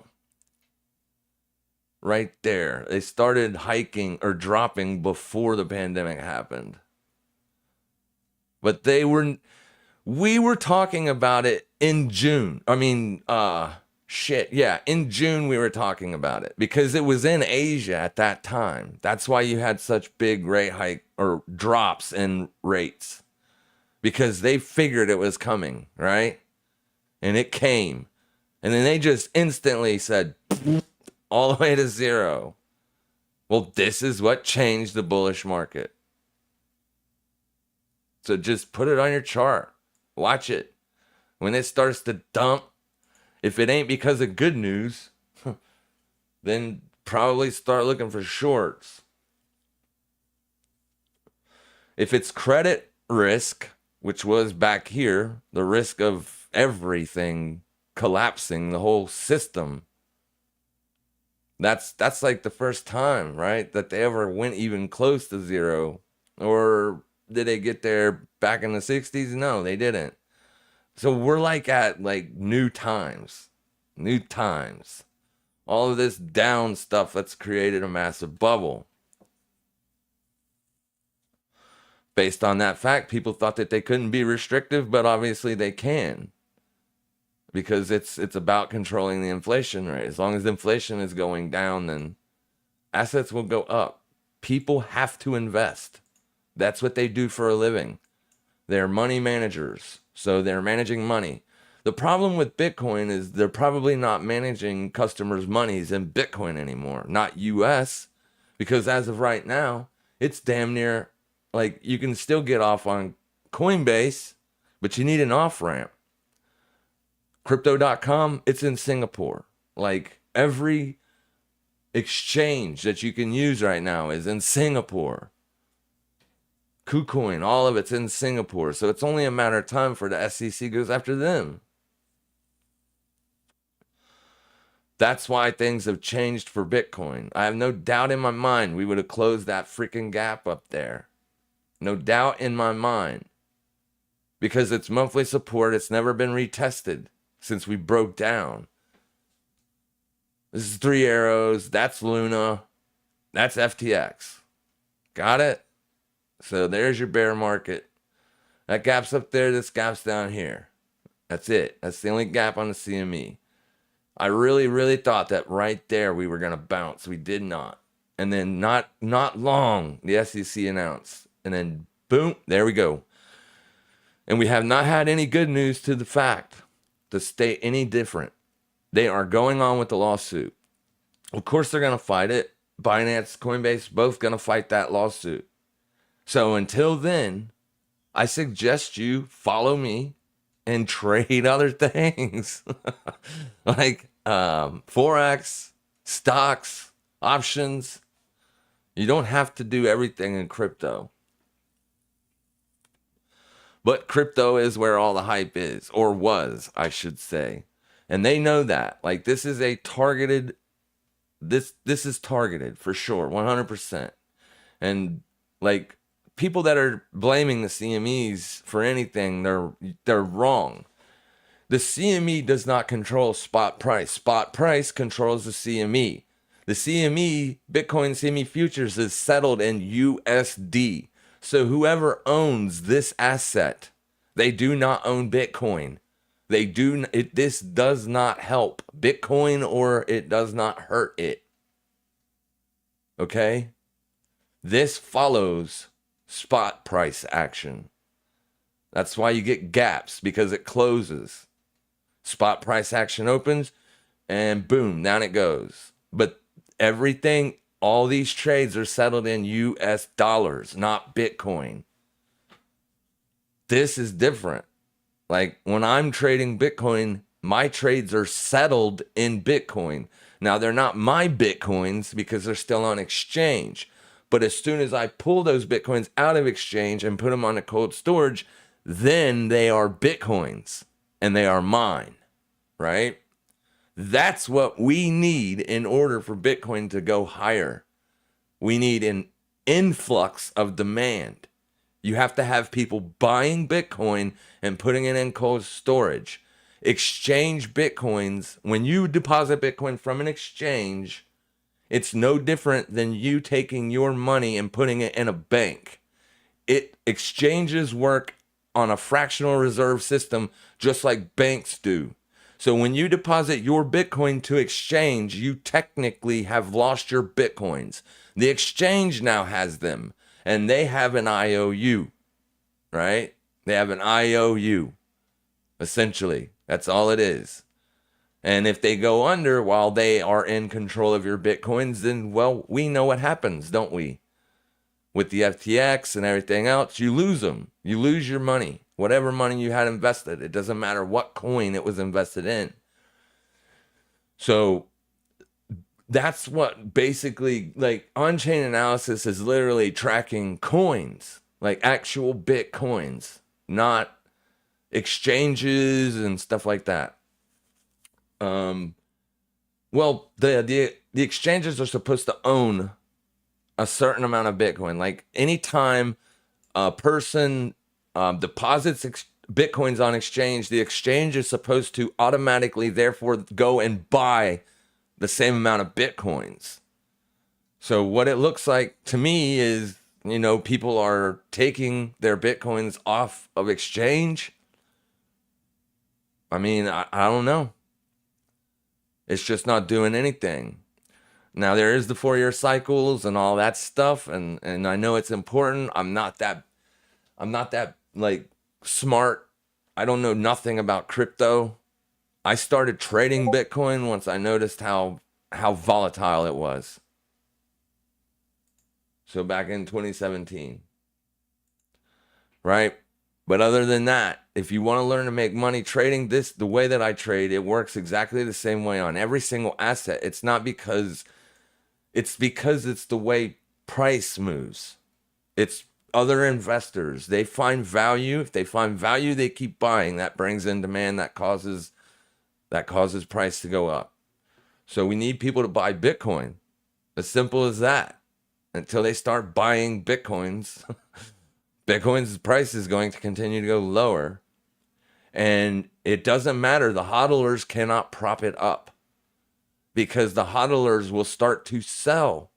Right there. They started hiking or dropping before the pandemic happened. But we were talking about it in June. In June we were talking about it because it was in Asia at that time. That's why you had such big rate hike or drops in rates, because they figured it was coming, right? And it came. And then they just instantly said all the way to zero. Well, this is what changed the bullish market. So just put it on your chart. Watch it. When it starts to dump, if it ain't because of good news, then probably start looking for shorts. If it's credit risk, which was back here, the risk of everything collapsing, the whole system, that's like the first time, right, that they ever went even close to zero. Or did they get there back in the 60s? No, they didn't. So we're like at like new times. All of this down stuff that's created a massive bubble. Based on that fact, people thought that they couldn't be restrictive, but obviously they can. Because it's about controlling the inflation rate. As long as inflation is going down, then assets will go up. People have to invest. That's what they do for a living. They're money managers. So they're managing money. The problem with Bitcoin is they're probably not managing customers' monies in Bitcoin anymore. Not US. Because as of right now, it's damn near like you can still get off on Coinbase, but you need an off-ramp. Crypto.com, it's in Singapore. Like every exchange that you can use right now is in Singapore. KuCoin, all of it's in Singapore. So it's only a matter of time for the SEC goes after them. That's why things have changed for Bitcoin. I have no doubt in my mind we would have closed that freaking gap up there. No doubt in my mind. because it's monthly support. It's never been retested since we broke down. This is 3 arrows. That's Luna. That's FTX. Got it? So there's your bear market. That gap's up there. This gap's down here. That's it. That's the only gap on the CME. I really, really thought that right there we were going to bounce. We did not. And then not long, the SEC announced. And then boom, there we go. And we have not had any good news to the fact to state any different. They are going on with the lawsuit. Of course they're going to fight it. Binance, Coinbase, both going to fight that lawsuit. So until then, I suggest you follow me and trade other things like Forex, stocks, options. You don't have to do everything in crypto. But crypto is where all the hype is, or was, I should say. And they know that. Like, this is a targeted, this is targeted for sure, 100%. And like, people that are blaming the CMEs for anything, they're wrong. The CME does not control spot price. Spot price controls the CME. The CME, Bitcoin CME futures, is settled in USD. So whoever owns this asset, they do not own Bitcoin. This does not help Bitcoin, or it does not hurt it. Okay? This follows spot price action. That's why you get gaps, because it closes. Spot price action opens and boom, down it goes. But everything, all these trades are settled in US dollars, not Bitcoin. This is different. Like, when I'm trading Bitcoin, my trades are settled in Bitcoin. Now, they're not my Bitcoins because they're still on exchange. But as soon as I pull those Bitcoins out of exchange and put them on a cold storage, then they are Bitcoins and they are mine, right? That's what we need in order for Bitcoin to go higher. We need an influx of demand. You have to have people buying Bitcoin and putting it in cold storage. Exchange Bitcoins, when you deposit Bitcoin from an exchange, it's no different than you taking your money and putting it in a bank. Exchanges work on a fractional reserve system just like banks do. So when you deposit your Bitcoin to exchange, you technically have lost your Bitcoins. The exchange now has them, and they have an IOU, right? They have an IOU, essentially. That's all it is. And if they go under while they are in control of your Bitcoins, then, well, we know what happens, don't we? With the FTX and everything else, you lose them. You lose your money, whatever money you had invested. It doesn't matter what coin it was invested in. So that's what basically, like, on-chain analysis is literally tracking coins, like actual Bitcoins, not exchanges and stuff like that. Well, the exchanges are supposed to own a certain amount of Bitcoin. Like, anytime a person deposits Bitcoins on exchange, the exchange is supposed to automatically, therefore, go and buy the same amount of Bitcoins. So what it looks like to me is, you know, people are taking their Bitcoins off of exchange. I mean, I don't know. It's just not doing anything. Now, there is the 4-year cycles and all that stuff, and I know it's important. I'm not that like smart. I don't know nothing about crypto. I started trading Bitcoin once I noticed how volatile it was. So back in 2017. Right? But other than that, if you want to learn to make money trading the way that I trade, it works exactly the same way on every single asset. It's because it's the way price moves. It's other investors. They find value. If they find value, they keep buying. That brings in demand. That causes price to go up. So we need people to buy Bitcoin. As simple as that. Until they start buying Bitcoins, Bitcoin's price is going to continue to go lower. And it doesn't matter. The hodlers cannot prop it up because the hodlers will start to sell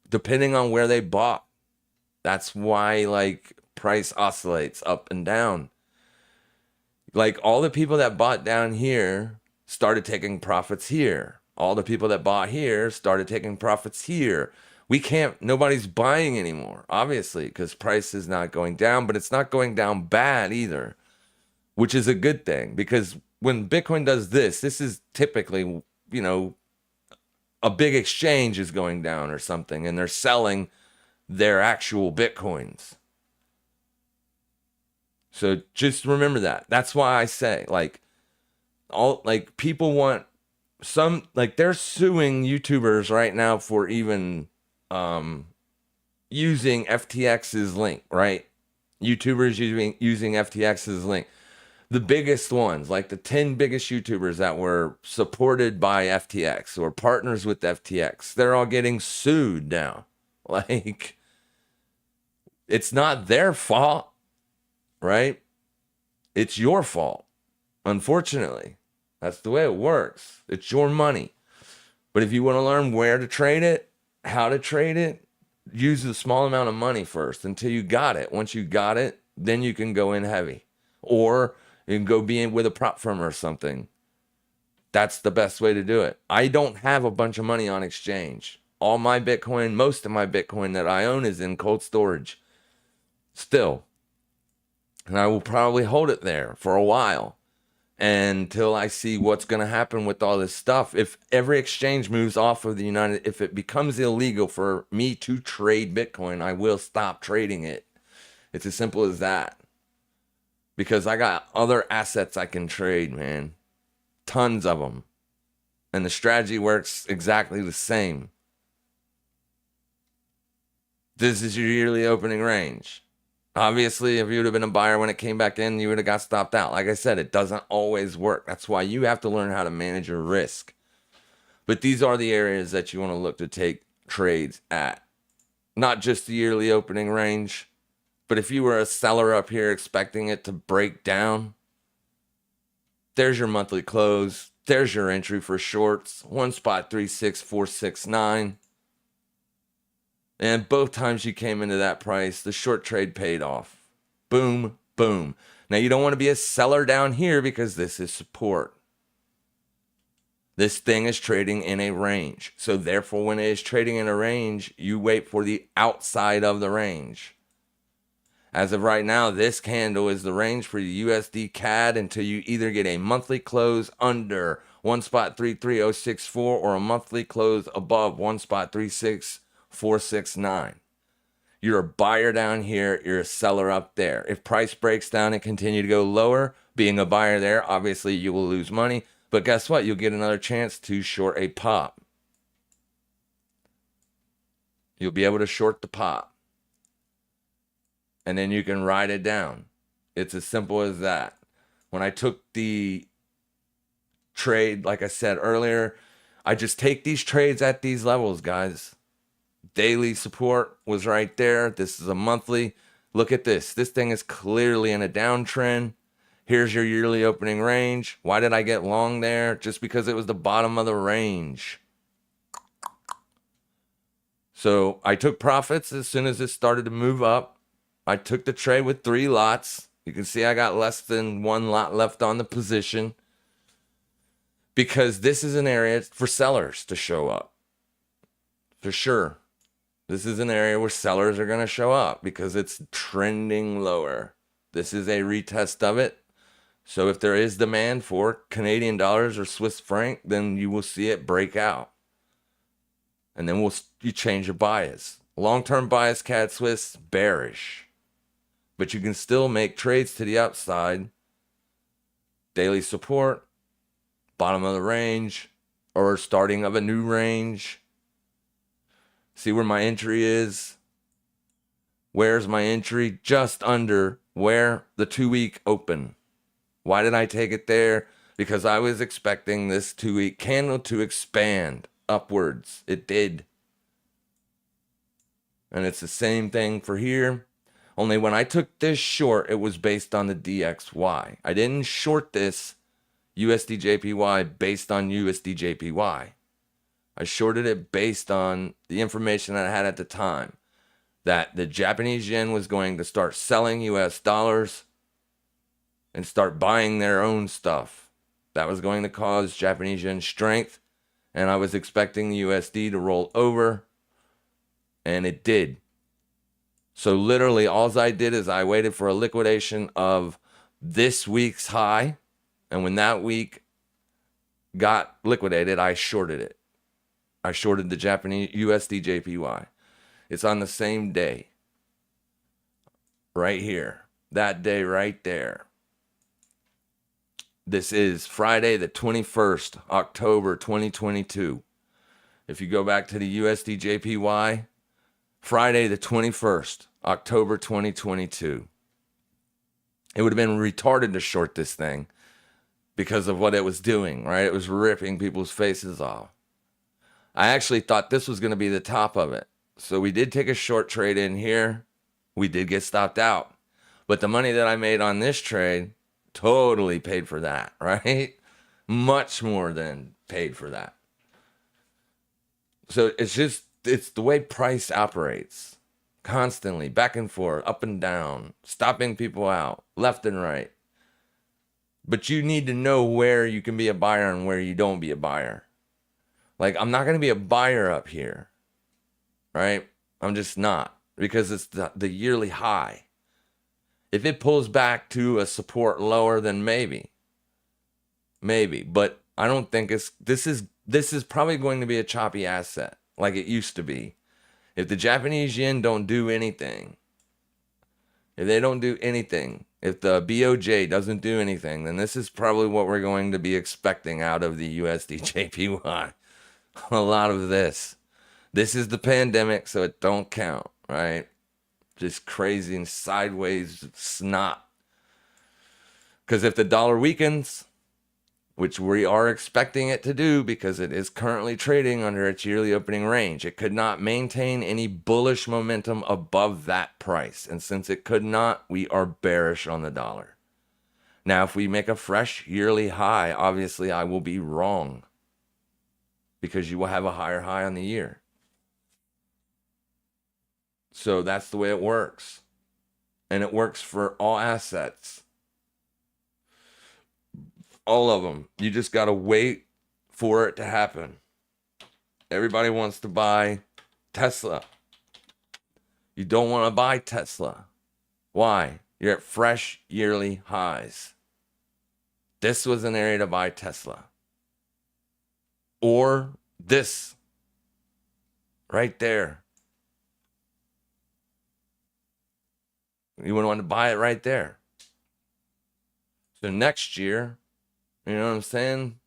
depending on where they bought. That's why like price oscillates up and down. Like all the people that bought down here started taking profits here. All the people that bought here started taking profits here. Nobody's buying anymore, obviously, because price is not going down, but it's not going down bad either, which is a good thing because when Bitcoin does this is typically, a big exchange is going down or something and they're selling their actual Bitcoins. So just remember that. That's why I say people want they're suing YouTubers right now for even using FTX's link, right? YouTubers using FTX's link. The biggest ones, like the 10 biggest YouTubers that were supported by FTX or partners with FTX, they're all getting sued now. Like, it's not their fault, right? It's your fault. Unfortunately, that's the way it works. It's your money. But if you want to learn where to trade it, how to trade it, use a small amount of money first until you got it. Once you got it, then you can go in heavy. Or you can go be in with a prop firm or something. That's the best way to do it. I don't have a bunch of money on exchange. All my Bitcoin, most of my Bitcoin that I own is in cold storage. Still. And I will probably hold it there for a while until I see what's going to happen with all this stuff. If every exchange moves off of if it becomes illegal for me to trade Bitcoin, I will stop trading it. It's as simple as that. Because I got other assets I can trade, man. Tons of them. And the strategy works exactly the same. This is your yearly opening range. Obviously, if you would have been a buyer when it came back in, you would have got stopped out. Like I said, it doesn't always work. That's why you have to learn how to manage your risk. But these are the areas that you want to look to take trades at. Not just the yearly opening range. But if you were a seller up here expecting it to break down, there's your monthly close. There's your entry for shorts. One spot 36469. And both times you came into that price, the short trade paid off. Boom, boom. Now you don't want to be a seller down here because this is support. This thing is trading in a range. So therefore, when it is trading in a range, you wait for the outside of the range. As of right now, this candle is the range for the USD CAD until you either get a monthly close under 1.33064 or a monthly close above 1.36469. You're a buyer down here, you're a seller up there. If price breaks down and continue to go lower, being a buyer there, obviously you will lose money. But guess what? You'll get another chance to short a pop. You'll be able to short the pop. And then you can ride it down. It's as simple as that. When I took the trade, like I said earlier, I just take these trades at these levels, guys. Daily support was right there. This is a monthly. Look at this. This thing is clearly in a downtrend. Here's your yearly opening range. Why did I get long there? Just because it was the bottom of the range. So I took profits as soon as it started to move up. I took the trade with 3 lots. You can see I got less than 1 lot left on the position because this is an area for sellers to show up. For sure. This is an area where sellers are going to show up because it's trending lower. This is a retest of it. So if there is demand for Canadian dollars or Swiss franc, then you will see it break out. And then you change your bias. Long-term bias, CAD Swiss, bearish. But you can still make trades to the upside. Daily support, bottom of the range, or starting of a new range. See where my entry is? Where's my entry? Just under where the 2-week open. Why did I take it there? Because I was expecting this 2-week candle to expand upwards. It did. And it's the same thing for here. Only when I took this short, it was based on the DXY. I didn't short this USD-JPY based on USD-JPY. I shorted it based on the information that I had at the time, that the Japanese yen was going to start selling US dollars and start buying their own stuff. That was going to cause Japanese yen strength, and I was expecting the USD to roll over, and it did. So literally all I did is I waited for a liquidation of this week's high, and when that week got liquidated, I shorted it. I shorted the Japanese USD-JPY. It's on the same day. Right here. That day right there. This is Friday the 21st, October 2022. If you go back to the USD-JPY, Friday the 21st, October 2022. It would have been retarded to short this thing because of what it was doing, right? It was ripping people's faces off. I actually thought this was going to be the top of it. So we did take a short trade in here. We did get stopped out. But the money that I made on this trade totally paid for that, right? Much more than paid for that. So it's the way price operates. Constantly, back and forth, up and down, stopping people out, left and right. But you need to know where you can be a buyer and where you don't be a buyer. Like, I'm not going to be a buyer up here, right? I'm just not, because it's the yearly high. If it pulls back to a support lower, then maybe. But I don't think this is probably going to be a choppy asset like it used to be. If the Japanese yen don't do anything, if they don't do anything, if the BOJ doesn't do anything, then this is probably what we're going to be expecting out of the USD-JPY. A lot of this. This is the pandemic, so it don't count, right? Just crazy and sideways snot. Because if the dollar weakens, which we are expecting it to do because it is currently trading under its yearly opening range, it could not maintain any bullish momentum above that price. And since it could not, we are bearish on the dollar. Now, if we make a fresh yearly high, obviously I will be wrong, because you will have a higher high on the year. So that's the way it works. And it works for all assets. All of them. You just got to wait for it to happen. Everybody wants to buy Tesla. You don't want to buy Tesla. Why? You're at fresh yearly highs. This was an area to buy Tesla. Or this. Right there. You wouldn't want to buy it right there. So next year, you know what I'm saying?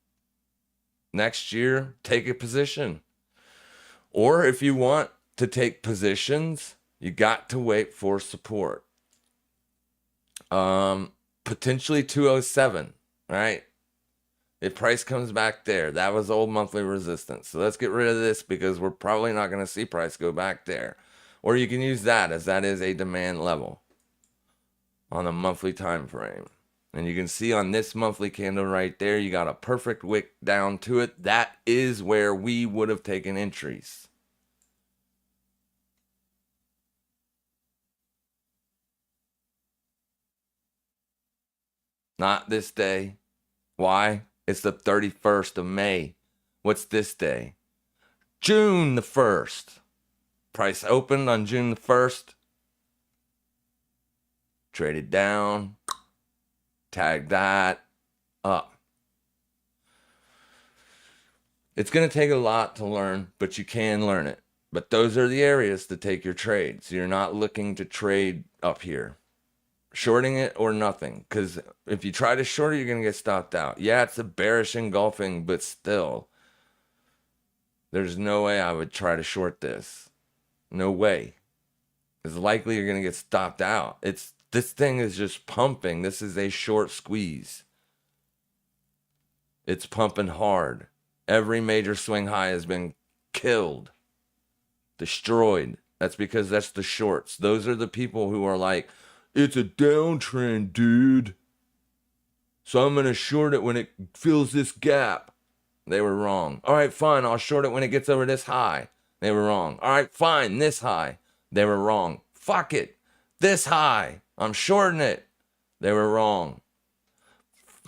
Next year, take a position. Or if you want to take positions, you got to wait for support. Potentially 207, right? If price comes back there, that was old monthly resistance. So let's get rid of this because we're probably not going to see price go back there. Or you can use that as that is a demand level on a monthly time frame. And you can see on this monthly candle right there, you got a perfect wick down to it. That is where we would have taken entries. Not this day. Why? It's the 31st of May. What's this day? June the 1st. Price opened on June the 1st. Traded down. Tag that up. It's going to take a lot to learn, but you can learn it. But those are the areas to take your trades. You're not looking to trade up here. Shorting it or nothing. Because if you try to short it, you're going to get stopped out. Yeah, it's a bearish engulfing, but still, there's no way I would try to short this. No way. It's likely you're going to get stopped out. This thing is just pumping. This is a short squeeze. It's pumping hard. Every major swing high has been killed, destroyed. That's because that's the shorts. Those are the people who are like, it's a downtrend, dude. So I'm going to short it when it fills this gap. They were wrong. All right, fine. I'll short it when it gets over this high. They were wrong. All right, fine. This high. They were wrong. Fuck it. This high. I'm shorting it. They were wrong.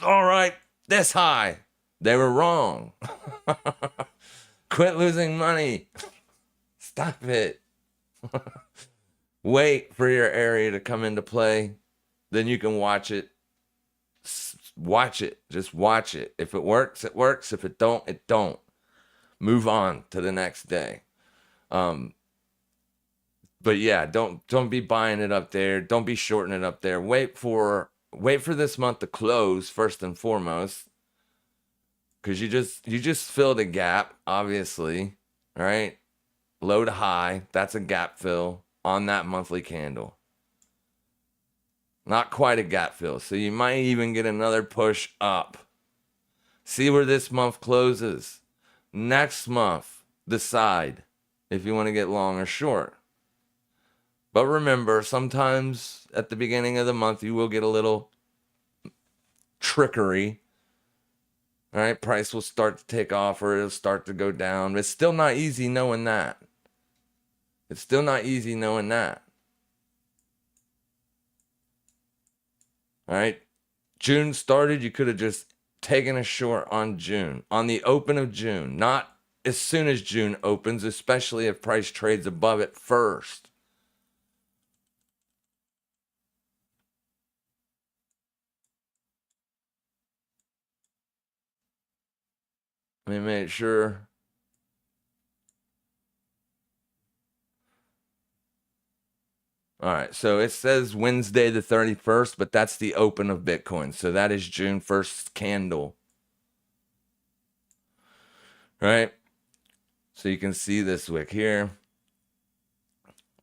All right, this high. They were wrong. Quit losing money. Stop it. Wait for your area to come into play. Then you can watch it. Watch it. Just watch it. If it works, it works. If it don't, it don't. Move on to the next day. But yeah, don't be buying it up there. Don't be shorting it up there. Wait for this month to close first and foremost. Because you just filled a gap, obviously, right? Low to high, that's a gap fill on that monthly candle. Not quite a gap fill, so you might even get another push up. See where this month closes. Next month, decide if you want to get long or short. But remember, sometimes at the beginning of the month, you will get a little trickery. All right, price will start to take off or it'll start to go down. It's still not easy knowing that. It's still not easy knowing that. All right, June started, you could have just taken a short on June, on the open of June, not as soon as June opens, especially if price trades above it first. Let me make sure. All right, so it says Wednesday the 31st, but that's the open of Bitcoin. So that is June 1st candle. Right? So you can see this wick here.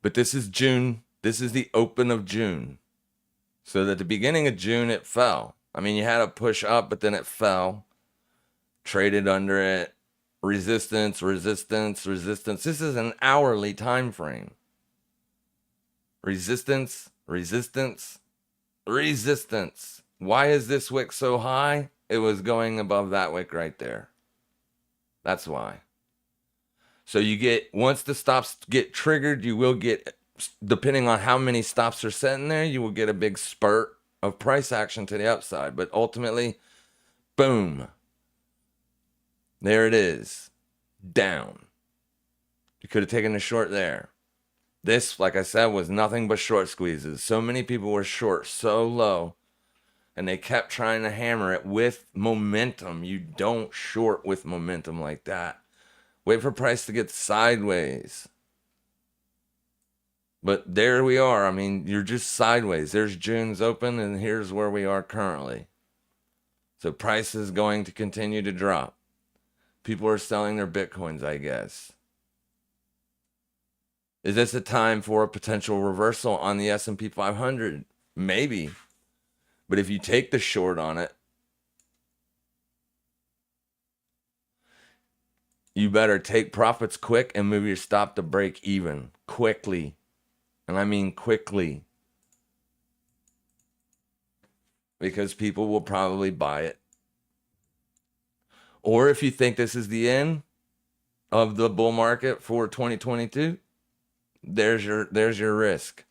But this is June. This is the open of June. So at the beginning of June, it fell. I mean, you had a push up, but then it fell. Traded under it. Resistance, resistance, resistance. This is an hourly time frame. Resistance, resistance, resistance. Why is this wick so high? It was going above that wick right there. That's why. So you get, once the stops get triggered, you will get, depending on how many stops are sitting there, you will get a big spurt of price action to the upside. But ultimately, boom. There it is. Down. You could have taken a short there. This, like I said, was nothing but short squeezes. So many people were short so low, and they kept trying to hammer it with momentum. You don't short with momentum like that. Wait for price to get sideways. But there we are. I mean, you're just sideways. There's June's open, and here's where we are currently. So price is going to continue to drop. People are selling their Bitcoins, I guess. Is this a time for a potential reversal on the S&P 500? Maybe. But if you take the short on it, you better take profits quick and move your stop to break even quickly. And I mean quickly. Because people will probably buy it. Or if you think this is the end of the bull market for 2022, there's your risk.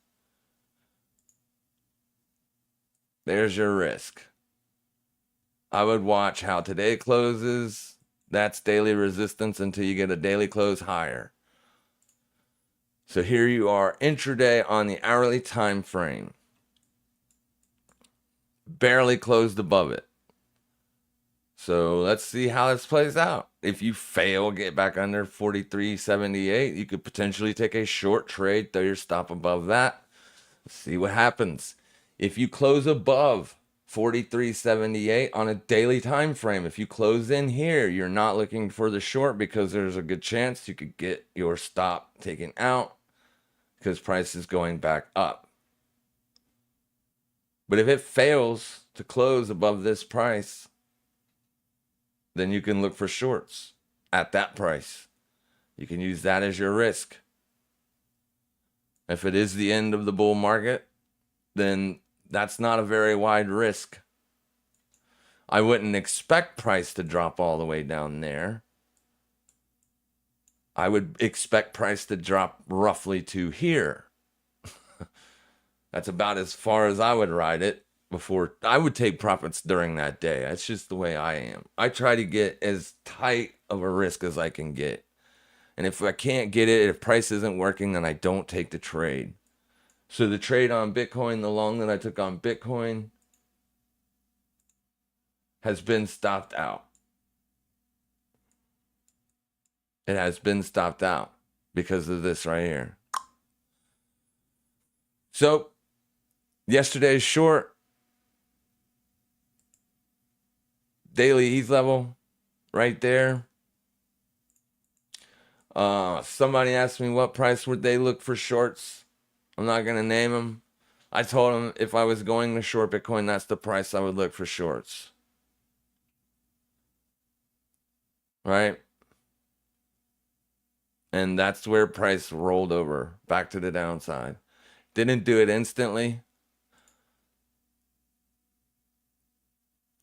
There's your risk. I would watch how today closes. That's daily resistance until you get a daily close higher. So here you are, intraday on the hourly time frame. Barely closed above it. So let's see how this plays out. If you fail, get back under 43.78, you could potentially take a short trade, throw your stop above that. See what happens. If you close above 43.78 on a daily time frame, if you close in here, you're not looking for the short because there's a good chance you could get your stop taken out because price is going back up. But if it fails to close above this price, then you can look for shorts at that price. You can use that as your risk. If it is the end of the bull market, then that's not a very wide risk. I wouldn't expect price to drop all the way down there. I would expect price to drop roughly to here. That's about as far as I would ride it before. I would take profits during that day. That's just the way I am. I try to get as tight of a risk as I can get. And if I can't get it, if price isn't working, then I don't take the trade. So the trade on Bitcoin, the long that I took on Bitcoin, has been stopped out. It has been stopped out because of this right here. So yesterday's short, daily ETH level right there. Somebody asked me what price would they look for shorts. I'm not going to name them. I told them if I was going to short Bitcoin, that's the price I would look for shorts. Right? And that's where price rolled over back to the downside. Didn't do it instantly.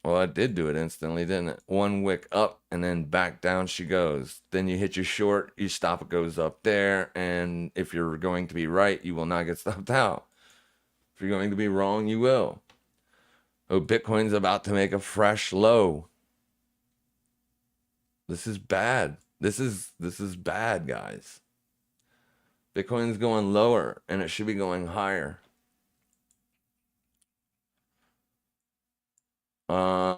Well, it did do it instantly, didn't it? One wick up and then back down she goes. Then you hit your short, you stop, it goes up there. And if you're going to be right, you will not get stopped out. If you're going to be wrong, you will. Oh, Bitcoin's about to make a fresh low. This is bad. This is bad, guys. Bitcoin's going lower and it should be going higher.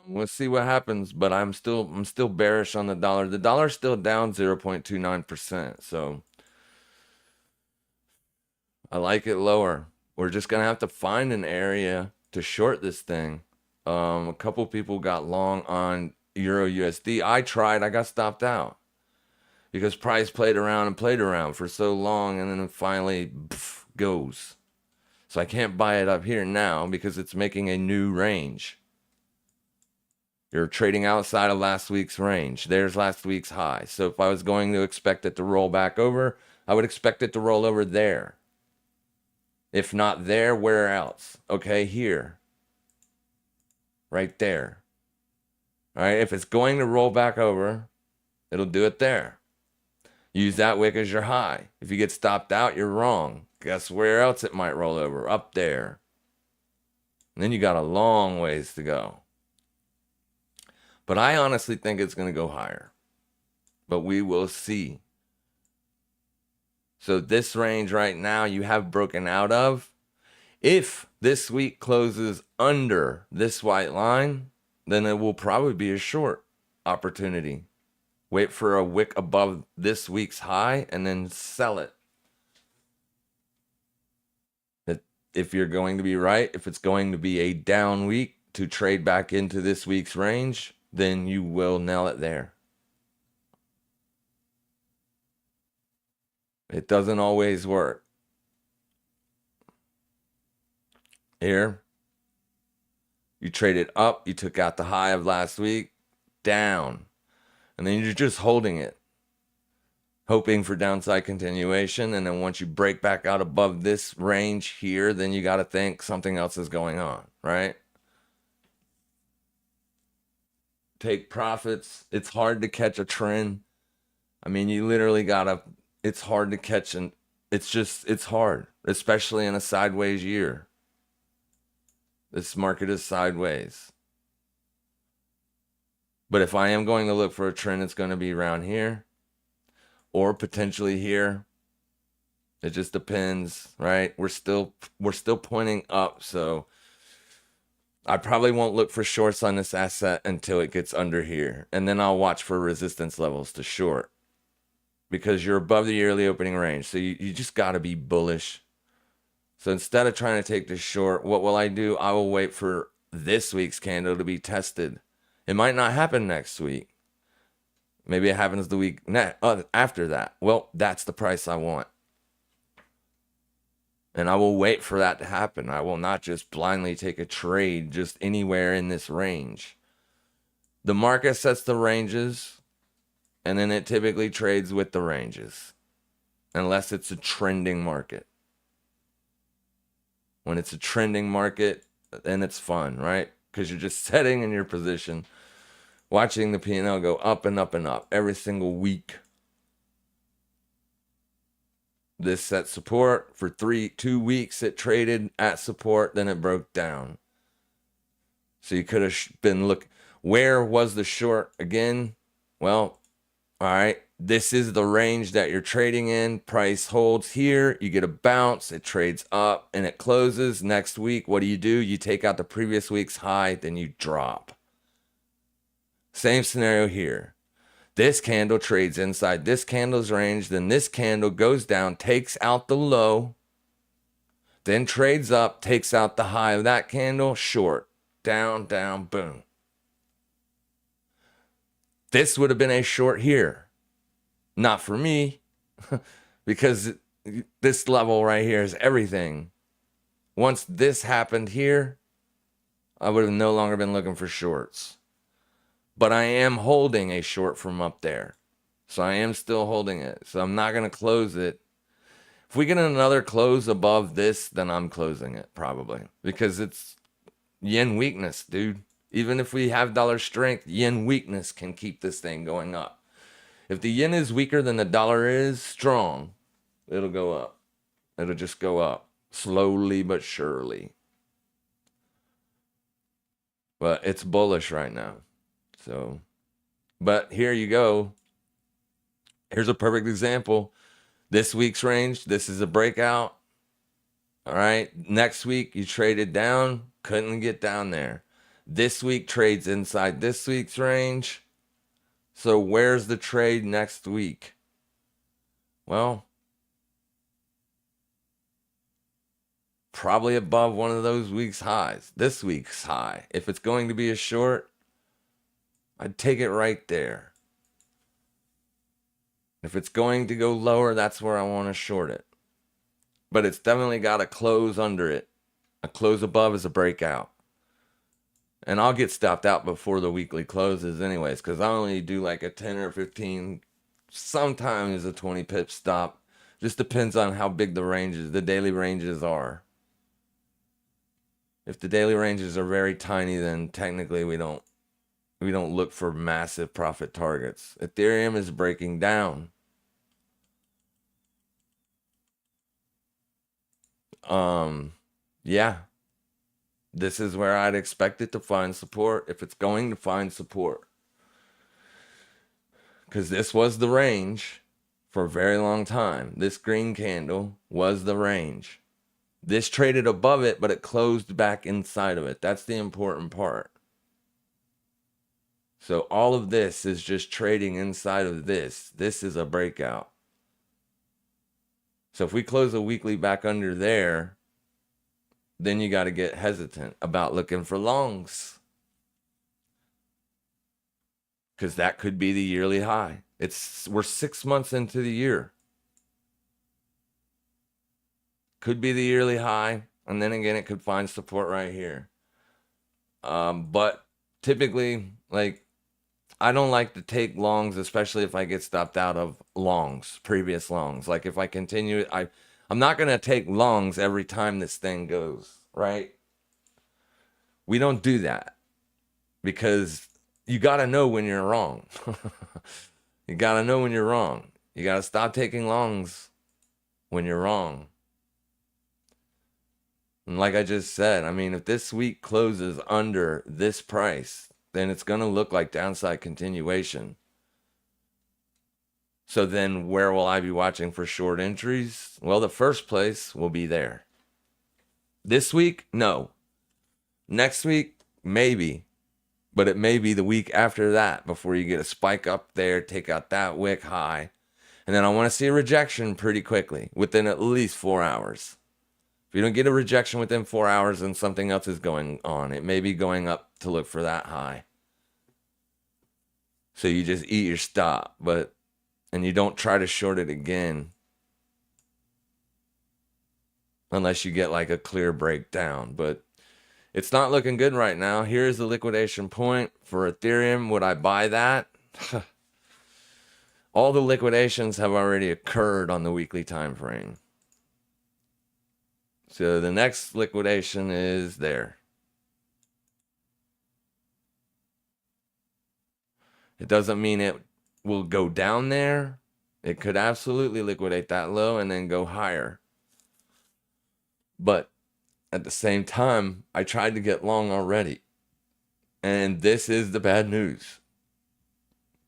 We'll see what happens, but I'm still bearish on the dollar. The dollar's still down 0.29%, so I like it lower. We're just gonna have to find an area to short this thing. A couple people got long on Euro USD. I tried, I got stopped out because price played around for so long, and then it finally goes. So I can't buy it up here now because it's making a new range. You're trading outside of last week's range. There's last week's high. So if I was going to expect it to roll back over, I would expect it to roll over there. If not there, where else? Okay, here. Right there. All right, if it's going to roll back over, it'll do it there. Use that wick as your high. If you get stopped out, you're wrong. Guess where else it might roll over? Up there. And then you got a long ways to go. But I honestly think it's going to go higher. But we will see. So this range right now you have broken out of. If this week closes under this white line, then it will probably be a short opportunity. Wait for a wick above this week's high and then sell it. If you're going to be right, if it's going to be a down week to trade back into this week's range, then you will nail it there. It doesn't always work. Here, you traded up, you took out the high of last week, down, and then you're just holding it, hoping for downside continuation, and then once you break back out above this range here, then you got to think something else is going on, right? Take profits. It's hard to catch a trend. I mean, you literally gotta, it's hard to catch, and it's hard, especially in a sideways year. This market is sideways. But if I am going to look for a trend, it's going to be around here or potentially here. It just depends, right? We're still pointing up, so I probably won't look for shorts on this asset until it gets under here. And then I'll watch for resistance levels to short because you're above the yearly opening range. So you just got to be bullish. So instead of trying to take this short, what will I do? I will wait for this week's candle to be tested. It might not happen next week. Maybe it happens the week after that. Well, that's the price I want. And I will wait for that to happen. I will not just blindly take a trade just anywhere in this range. The market sets the ranges, and then it typically trades with the ranges, unless it's a trending market. When it's a trending market, then it's fun, right? Because you're just sitting in your position, watching the P&L go up and up and up every single week. This set support for 2 weeks. It traded at support, then it broke down. So you could have been where was the short again? Well, all right, this is the range that you're trading in. Price holds here. You get a bounce. It trades up and it closes. Next week, what do? You take out the previous week's high, then you drop. Same scenario here. This candle trades inside this candle's range. Then this candle goes down, takes out the low, then trades up, takes out the high of that candle, short. Down, down, boom. This would have been a short here. Not for me, because this level right here is everything. Once this happened here, I would have no longer been looking for shorts. But I am holding a short from up there. So I am still holding it. So I'm not going to close it. If we get another close above this, then I'm closing it probably. Because it's yen weakness, dude. Even if we have dollar strength, yen weakness can keep this thing going up. If the yen is weaker than the dollar is strong, it'll go up. It'll just go up. Slowly but surely. But it's bullish right now. So, but here you go. Here's a perfect example. This week's range, this is a breakout. All right. Next week, you traded down, couldn't get down there. This week trades inside this week's range. So where's the trade next week? Well, probably above one of those week's highs. This week's high. If it's going to be a short, I'd take it right there. If it's going to go lower, that's where I want to short it. But it's definitely got a close under it. A close above is a breakout. And I'll get stopped out before the weekly closes anyways, because I only do like a 10 or 15, sometimes a 20 pip stop. Just depends on how big the ranges, the daily ranges are. If the daily ranges are very tiny, then technically we don't look for massive profit targets. Ethereum is breaking down. Yeah. This is where I'd expect it to find support, if it's going to find support. Because this was the range for a very long time. This green candle was the range. This traded above it, but it closed back inside of it. That's the important part. So all of this is just trading inside of this. This is a breakout. So if we close a weekly back under there, then you got to get hesitant about looking for longs. Because that could be the yearly high. We're 6 months into the year. Could be the yearly high. And then again, it could find support right here. But typically, like, I don't like to take longs, especially if I get stopped out of longs, previous longs. Like if I continue, I'm not going to take longs every time this thing goes, right? We don't do that because you got to know when you're wrong. You got to know when you're wrong. You got to stop taking longs when you're wrong. And like I just said, I mean, if this week closes under this price, then it's going to look like downside continuation. So then where will I be watching for short entries? Well, the first place will be there. This week, no. Next week, maybe. But it may be the week after that before you get a spike up there, take out that wick high. And then I want to see a rejection pretty quickly, within at least 4 hours. If you don't get a rejection within 4 hours, then something else is going on. It may be going up to look for that high. So you just eat your stop, and you don't try to short it again unless you get like a clear breakdown. But it's not looking good right now. Here's the liquidation point for Ethereum. Would I buy that? All the liquidations have already occurred on the weekly time frame. So the next liquidation is there. It doesn't mean it will go down there. It could absolutely liquidate that low and then go higher. But at the same time, I tried to get long already. And this is the bad news.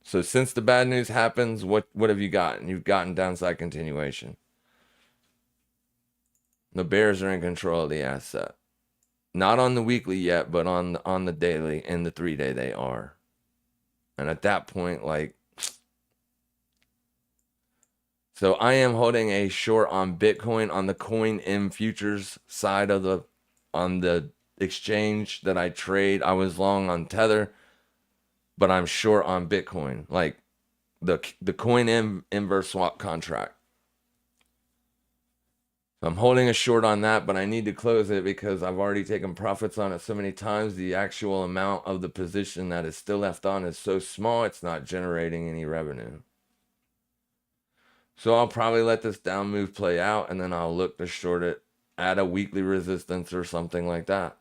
So since the bad news happens, what have you gotten? You've gotten downside continuation. The bears are in control of the asset. Not on the weekly yet, but on the daily and the 3-day they are. And at that point, like, so I am holding a short on Bitcoin on the coin M futures side of on the exchange that I trade. I was long on Tether, but I'm short on Bitcoin, like the coin M inverse swap contract. I'm holding a short on that, but I need to close it because I've already taken profits on it so many times. The actual amount of the position that is still left on is so small, it's not generating any revenue. So I'll probably let this down move play out, and then I'll look to short it at a weekly resistance or something like that.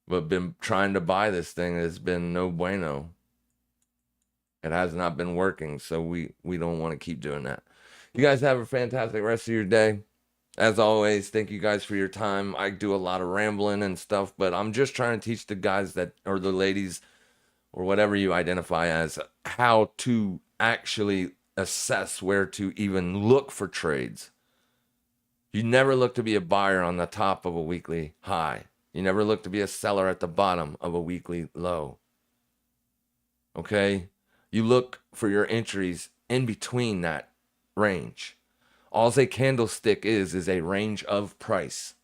But been trying to buy this thing has been no bueno. It has not been working, so we don't want to keep doing that. You guys have a fantastic rest of your day. As always, thank you guys for your time. I do a lot of rambling and stuff, but I'm just trying to teach the guys that, or the ladies, or whatever you identify as, how to actually assess where to even look for trades. You never look to be a buyer on the top of a weekly high. You never look to be a seller at the bottom of a weekly low. Okay? You look for your entries in between that range. All a candlestick is a range of price.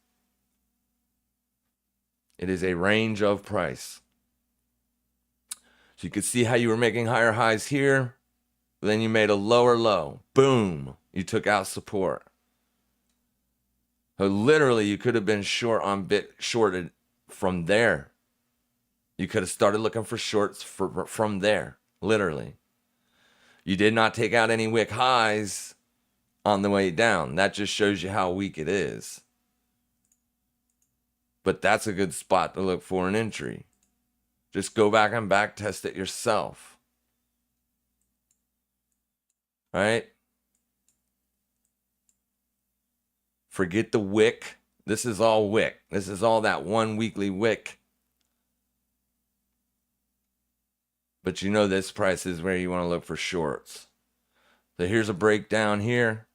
It is a range of price. So you could see how you were making higher highs here. Then you made a lower low. Boom. You took out support. So literally, you could have been short on shorted from there. You could have started looking for shorts from there. Literally. You did not take out any wick highs on the way down. That just shows you how weak it is. But that's a good spot to look for an entry. Just go back and back test it yourself. Right? Forget the wick. This is all wick. This is all that one weekly wick. But you know this price is where you want to look for shorts. So here's a breakdown here.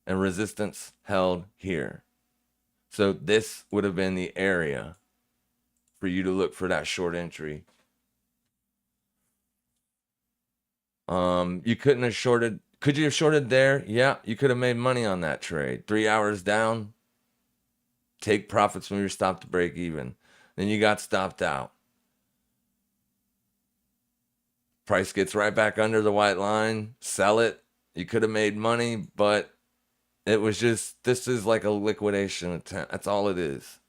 And resistance held here. So this would have been the area for you to look for that short entry. You couldn't have shorted. Could you have shorted there? Yeah, you could have made money on that trade. 3 hours down. Take profits from your stop to break even. Then you got stopped out. Price gets right back under the white line. Sell it. You could have made money, but it was just, this is like a liquidation attempt. That's all it is.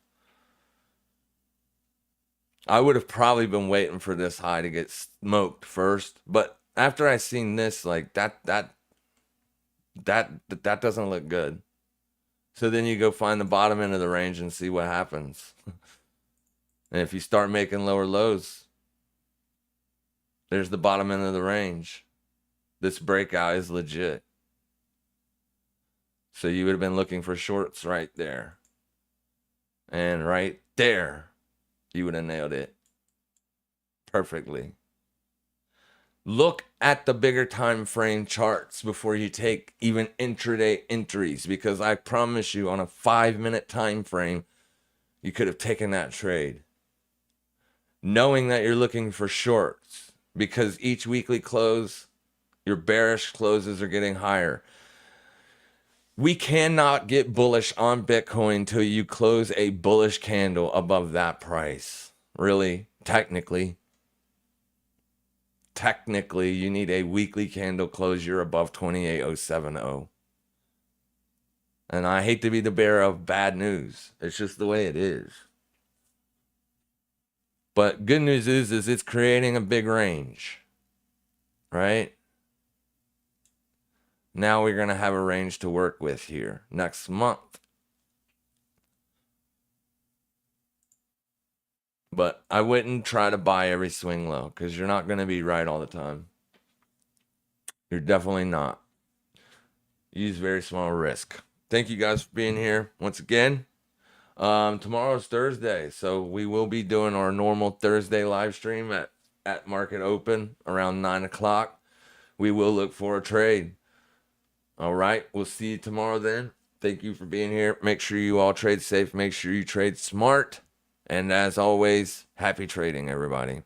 I would have probably been waiting for this high to get smoked first, but after I seen this, like that doesn't look good. So then you go find the bottom end of the range and see what happens. And if you start making lower lows, there's the bottom end of the range. This breakout is legit. So you would have been looking for shorts right there. And right there, you would have nailed it perfectly. Look at the bigger time frame charts before you take even intraday entries, because I promise you on a 5-minute time frame, you could have taken that trade. Knowing that you're looking for shorts, because each weekly close, your bearish closes are getting higher. We cannot get bullish on Bitcoin till you close a bullish candle above that price. Really, technically, you need a weekly candle closure above 28,070. And I hate to be the bearer of bad news. It's just the way it is. But good news is it's creating a big range, right? Now we're going to have a range to work with here next month. But I wouldn't try to buy every swing low because you're not going to be right all the time. You're definitely not. Use very small risk. Thank you guys for being here once again. Tomorrow's Thursday, so we will be doing our normal Thursday live stream at market open around 9 o'clock. We will look for a trade. All right, we'll see you tomorrow then. Thank you for being here. Make sure you all trade safe. Make sure you trade smart. And as always, happy trading, everybody.